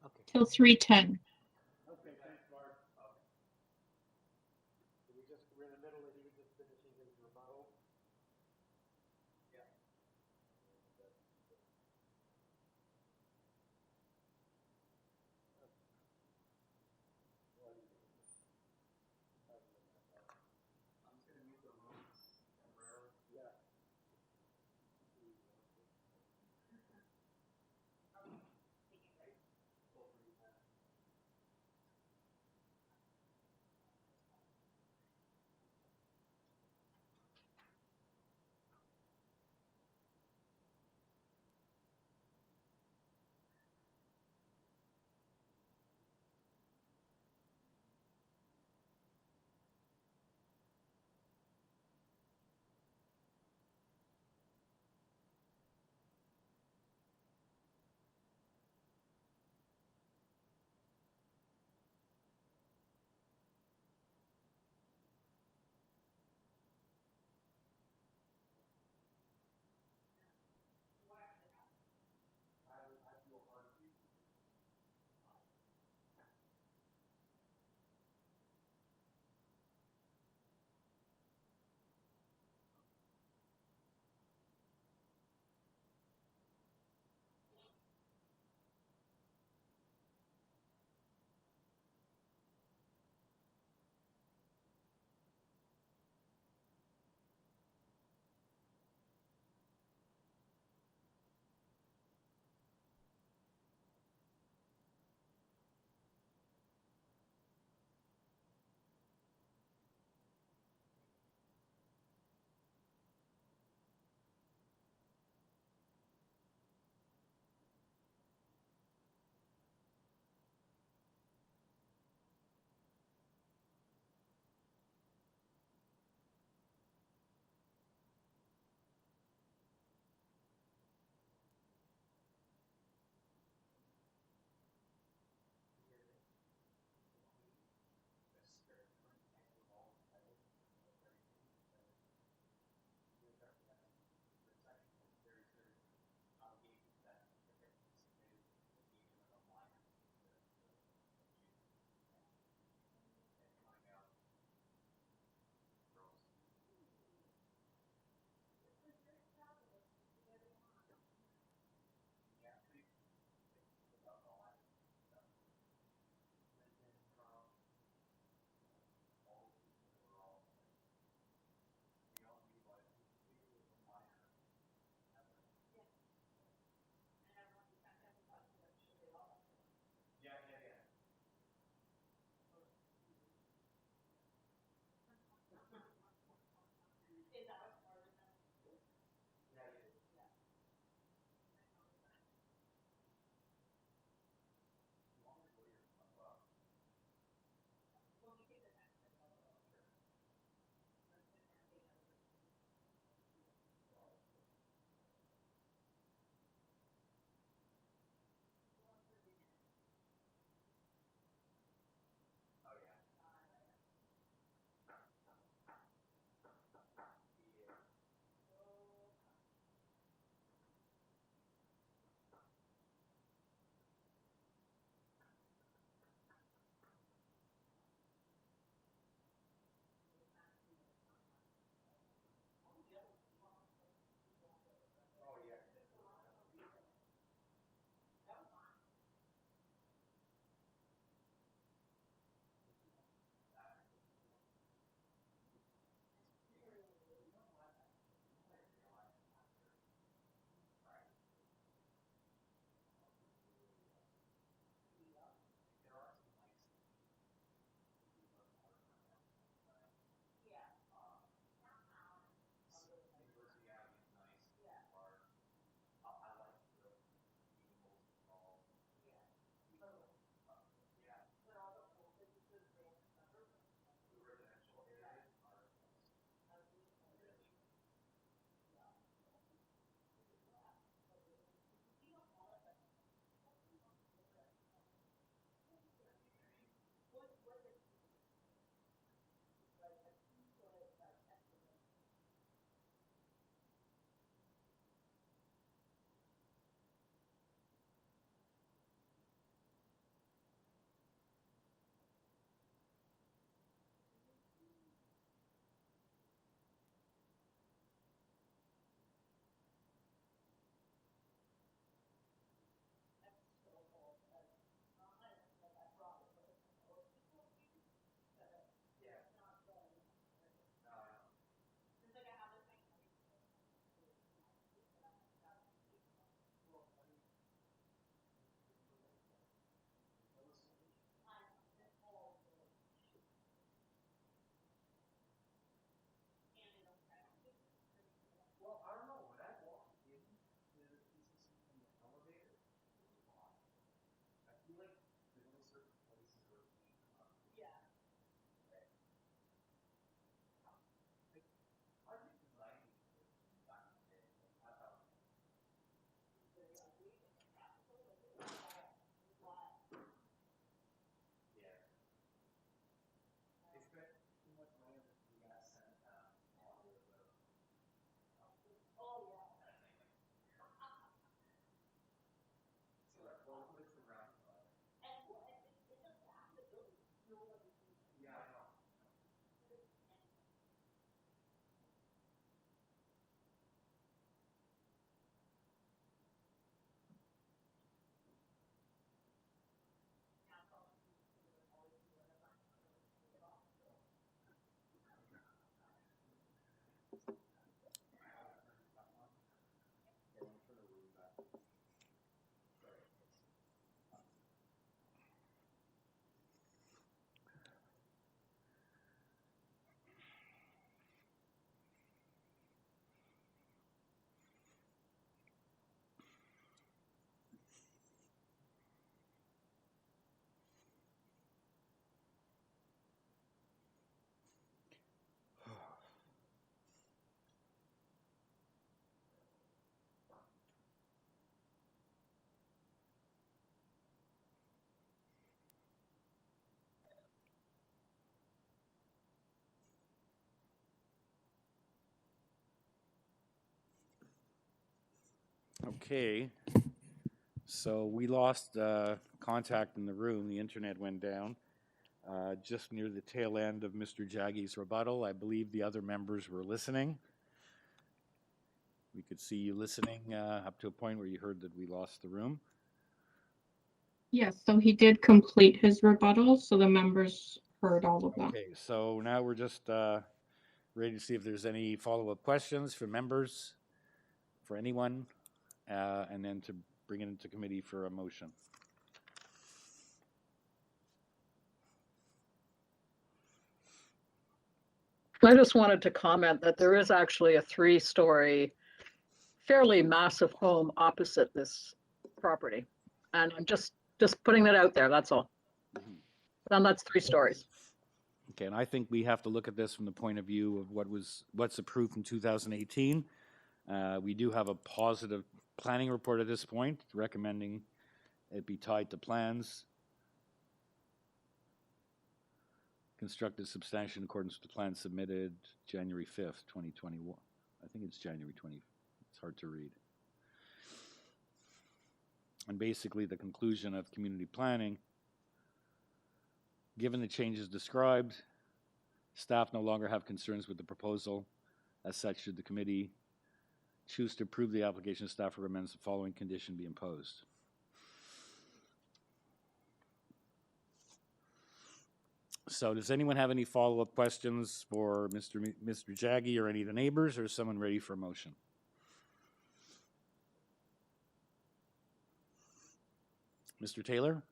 Okay. Till 3:10. Okay, thanks, Mark. We're in the middle of you just finishing his rebuttal. Yeah. Okay. So we lost contact in the room. The internet went down just near the tail end of Mr. Jaggy's rebuttal. I believe the other members were listening. We could see you listening up to a point where you heard that we lost the room. Yes, so he did complete his rebuttal, so the members heard all of that. Okay, so now we're just ready to see if there's any follow-up questions for members, for anyone, and then to bring it into committee for a motion. I just wanted to comment that there is actually a 3-story, fairly massive home opposite this property. And I'm just putting that out there, that's all. And that's 3 stories. Okay, and I think we have to look at this from the point of view of what's approved in 2018. We do have a positive planning report at this point, recommending it be tied to plans. Constructed substantially in accordance with the plan submitted January 5th, 2021. I think it's January 20th. It's hard to read. And basically the conclusion of community planning, given the changes described, staff no longer have concerns with the proposal. As such, should the committee choose to approve the application, staff recommends the following condition be imposed. So does anyone have any follow-up questions for Mr. Jaggy or any of the neighbors, or is someone ready for a motion? Mr. Taylor?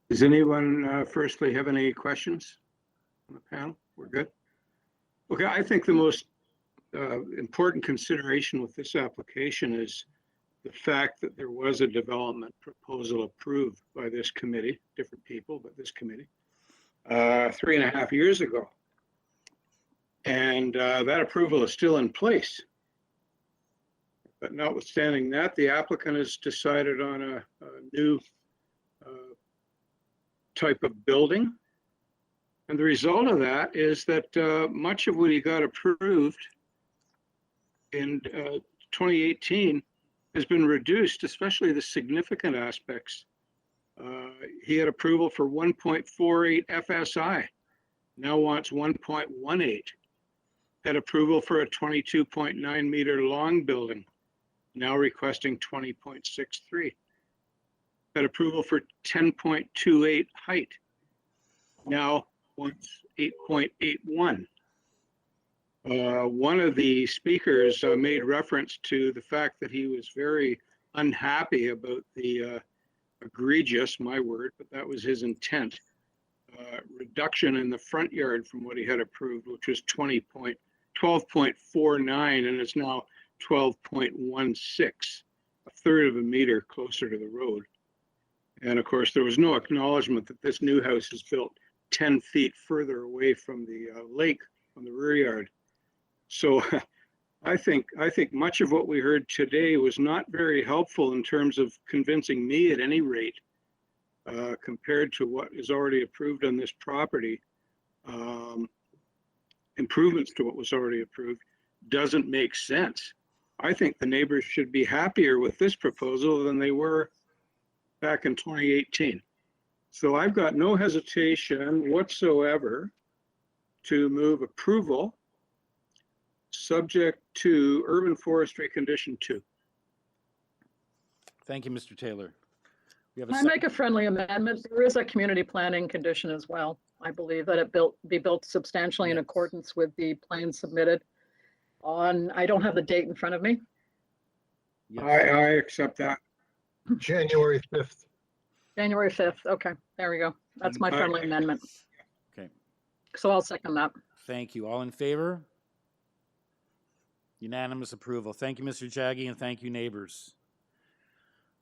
Does anyone firstly have any questions on the panel? We're good. Okay, I think the most important consideration with this application is the fact that there was a development proposal approved by this committee, different people, but this committee, 3.5 years ago. And that approval is still in place. But notwithstanding that, the applicant has decided on a new type of building. And the result of that is that much of what he got approved in 2018 has been reduced, especially the significant aspects. He had approval for 1.48 FSI, now wants 1.18. Had approval for a 22.9 meter long building, now requesting 20.63. Had approval for 10.28 height, now wants 8.81. One of the speakers made reference to the fact that he was very unhappy about the egregious, my word, but that was his intent, reduction in the front yard from what he had approved, which was 12.49, and it's now 12.16, a third of a meter closer to the road. And of course, there was no acknowledgement that this new house is built 10 feet further away from the lake on the rear yard. So I think much of what we heard today was not very helpful in terms of convincing me at any rate, compared to what is already approved on this property. Improvements to what was already approved doesn't make sense. I think the neighbors should be happier with this proposal than they were back in 2018. So I've got no hesitation whatsoever to move approval subject to urban forestry condition 2. Thank you, Mr. Taylor. We have Can I make a friendly amendment? There is a community planning condition as well. I believe that it be built substantially in accordance with the plan submitted on, I don't have the date in front of me. I accept that. January 5th. January 5th. Okay, there we go. That's my friendly amendment. Okay. So I'll second that. Thank you. All in favor? Unanimous approval. Thank you, Mr. Jaggy, and thank you, neighbors.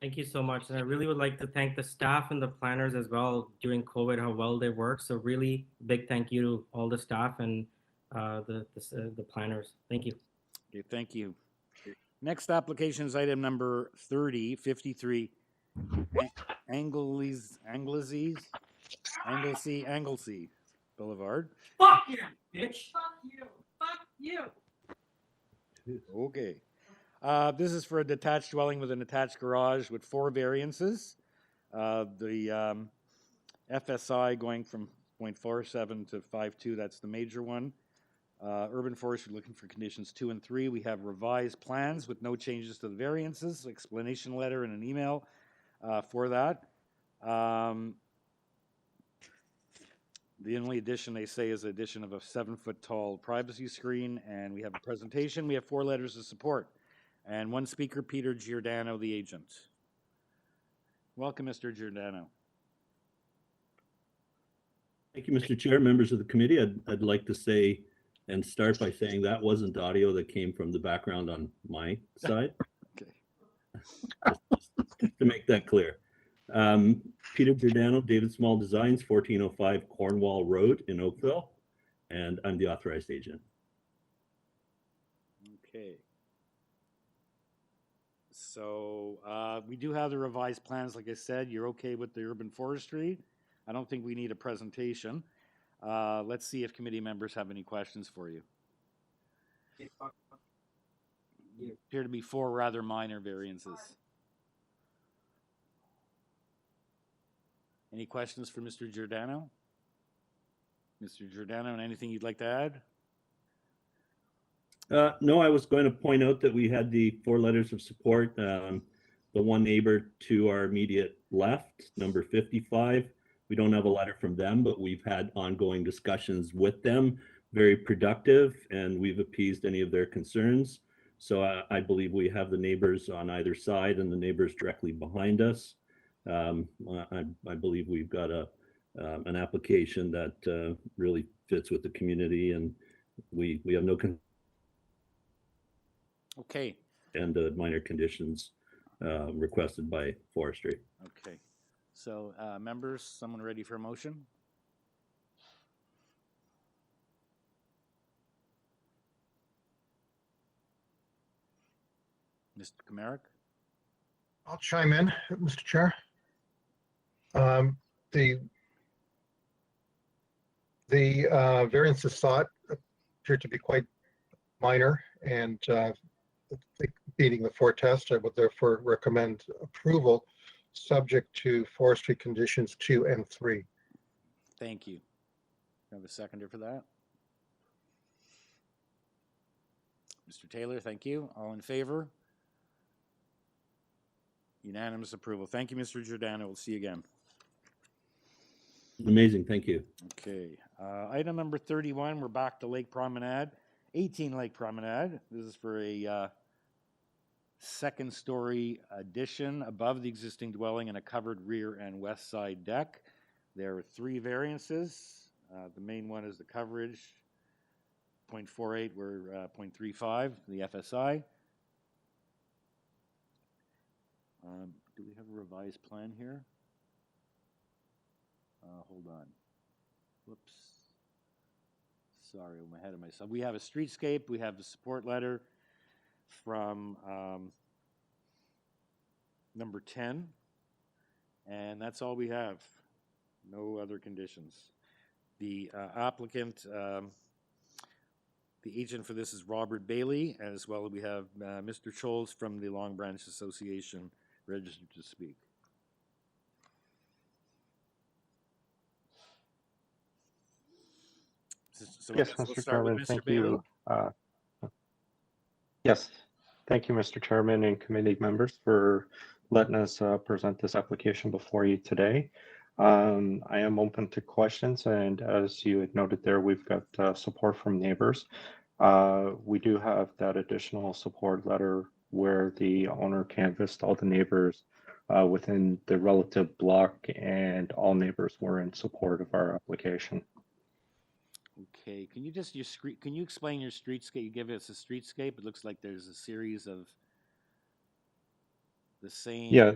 Thank you so much. And I really would like to thank the staff and the planners as well during COVID, how well they worked. So really big thank you to all the staff and the planners. Thank you. Okay, thank you. Next application is item number 3053, Anglesey Boulevard. Fuck you, bitch. Fuck you. Fuck you. Okay. This is for a detached dwelling with an attached garage with 4 variances. The FSI going from 0.47 to 5.2, that's the major one. Urban Forestry looking for conditions 2 and 3. We have revised plans with no changes to the variances, explanation letter and an email for that. The only addition they say is the addition of a 7-foot tall privacy screen, and we have a presentation. We have 4 letters of support, and 1 speaker, Peter Giordano, the agent. Welcome, Mr. Giordano. Thank you, Mr. Chair, members of the committee. I'd like to say and start by saying that wasn't audio that came from the background on my side. Okay. Just to make that clear. Peter Giordano, David Small Designs, 1405 Cornwall Road in Oakville, and I'm the authorized agent. Okay. So we do have the revised plans. Like I said, you're okay with the urban forestry. I don't think we need a presentation. Let's see if committee members have any questions for you. Appear to be 4 rather minor variances. Any questions for Mr. Giordano? Mr. Giordano, and anything you'd like to add? No, I was going to point out that we had the 4 letters of support. The one neighbor to our immediate left, number 55, we don't have a letter from them, but we've had ongoing discussions with them, very productive, and we've appeased any of their concerns. So I believe we have the neighbors on either side and the neighbors directly behind us. I believe we've got an application that really fits with the community, and we have no Okay. and minor conditions requested by forestry. Okay. So members, someone ready for a motion? Mr. Kamarick? I'll chime in, Mr. Chair. The variances sought appear to be quite minor, and meeting the 4 tests, I would therefore recommend approval subject to forestry conditions 2 and 3. Thank you. Have a seconder for that? Mr. Taylor, thank you. All in favor? Unanimous approval. Thank you, Mr. Giordano. We'll see you again. Amazing, thank you. Okay. Item number 31, we're back to Lake Promenade, 18 Lake Promenade. This is for a 2nd-story addition above the existing dwelling and a covered rear and west side deck. There are 3 variances. The main one is the coverage, 0.48, we're 0.35, the FSI. Do we have a revised plan here? Hold on. Whoops. Sorry, I'm ahead of myself. We have a streetscape. We have the support letter from number 10. And that's all we have. No other conditions. The applicant, the agent for this is Robert Bailey, as well as we have Mr. Scholes from the Long Branch Association registered to speak. So yes, Mr. Chairman, thank you. Yes, thank you, Mr. Chairman and committee members, for letting us present this application before you today. I am open to questions, and as you had noted there, we've got support from neighbors. We do have that additional support letter where the owner canvassed all the neighbors within the relative block, and all neighbors were in support of our application. Okay, can you just can you explain your streetscape? You give us a streetscape. It looks like there's a series of the same. Yeah.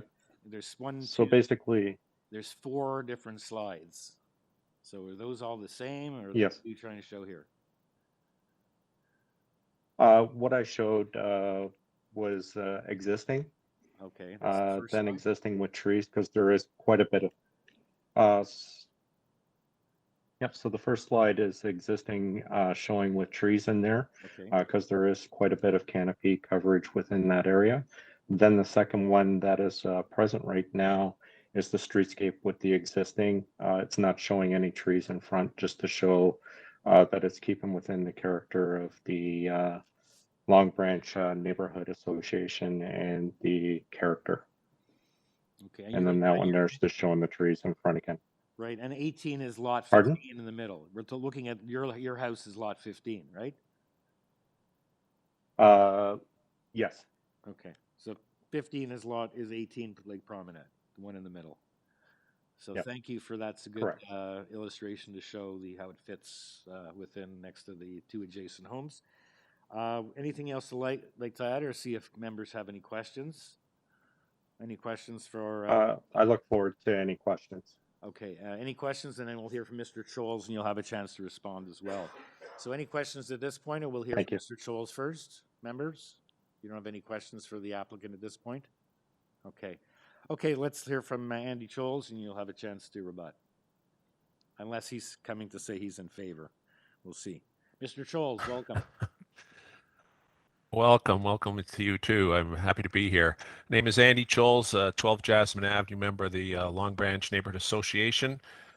There's one. So two, basically, there's 4 different slides. So are those all the same, or yes. What are you trying to show here? What I showed was existing. Okay. Then slide. Existing with trees, because there is quite a bit of Yep, so the first slide is existing showing with trees in there Okay. because there is quite a bit of canopy coverage within that area. Then the second one that is present right now is the streetscape with the existing. It's not showing any trees in front, just to show that it's keeping within the character of the Long Branch Neighborhood Association and the character. Okay. And then that one there's just showing the trees in front again. Right, and 18 is lot 15 Pardon? in the middle. We're looking at your house is lot 15, right? Yes. Okay, so 15 is 18 Lake Promenade, the one in the middle. So Yep. thank you for that's a good Correct. illustration to show how it fits within next to the two adjacent homes. Anything else to like to add or see if members have any questions? Any questions for? I look forward to any questions. Okay, any questions, and then we'll hear from Mr. Scholes, and you'll have a chance to respond as well. So any questions at this point, or we'll hear Thank from you. Mr. Scholes first? Members, you don't have any questions for the applicant at this point? Okay. Okay, let's hear from Andy Scholes, and you'll have a chance to rebut. Unless he's coming to say he's in favor. We'll see. Mr. Scholes, welcome. Welcome to you too. I'm happy to be here. Name is Andy Choles, 12 Jasmine Avenue, member of the Long Branch Neighborhood Association.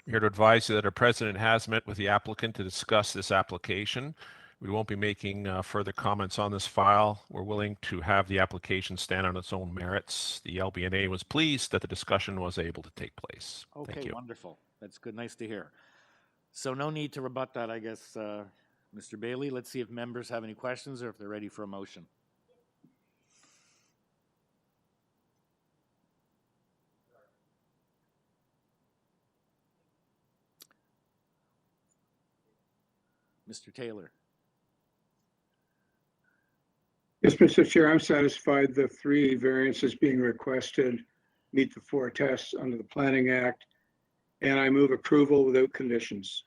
I'm here to advise you that our president has met with the applicant to discuss this application. We won't be making further comments on this file. We're willing to have the application stand on its own merits. The LBNA was pleased that the discussion was able to take place. Thank Okay, you. wonderful. That's good. Nice to hear. So no need to rebut that, I guess, Mr. Bailey. Let's see if members have any questions or if they're ready for a motion. Mr. Taylor. Yes, Mr. Chair, I'm satisfied the three variances being requested meet the four tests under the Planning Act, and I move approval without conditions.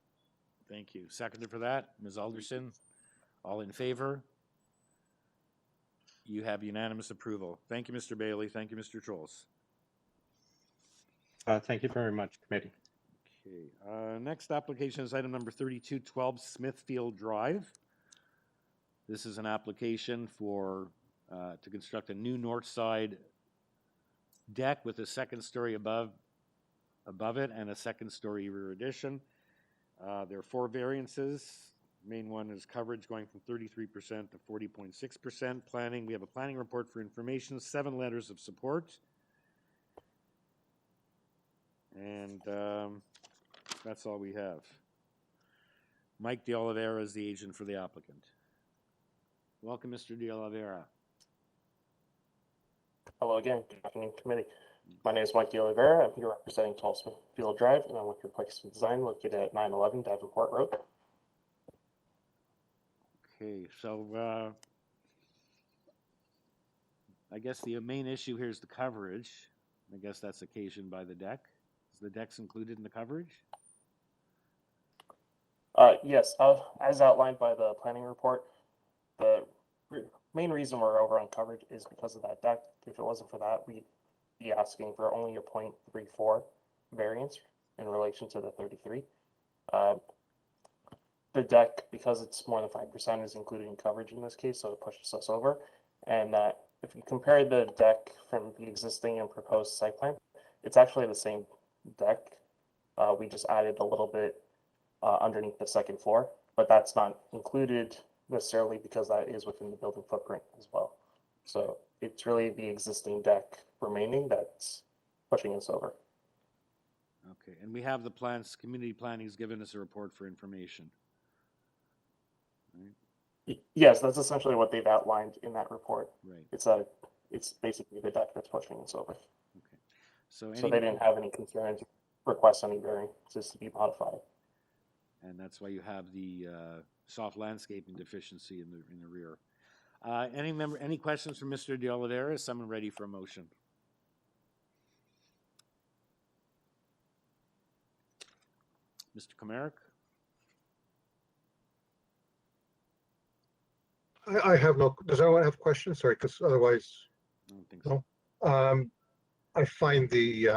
Thank you. Seconded for that, Ms. Alderson. All in favor? You have unanimous approval. Thank you, Mr. Bailey. Thank you, Mr. Trolls. Thank you very much, committee. Okay. Next application is item number 3212 Smithfield Drive. This is an application for to construct a new north side deck with a second story above it and a second story rear addition. There are four variances. Main one is coverage going from 33% to 40.6%. Planning, we have a planning report for information, 7 letters of support. And that's all we have. Mike De Oliveira is the agent for the applicant. Welcome, Mr. De Oliveira. Hello again. Good afternoon, committee. My name is Mike De Oliveira. I'm here representing 12 Smithfield Drive, and I'm with your Placement Design located at 911 Davenport Road. Okay, so I guess the main issue here is the coverage. I guess that's occasioned by the deck. Is the decks included in the coverage? Yes, as outlined by the planning report, the main reason we're over on coverage is because of that deck. If it wasn't for that, we'd be asking for only a 0.34 variance in relation to the 33. The deck, because it's more than 5%, is included in coverage in this case, so it pushes us over. And if you compare the deck from the existing and proposed site plan, it's actually the same deck. We just added a little bit underneath the second floor, but that's not included necessarily because that is within the building footprint as well. So it's really the existing deck remaining that's pushing us over. Okay, and we have the plans, community planning has given us a report for information. Right. Yes, that's essentially what they've outlined in that report. Right. It's basically the deck that's pushing us over. Okay. So they didn't have any concerns, request any variances to be modified. And that's why you have the soft landscaping deficiency in the rear. Any questions from Mr. De Oliveira? Is someone ready for a motion? Mr. Comeric? I have no, does anyone have questions? Sorry, because otherwise, I don't think so. no. I find the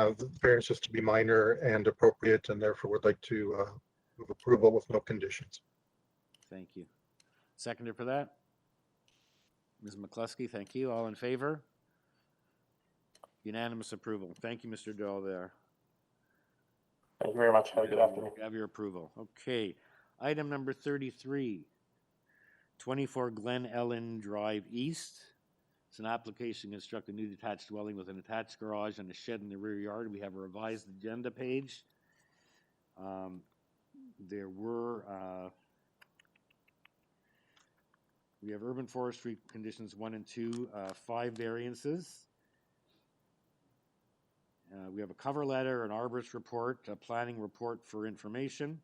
variances to be minor and appropriate, and therefore would like to Move approval with no conditions. Thank you. Seconder for that? Ms. McCluskey, thank you. All in favor? Unanimous approval. Thank you, Mr. Dolbear. Thank you very much. Have a good afternoon. Have your approval. Okay. Item number 33, 24 Glenellen Drive East. It's an application to construct a new detached dwelling with an attached garage and a shed in the rear yard. We have a revised agenda page. We have urban forestry conditions 1 and 2, 5 variances. We have a cover letter, an arborist report, a planning report for information.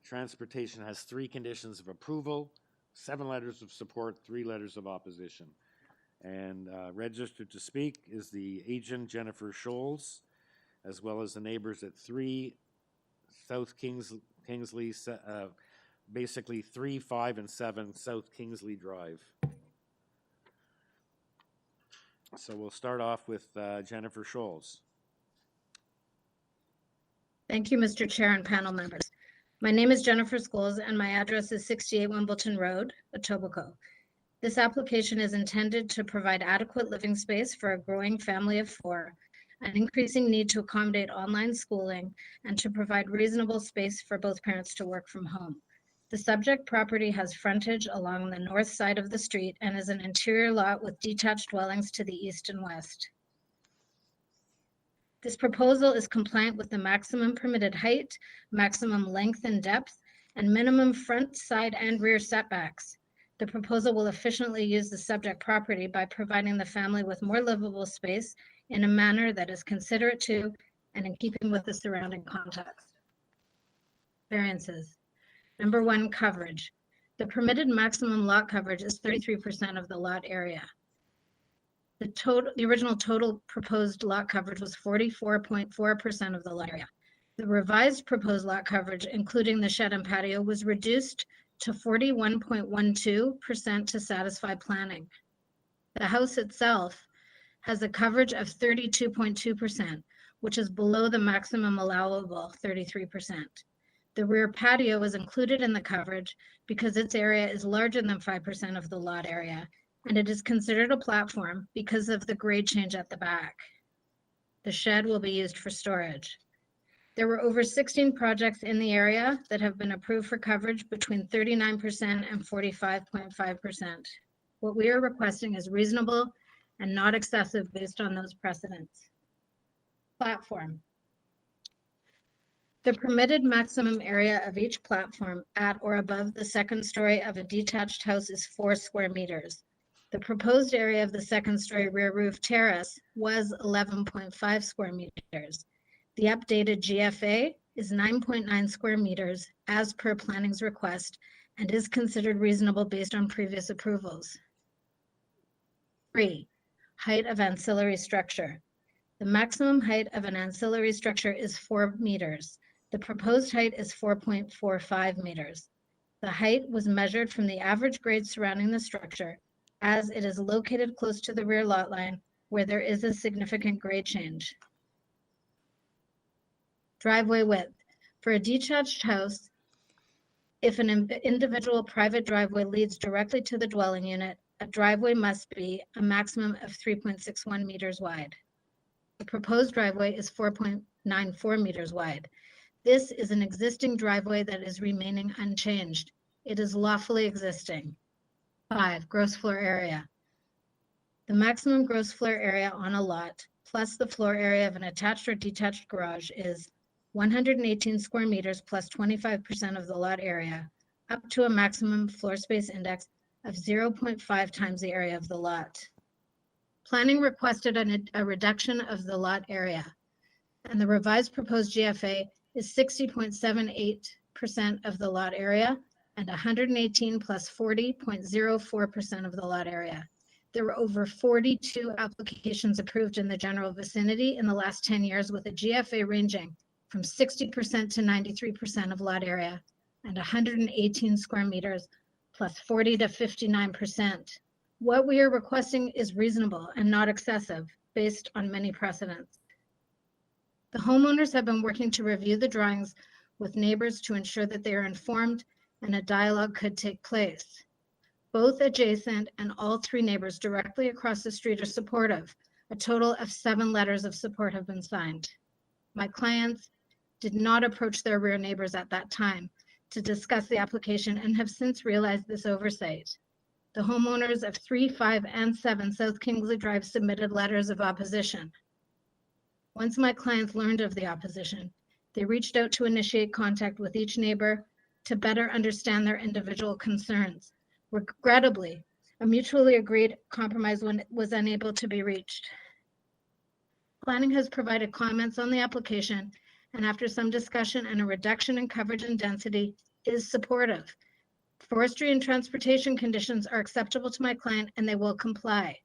Transportation has 3 conditions of approval, 7 letters of support, 3 letters of opposition. And registered to speak is the agent, Jennifer Scholes, as well as the neighbors at 3 South Kingsley, basically 3, 5, and 7 South Kingsley Drive. So we'll start off with Jennifer Scholes. Thank you, Mr. Chair and panel members. My name is Jennifer Scholes and my address is 68 Wimbledon Road, Etobicoke. This application is intended to provide adequate living space for a growing family of 4, an increasing need to accommodate online schooling, and to provide reasonable space for both parents to work from home. The subject property has frontage along the north side of the street and is an interior lot with detached dwellings to the east and west. This proposal is compliant with the maximum permitted height, maximum length and depth, and minimum front, side, and rear setbacks. The proposal will efficiently use the subject property by providing the family with more livable space in a manner that is considerate to and in keeping with the surrounding context. Variances. Number 1, coverage. The permitted maximum lot coverage is 33% of the lot area. The original total proposed lot coverage was 44.4% of the lot area. The revised proposed lot coverage, including the shed and patio, was reduced to 41.12% to satisfy planning. The house itself has a coverage of 32.2%, which is below the maximum allowable 33%. The rear patio is included in the coverage because its area is larger than 5% of the lot area, and it is considered a platform because of the grade change at the back. The shed will be used for storage. There were over 16 projects in the area that have been approved for coverage between 39% and 45.5%. What we are requesting is reasonable and not excessive based on those precedents. Platform. The permitted maximum area of each platform at or above the second story of a detached house is 4 square meters. The proposed area of the second story rear roof terrace was 11.5 square meters. The updated GFA is 9.9 square meters as per planning's request and is considered reasonable based on previous approvals. 3, height of ancillary structure. The maximum height of an ancillary structure is 4 meters. The proposed height is 4.45 meters. The height was measured from the average grade surrounding the structure, as it is located close to the rear lot line where there is a significant grade change. Driveway width. For a detached house, if an individual private driveway leads directly to the dwelling unit, a driveway must be a maximum of 3.61 meters wide. The proposed driveway is 4.94 meters wide. This is an existing driveway that is remaining unchanged. It is lawfully existing. 5, gross floor area. The maximum gross floor area on a lot, plus the floor area of an attached or detached garage, is 118 square meters plus 25% of the lot area, up to a maximum floor space index of 0.5 times the area of the lot. Planning requested a reduction of the lot area, and the revised proposed GFA is 60.78% of the lot area and 118 plus 40.04% of the lot area. There were over 42 applications approved in the general vicinity in the last 10 years with a GFA ranging from 60% to 93% of lot area and 118 square meters plus 40 to 59%. What we are requesting is reasonable and not excessive based on many precedents. The homeowners have been working to review the drawings with neighbors to ensure that they are informed and a dialogue could take place. Both adjacent and all 3 neighbors directly across the street are supportive. A total of 7 letters of support have been signed. My clients did not approach their rear neighbors at that time to discuss the application and have since realized this oversight. The homeowners of 3, 5, and 7 South Kingsley Drive submitted letters of opposition. Once my clients learned of the opposition, they reached out to initiate contact with each neighbor to better understand their individual concerns. Regrettably, a mutually agreed compromise was unable to be reached. Planning has provided comments on the application, and after some discussion and a reduction in coverage and density is supportive. Forestry and transportation conditions are acceptable to my client and they will comply.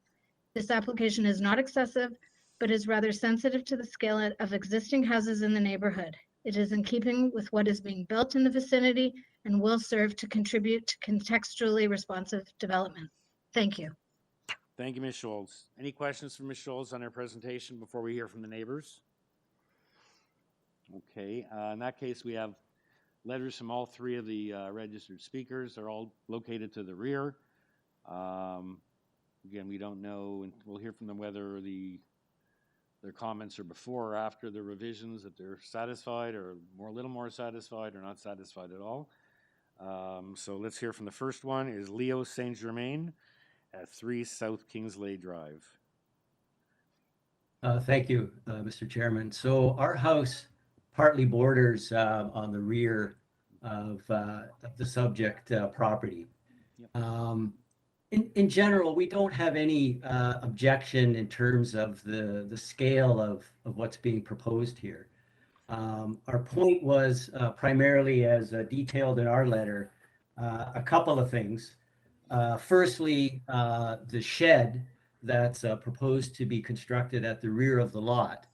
This application is not excessive, but is rather sensitive to the scale of existing houses in the neighborhood. It is in keeping with what is being built in the vicinity and will serve to contribute to contextually responsive development. Thank you. Thank you, Ms. Scholz. Any questions for Ms. Scholz on her presentation before we hear from the neighbors? Okay, in that case, we have letters from all 3 of the registered speakers. They're all located to the rear. Again, we don't know, and we'll hear from them whether their comments are before or after the revisions, that they're satisfied or a little more satisfied or not satisfied at all. So let's hear from the first one is Leo Saint Germain at 3 South Kingsley Drive. Thank you, Mr. Chairman. So our house partly borders on the rear of the subject property. Yep. In general, we don't have any objection in terms of the scale of what's being proposed here. Our point was primarily, as detailed in our letter, a couple of things. Firstly, the shed that's proposed to be constructed at the rear of the lot.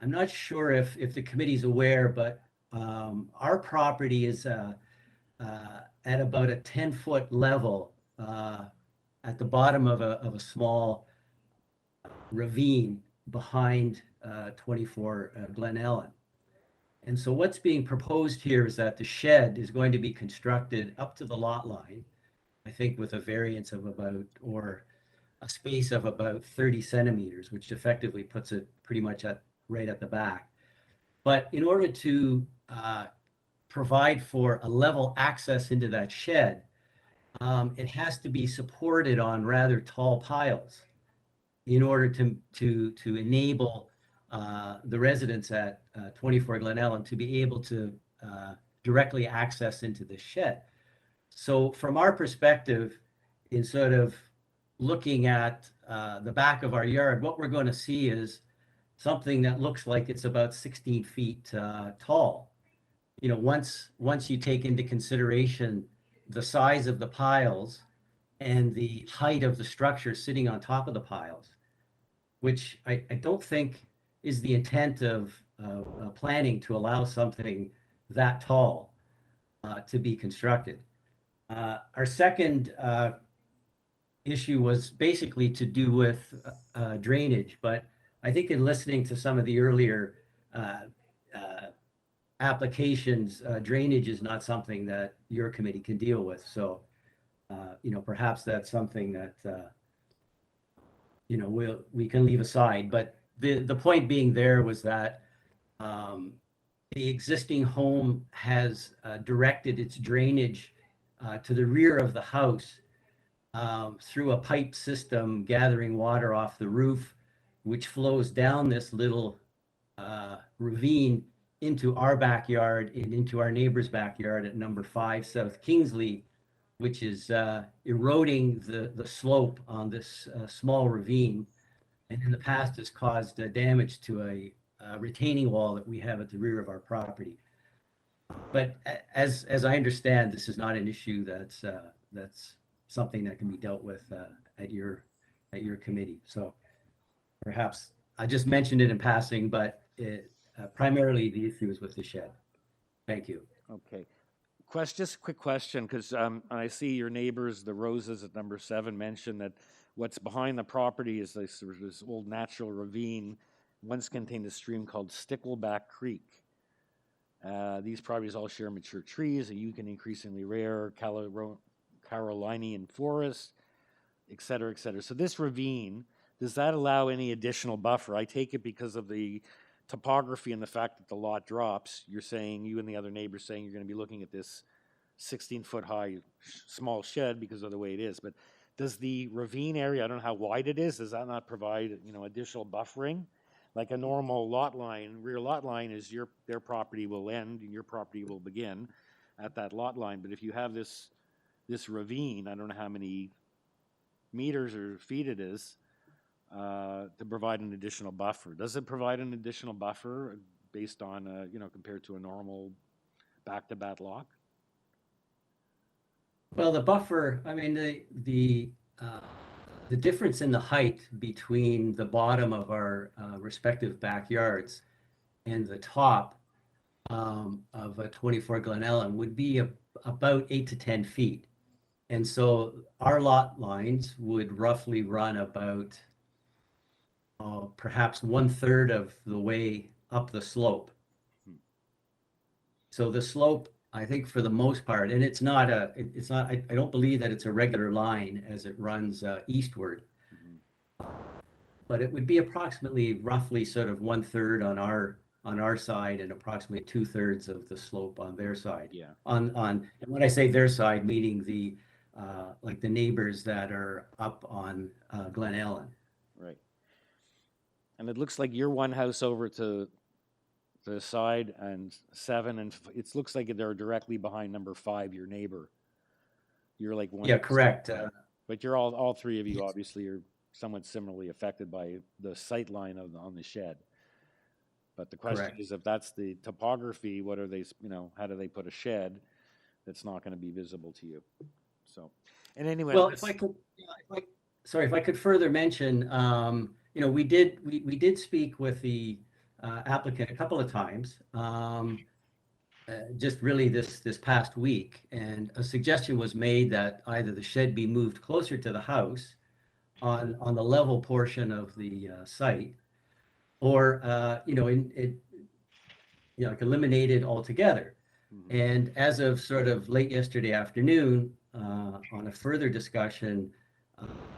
I'm not sure if the committee's aware, but our property is at about a 10-foot level at the bottom of a small ravine behind 24 Glenellyn. And so what's being proposed here is that the shed is going to be constructed up to the lot line, I think with a variance of about, or a space of about 30 centimeters, which effectively puts it pretty much right at the back. But in order to provide for a level access into that shed, it has to be supported on rather tall piles in order to enable the residents at 24 Glenellyn to be able to directly access into the shed. So from our perspective, in sort of looking at the back of our yard, what we're going to see is something that looks like it's about 16 feet tall. You know, once you take into consideration the size of the piles and the height of the structure sitting on top of the piles, which I don't think is the intent of planning to allow something that tall to be constructed. Our second issue was basically to do with drainage, but I think in listening to some of the earlier applications, drainage is not something that your committee can deal with. So, you know, perhaps that's something that, you know, we can leave aside. But the point being there was that the existing home has directed its drainage to the rear of the house through a pipe system gathering water off the roof, which flows down this little ravine into our backyard and into our neighbor's backyard at number 5 South Kingsley, which is eroding the slope on this small ravine, and in the past has caused damage to a retaining wall that we have at the rear of our property. But as I understand, this is not an issue that's something that can be dealt with at your committee. So perhaps I just mentioned it in passing, but primarily the issue is with the shed. Thank you. Okay. Just a quick question, because I see your neighbors, the Roses at number 7, mentioned that what's behind the property is this old natural ravine, once contained a stream called Stickleback Creek. These properties all share mature trees, a Yukon increasingly rare Carolinian forest, et cetera, et cetera. So this ravine, does that allow any additional buffer? I take it because of the topography and the fact that the lot drops, you're saying, you and the other neighbors saying you're going to be looking at this 16-foot high small shed because of the way it is. But does the ravine area, I don't know how wide it is, does that not provide, you know, additional buffering? Like a normal lot line, rear lot line is their property will end and your property will begin at that lot line. But if you have this ravine, I don't know how many meters or feet it is, to provide an additional buffer. Does it provide an additional buffer based on, you know, compared to a normal back-to-back lot? Well, the buffer, I mean, the difference in the height between the bottom of our respective backyards and the top of a 24 Glenellen would be about 8 to 10 feet. And so our lot lines would roughly run about perhaps 1/3 of the way up the slope. So the slope, I think for the most part, and it's not, I don't believe that it's a regular line as it runs eastward, but it would be approximately roughly sort of 1/3 on our side and approximately 2/3 of the slope on their side. Yeah. And when I say their side, meaning the like the neighbors that are up on Glenellen. Right. And it looks like you're one house over to the side and 7, and it looks like they're directly behind number 5, your neighbor. You're like one. Yeah, correct. But you're all three of you obviously are somewhat similarly affected by the sight line on the shed. But the question Correct. is, if that's the topography, what are they, you know, how do they put a shed that's not going to be visible to you? So, and anyway. Well, if I could further mention, you know, we did speak with the applicant a couple of times, just really this past week, and a suggestion was made that either the shed be moved closer to the house on the level portion of the site, or you know, like eliminated altogether. And as of sort of late yesterday afternoon, on a further discussion,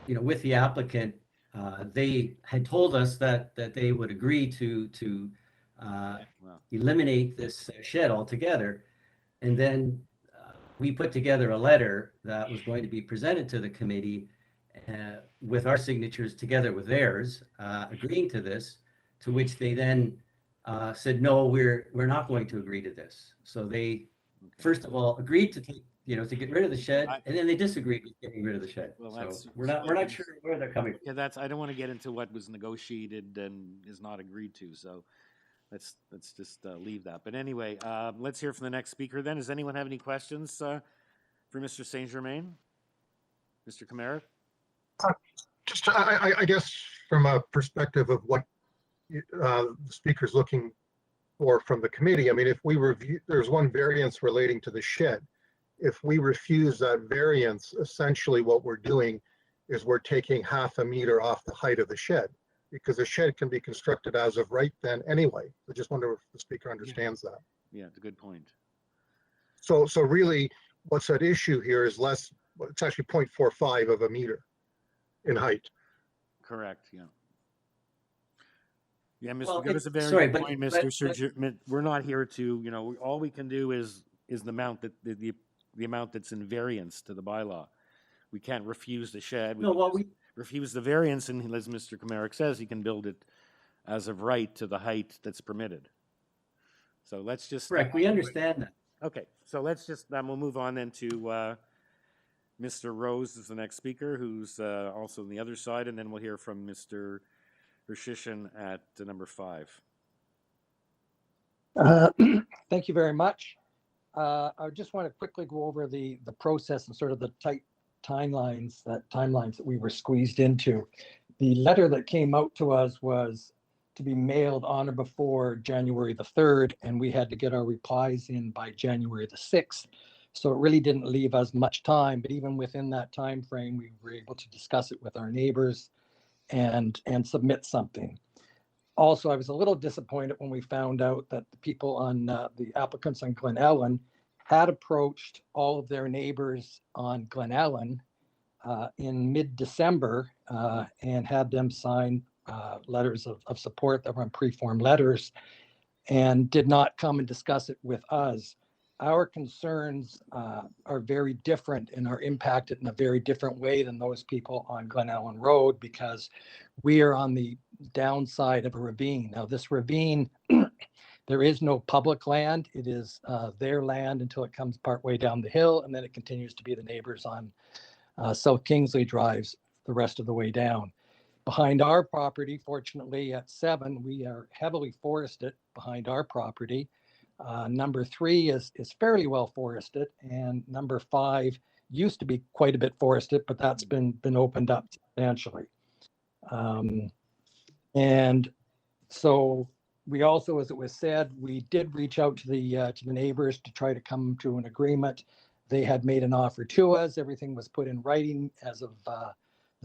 you know, with the applicant, they had told us that they would agree to eliminate this shed altogether. And then we put together a letter that was going to be presented to the committee with our signatures together with theirs, agreeing to this, to which they then said, no, we're not going to agree to this. So they, first of all, agreed to take, you know, to get rid of the shed, and then they disagreed with getting rid of the shed. Well, so we're not sure where they're coming from. Yeah, I don't want to get into what was negotiated and is not agreed to. So let's just leave that. But anyway, let's hear from the next speaker. Then, does anyone have any questions for Mr. Saint Germain, Mr. Kamara? Just, I guess, from a perspective of what the speaker's looking for from the committee. I mean, if we review, there's one variance relating to the shed. If we refuse that variance, essentially what we're doing is we're taking 1/2 meter off the height of the shed, because the shed can be constructed as of right then anyway. I just wonder if the speaker understands that. Yeah, it's a good point. So really what's at issue here is less, it's actually 0.45 of a meter in height. Correct, yeah. Yeah, Mr. Well, That was a very sorry, good but- point, but- Mr. Sir. We're not here to, you know, all we can do is the amount that the amount that's in variance to the bylaw. We can't refuse the shed. No, can well, just refuse the variance, and as Mr. Kamarick says, he can build it as of right to the height that's permitted. So let's just. Correct, we understand that. Okay, so let's just, we'll move on then to Mr. Rose is the next speaker, who's also on the other side, and then we'll hear from Mr. Rashishin at number 5. Thank you very much. I just want to quickly go over the process and sort of the tight timelines that we were squeezed into. The letter that came out to us was to be mailed on or before January the 3rd, and we had to get our replies in by January the 6th. So it really didn't leave us much time, but even within that time frame, we were able to discuss it with our neighbors and submit something. Also, I was a little disappointed when we found out that the people on the applicants on Glenellyn had approached all of their neighbors on Glenellyn in mid-December and had them sign letters of support that were on preform letters, and did not come and discuss it with us. Our concerns are very different and are impacted in a very different way than those people on Glenellyn Road, because we are on the downside of a ravine. Now, this ravine, there is no public land. It is their land until it comes partway down the hill, and then it continues to be the neighbors on South Kingsley drives the rest of the way down. Behind our property, fortunately at 7, we are heavily forested behind our property. Number 3 is fairly well forested, and number 5 used to be quite a bit forested, but that's been opened up substantially. And so we also, as it was said, we did reach out to the neighbors to try to come to an agreement. They had made an offer to us. Everything was put in writing as of the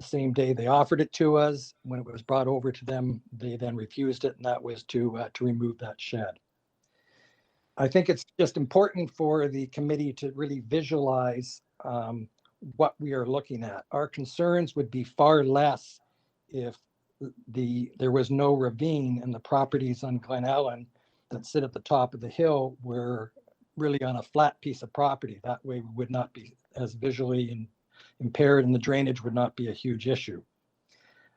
same day they offered it to us. When it was brought over to them, they then refused it, and that was to remove that shed. I think it's just important for the committee to really visualize what we are looking at. Our concerns would be far less if there was no ravine and the properties on Glenellyn that sit at the top of the hill were really on a flat piece of property. That way we would not be as visually impaired, and the drainage would not be a huge issue.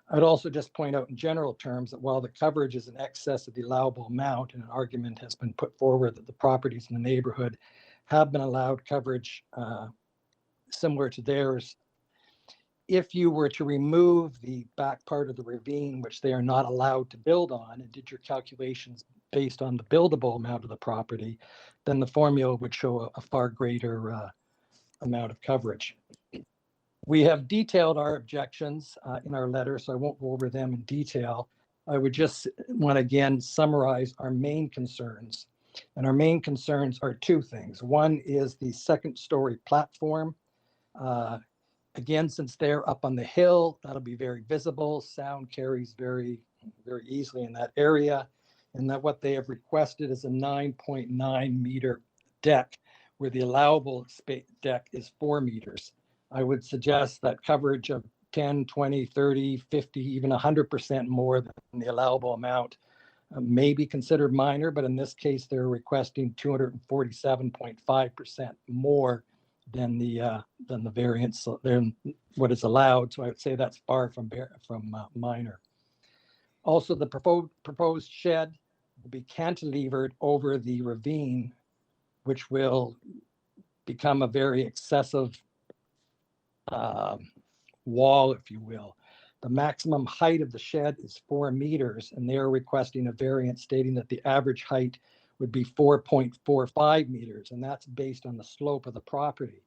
I'd also just point out in general terms that while the coverage is in excess of the allowable amount, and an argument has been put forward that the properties in the neighborhood have been allowed coverage similar to theirs, if you were to remove the back part of the ravine, which they are not allowed to build on, and did your calculations based on the buildable amount of the property, then the formula would show a far greater amount of coverage. We have detailed our objections in our letter, so I won't go over them in detail. I would just want to again summarize our main concerns. And our main concerns are 2 things. One is the second-story platform. Again, since they're up on the hill, that'll be very visible. Sound carries very, very easily in that area. And that what they have requested is a 9.9 meter deck, where the allowable deck is 4 meters. I would suggest that coverage of 10, 20, 30, 50, even 100% more than the allowable amount may be considered minor, but in this case, they're requesting 247.5% more than the variance, than what is allowed. So I would say that's far from minor. Also, the proposed shed will be cantilevered over the ravine, which will become a very excessive wall, if you will. The maximum height of the shed is 4 meters, and they are requesting a variance stating that the average height would be 4.45 meters, and that's based on the slope of the property.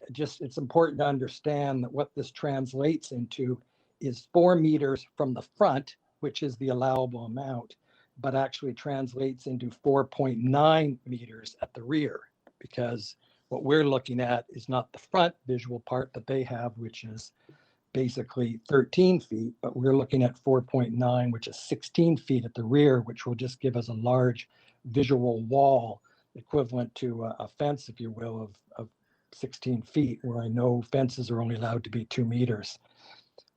It's important to understand that what this translates into is 4 meters from the front, which is the allowable amount, but actually translates into 4.9 meters at the rear, because what we're looking at is not the front visual part that they have, which is basically 13 feet, but we're looking at 4.9, which is 16 feet at the rear, which will just give us a large visual wall equivalent to a fence, if you will, of 16 feet, where I know fences are only allowed to be 2 meters.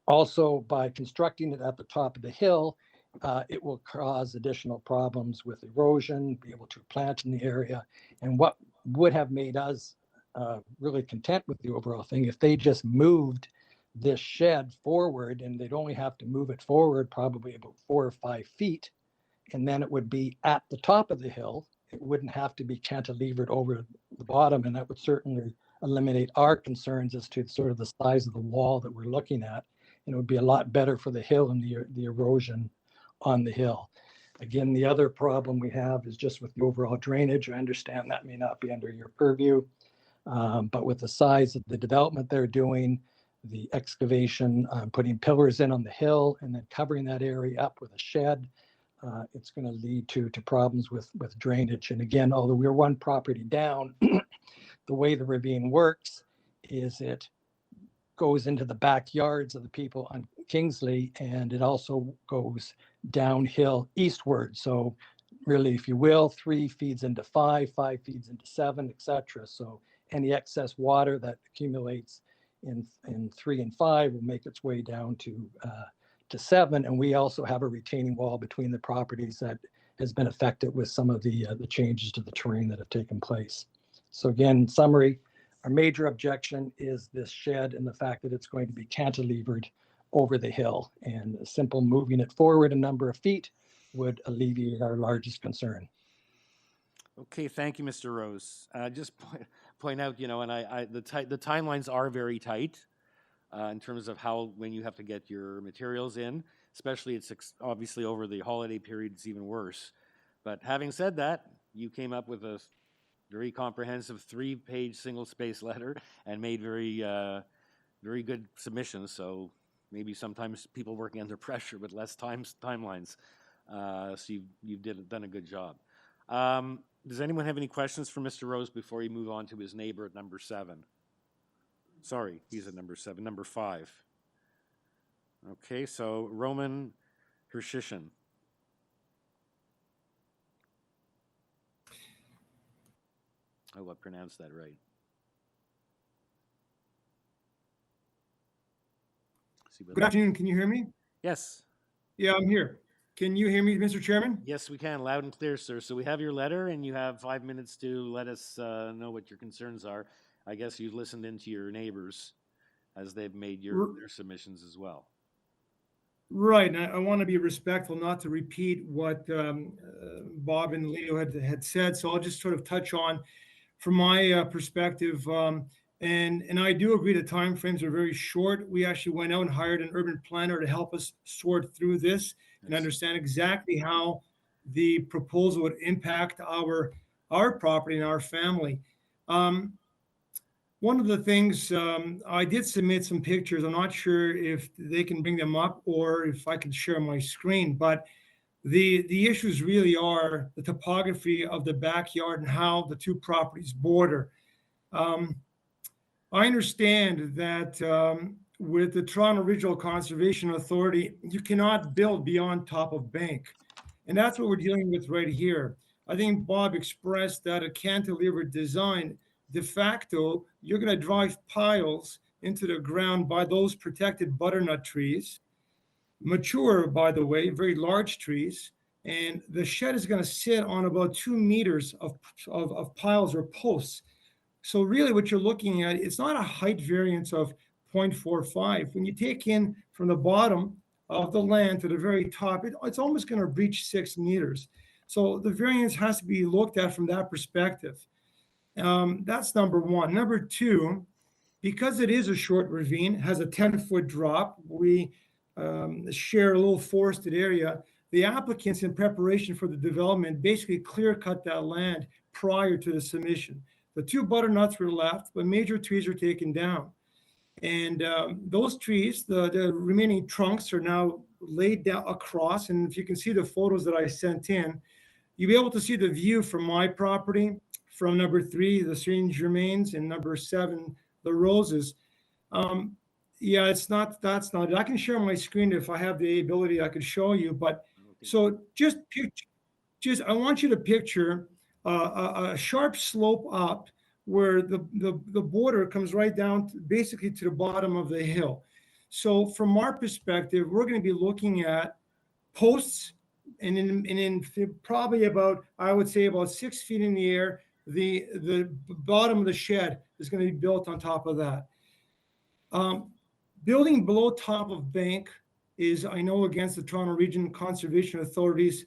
Also, by constructing it at the top of the hill, it will cause additional problems with erosion, be able to plant in the area. And what would have made us really content with the overall thing, if they just moved this shed forward, and they'd only have to move it forward probably about 4 or 5 feet, and then it would be at the top of the hill. It wouldn't have to be cantilevered over the bottom, and that would certainly eliminate our concerns as to sort of the size of the wall that we're looking at. And it would be a lot better for the hill and the erosion on the hill. Again, the other problem we have is just with the overall drainage. I understand that may not be under your purview, but with the size of the development they're doing, the excavation, putting pillars in on the hill and then covering that area up with a shed, it's going to lead to problems with drainage. And again, although we're one property down, the way the ravine works is it goes into the backyards of the people on Kingsley, and it also goes downhill eastward. So really, if you will, 3 feeds into 5, 5 feeds into 7, etc. So any excess water that accumulates in 3 and 5 will make its way down to 7. And we also have a retaining wall between the properties that has been affected with some of the changes to the terrain that have taken place. So again, in summary, our major objection is this shed and the fact that it's going to be cantilevered over the hill, and a simple moving it forward a number of feet would alleviate our largest concern. Okay, thank you, Mr. Rose. Just point out, you know, and the timelines are very tight in terms of when you have to get your materials in, especially it's obviously over the holiday period, it's even worse. But having said that, you came up with a very comprehensive 3-page single-space letter and made very good submissions. So maybe sometimes people working under pressure with less timelines. So you've done a good job. Does anyone have any questions for Mr. Rose before you move on to his neighbor at number 7? Sorry, he's at number 7, number 5. Okay, so Roman Hershishin. I hope I pronounced that right. Good afternoon. Can you hear me? Yes. Yeah, I'm here. Can you hear me, Mr. Chairman? Yes, we can, loud and clear, sir. So we have your letter, and you have 5 minutes to let us know what your concerns are. I guess you've listened into your neighbors as they've made their submissions as well. Right, and I want to be respectful, not to repeat what Bob and Leo had said. So I'll just sort of touch on, from my perspective, and I do agree the timeframes are very short. We actually went out and hired an urban planner to help us sort through this and understand exactly how the proposal would impact our property and our family. One of the things, I did submit some pictures. I'm not sure if they can bring them up or if I can share my screen, but the issues really are the topography of the backyard and how the two properties border. I understand that with the Toronto Regional Conservation Authority, you cannot build beyond top of bank. And that's what we're dealing with right here. I think Bob expressed that a cantilever design, de facto, you're going to drive piles into the ground by those protected butternut trees, mature, by the way, very large trees. And the shed is going to sit on about 2 meters of piles or posts. So really what you're looking at, it's not a height variance of 0.45. When you take in from the bottom of the land to the very top, it's almost going to breach 6 meters. So the variance has to be looked at from that perspective. That's number one. Number two, because it is a short ravine, has a 10-foot drop, we share a little forested area. The applicants, in preparation for the development, basically clear-cut that land prior to the submission. The 2 butternuts were left, but major trees are taken down. And those trees, the remaining trunks are now laid down across. And if you can see the photos that I sent in, you'll be able to see the view from my property, from number 3, the Saint Germains, and number 7, the Roses. Yeah, that's not it. I can share my screen if I have the ability, I could show you. But so just I want you to picture a sharp slope up where the border comes right down basically to the bottom of the hill. So from our perspective, we're going to be looking at posts, and in probably about, I would say about 6 feet in the air, the bottom of the shed is going to be built on top of that. Building below top of bank is, I know, against the Toronto Region Conservation Authority's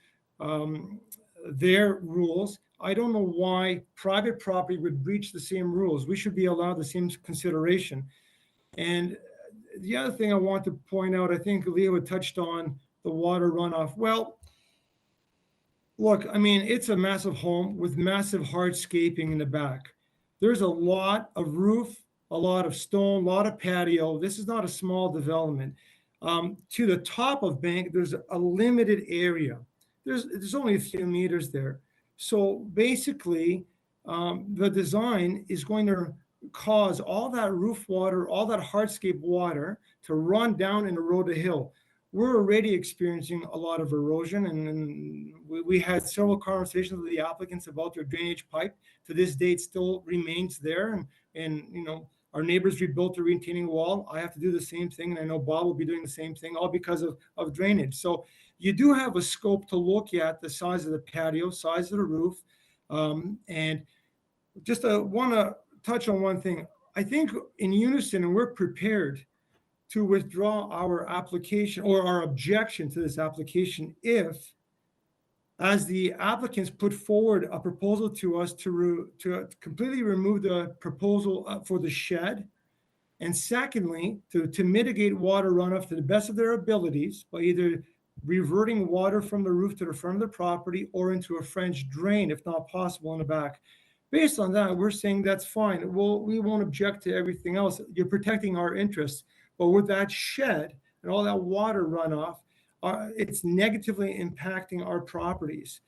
their rules. I don't know why private property would breach the same rules. We should be allowed the same consideration. And the other thing I want to point out, I think Leo had touched on the water runoff. Well, look, I mean, it's a massive home with massive hardscaping in the back. There's a lot of roof, a lot of stone, a lot of patio. This is not a small development. To the top of bank, there's a limited area. There's only a few meters there. So basically, the design is going to cause all that roof water, all that hardscape water to run down and erode the hill. We're already experiencing a lot of erosion, and we had several conversations with the applicants about their drainage pipe. To this date, still remains there, and you know, our neighbors rebuilt a retaining wall. I have to do the same thing, and I know Bob will be doing the same thing, all because of drainage. So you do have a scope to look at the size of the patio, size of the roof, and just want to touch on one thing. I think in unison, and we're prepared to withdraw our application or our objection to this application if, as the applicants put forward a proposal to us to completely remove the proposal for the shed, and secondly, to mitigate water runoff to the best of their abilities by either reverting water from the roof to the front of the property or into a French drain, if not possible, in the back. Based on that, we're saying that's fine. We won't object to everything else. You're protecting our interests. But with that shed and all that water runoff, it's negatively impacting our properties.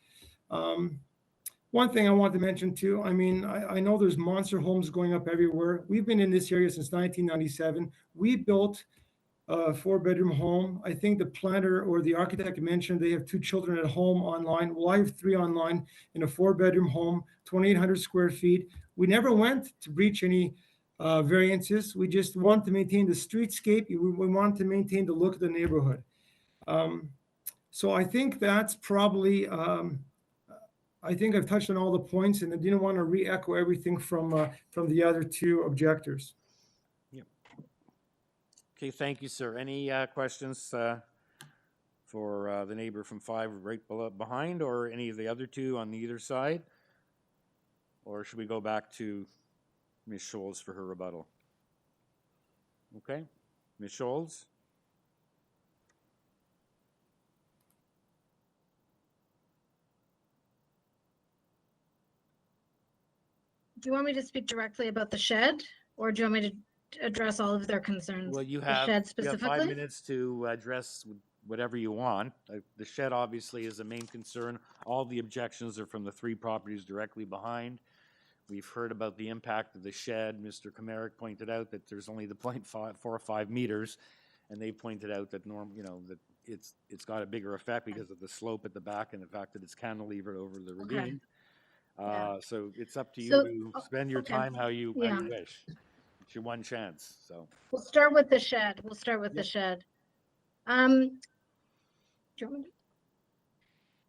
One thing I want to mention too, I mean, I know there's monster homes going up everywhere. We've been in this area since 1997. We built a 4-bedroom home. I think the planner or the architect mentioned they have 2 children at home online. Well, I have 3 online in a 4-bedroom home, 2,800 square feet. We never went to breach any variances. We just want to maintain the streetscape. We want to maintain the look of the neighborhood. So I think that's probably, I think I've touched on all the points, and I didn't want to re-echo everything from the other 2 objectors. Yep. Okay, thank you, sir. Any questions for the neighbor from 5 right behind, or any of the other 2 on either side? Or should we go back to Ms. Scholes for her rebuttal? Okay, Ms. Scholes? Do you want me to speak directly about the shed, or do you want me to address all of their concerns? Well, you The have, shed you have 5 specifically? minutes to address whatever you want. The shed obviously is a main concern. All the objections are from the 3 properties directly behind. We've heard about the impact of the shed. Mr. Kamarick pointed out that there's only the 0.45 meters, and they pointed out that that it's got a bigger effect because of the slope at the back and the fact that it's cantilevered over the ravine. So it's up to you to spend your time how you wish. It's your one chance. So we'll start with the shed. The shed. Do you want me to?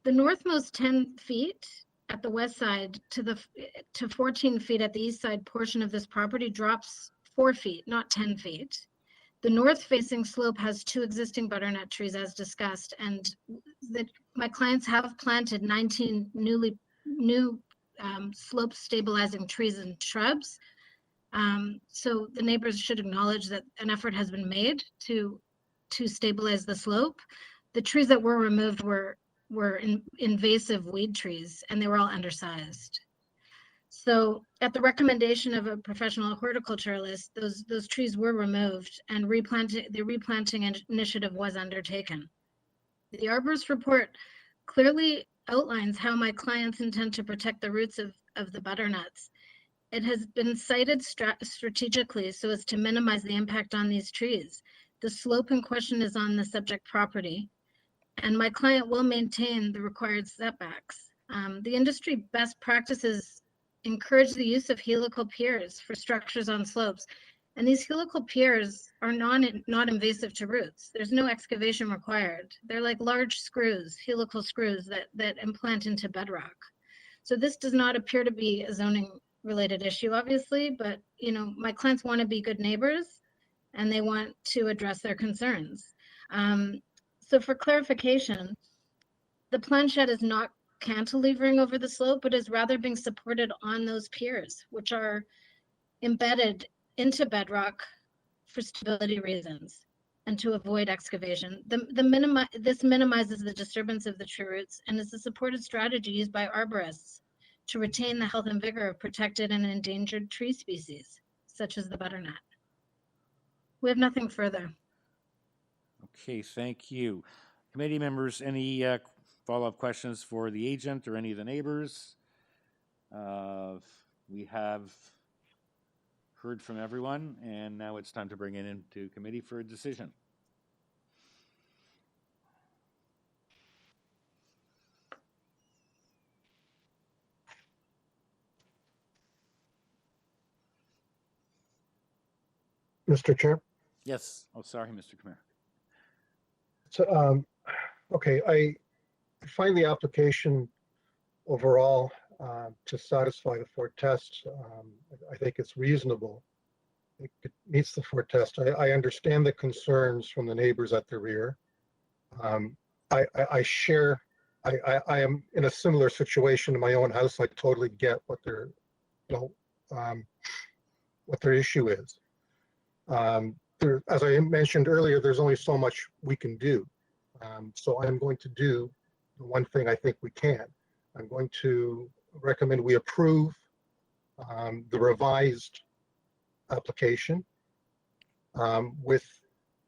The northmost 10 feet at the west side to 14 feet at the east side portion of this property drops 4 feet, not 10 feet. The north-facing slope has 2 existing butternut trees, as discussed, and my clients have planted 19 new slope stabilizing trees and shrubs. So the neighbors should acknowledge that an effort has been made to stabilize the slope. The trees that were removed were invasive weed trees, and they were all undersized. So at the recommendation of a professional horticulturalist, those trees were removed, and the replanting initiative was undertaken. The arborist report clearly outlines how my clients intend to protect the roots of the butternuts. It has been sited strategically so as to minimize the impact on these trees. The slope in question is on the subject property, and my client will maintain the required setbacks. The industry best practices encourage the use of helical piers for structures on slopes, and these helical piers are not invasive to roots. There's no excavation required. They're like large screws, helical screws that implant into bedrock. So this does not appear to be a zoning related issue, obviously, but my clients want to be good neighbors and they want to address their concerns. So for clarification, the plant shed is not cantilevering over the slope, but is rather being supported on those piers, which are embedded into bedrock for stability reasons and to avoid excavation. This minimizes the disturbance of the tree roots and is a supported strategy used by arborists to retain the health and vigor of protected and endangered tree species, such as the butternut. We have nothing further. okay, thank you. Committee members, any follow-up questions for the agent or any of the neighbors? We have heard from everyone, and now it's time to bring it into committee for a decision. Mr. Chair. Yes. Oh, sorry, Mr. Khmer. So, okay, I find the application overall to satisfy the 4 tests. I think it's reasonable. It meets the 4 tests. I understand the concerns from the neighbors at the rear. I share. I am in a similar situation in my own house. I totally get what their, what their issue is. As I mentioned earlier, there's only so much we can do. So I'm going to do the one thing I think we can. I'm going to recommend we approve the revised application with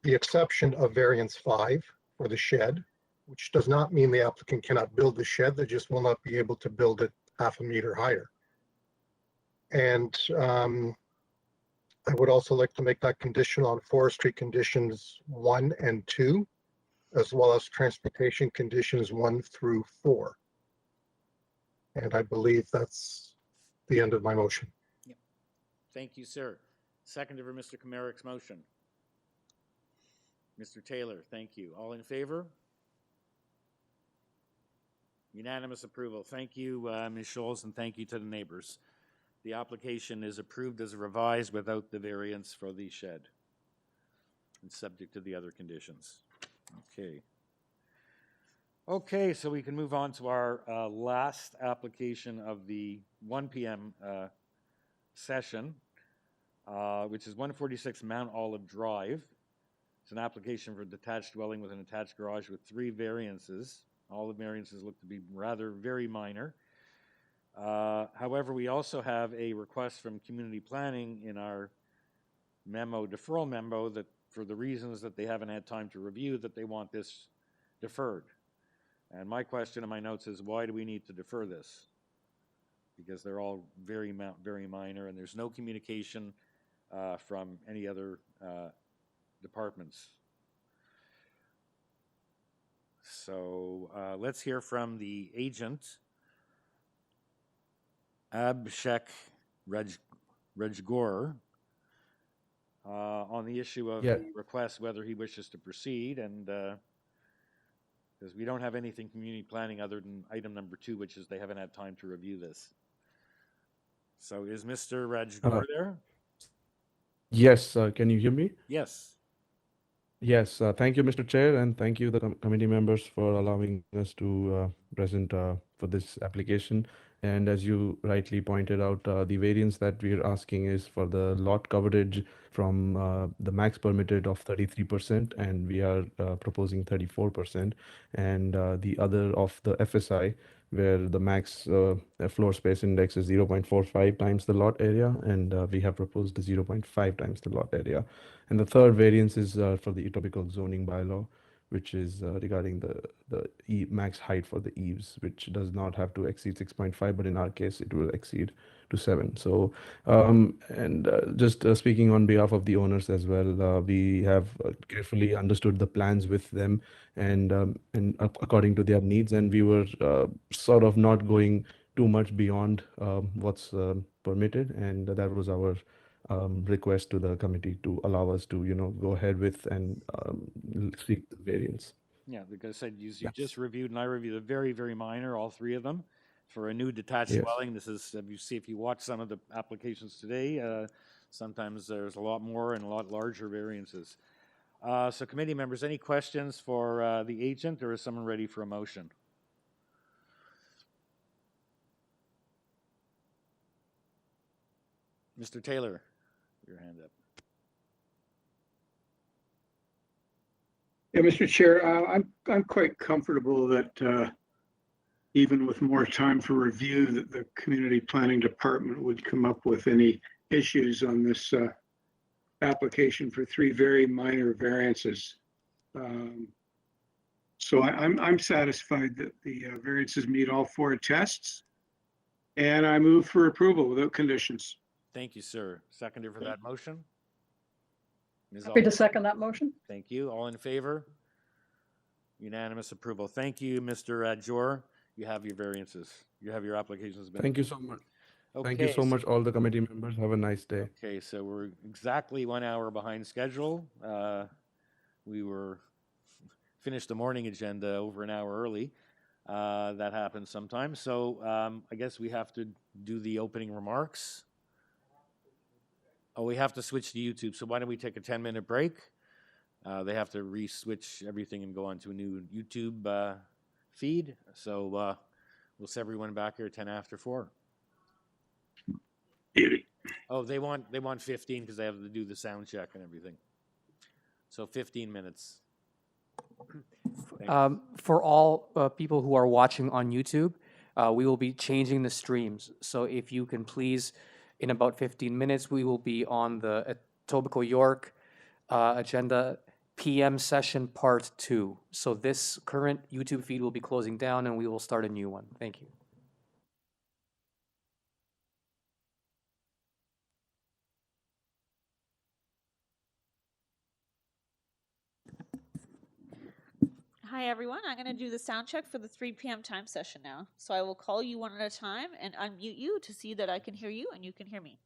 the exception of variance 5 for the shed, which does not mean the applicant cannot build the shed. They just will not be able to build it half a meter higher. And I would also like to make that conditional on forestry conditions 1 and 2, as well as transportation conditions 1 through 4. And I believe that's the end of my motion. Yep. Thank you, sir. Seconder for Mr. Khmeric's motion. Mr. Taylor, thank you. All in favor? Unanimous approval. Thank you, Ms. Scholes, and thank you to the neighbors. The application is approved as revised without the variance for the shed and subject to the other conditions. Okay. Okay, so we can move on to our last application of the 1 p.m. Session, which is 146 Mount Olive Drive. It's an application for a detached dwelling with an attached garage with 3 variances. All the variances look to be very minor. However, we also have a request from community planning in our deferral memo, that for the reasons that they haven't had time to review, that they want this deferred. And my question in my notes is, why do we need to defer this? Because they're all very minor, and there's no communication from any other departments. So let's hear from the agent, Abhishek Rajgor, on the issue of the request, whether he wishes to proceed, and because we don't have anything community planning other than item number 2, which is they haven't had time to review this. So is Mr. Rajgor there? Yes, can you hear me? Yes. Yes, thank you, Mr. Chair, and thank you, the committee members, for allowing us to present for this application. And as you rightly pointed out, the variance that we're asking is for the lot coverage from the max permitted of 33%, and we are proposing 34%. And the other of the FSI, where the max floor space index is 0.45 times the lot area, and we have proposed 0.5 times the lot area. And the third variance is for the Etobicoke zoning bylaw, which is regarding the max height for the eaves, which does not have to exceed 6.5, but in our case, it will exceed to 7. So, just speaking on behalf of the owners as well, we have carefully understood the plans with them and according to their needs, and we were sort of not going too much beyond what's permitted, and that was our request to the committee to allow us to, go ahead with and seek the variance. Yeah, like I said, you just reviewed, and I reviewed a very minor, all 3 of them, for a new detached dwelling. This is, if you watch some of the applications today, sometimes there's a lot more and a lot larger variances. So committee members, any questions for the agent, or is someone ready for a motion? Mr. Taylor, your hand up. Yeah, Mr. Chair, I'm quite comfortable that even with more time for review, that the community planning department would come up with any issues on this application for 3 very minor variances. So I'm satisfied that the variances meet all 4 tests, and I move for approval without conditions. Thank you, sir. Seconder for that motion? Ms. Happy to Alden? second that motion. Thank you. All in favor? Unanimous approval. Thank you, Mr. Jor. You have your variances. You have your applications. Thank you so much. Thank you Okay, so much, all the committee members. Have a nice day. Okay, so we're exactly 1 hour behind schedule. We were finished the morning agenda over an hour early. That happens sometimes. So I guess we have to do the opening remarks. Oh, we have to switch to YouTube. So why don't we take a 10-minute break? They have to re-switch everything and go on to a new YouTube feed. So we'll see everyone back here at 10 after 4. Oh, they want 15 because they have to do the sound check and everything. So 15 minutes. For all people who are watching on YouTube, we will be changing the streams. So if you can please, in about 15 minutes, we will be on the Etobicoke York agenda PM session part 2. So this current YouTube feed will be closing down and we will start a new one. Thank you. Hi, everyone. I'm going to do the sound check for the 3 p.m. time session now. So I will call you one at a time and unmute you to see that I can hear you and you can hear me.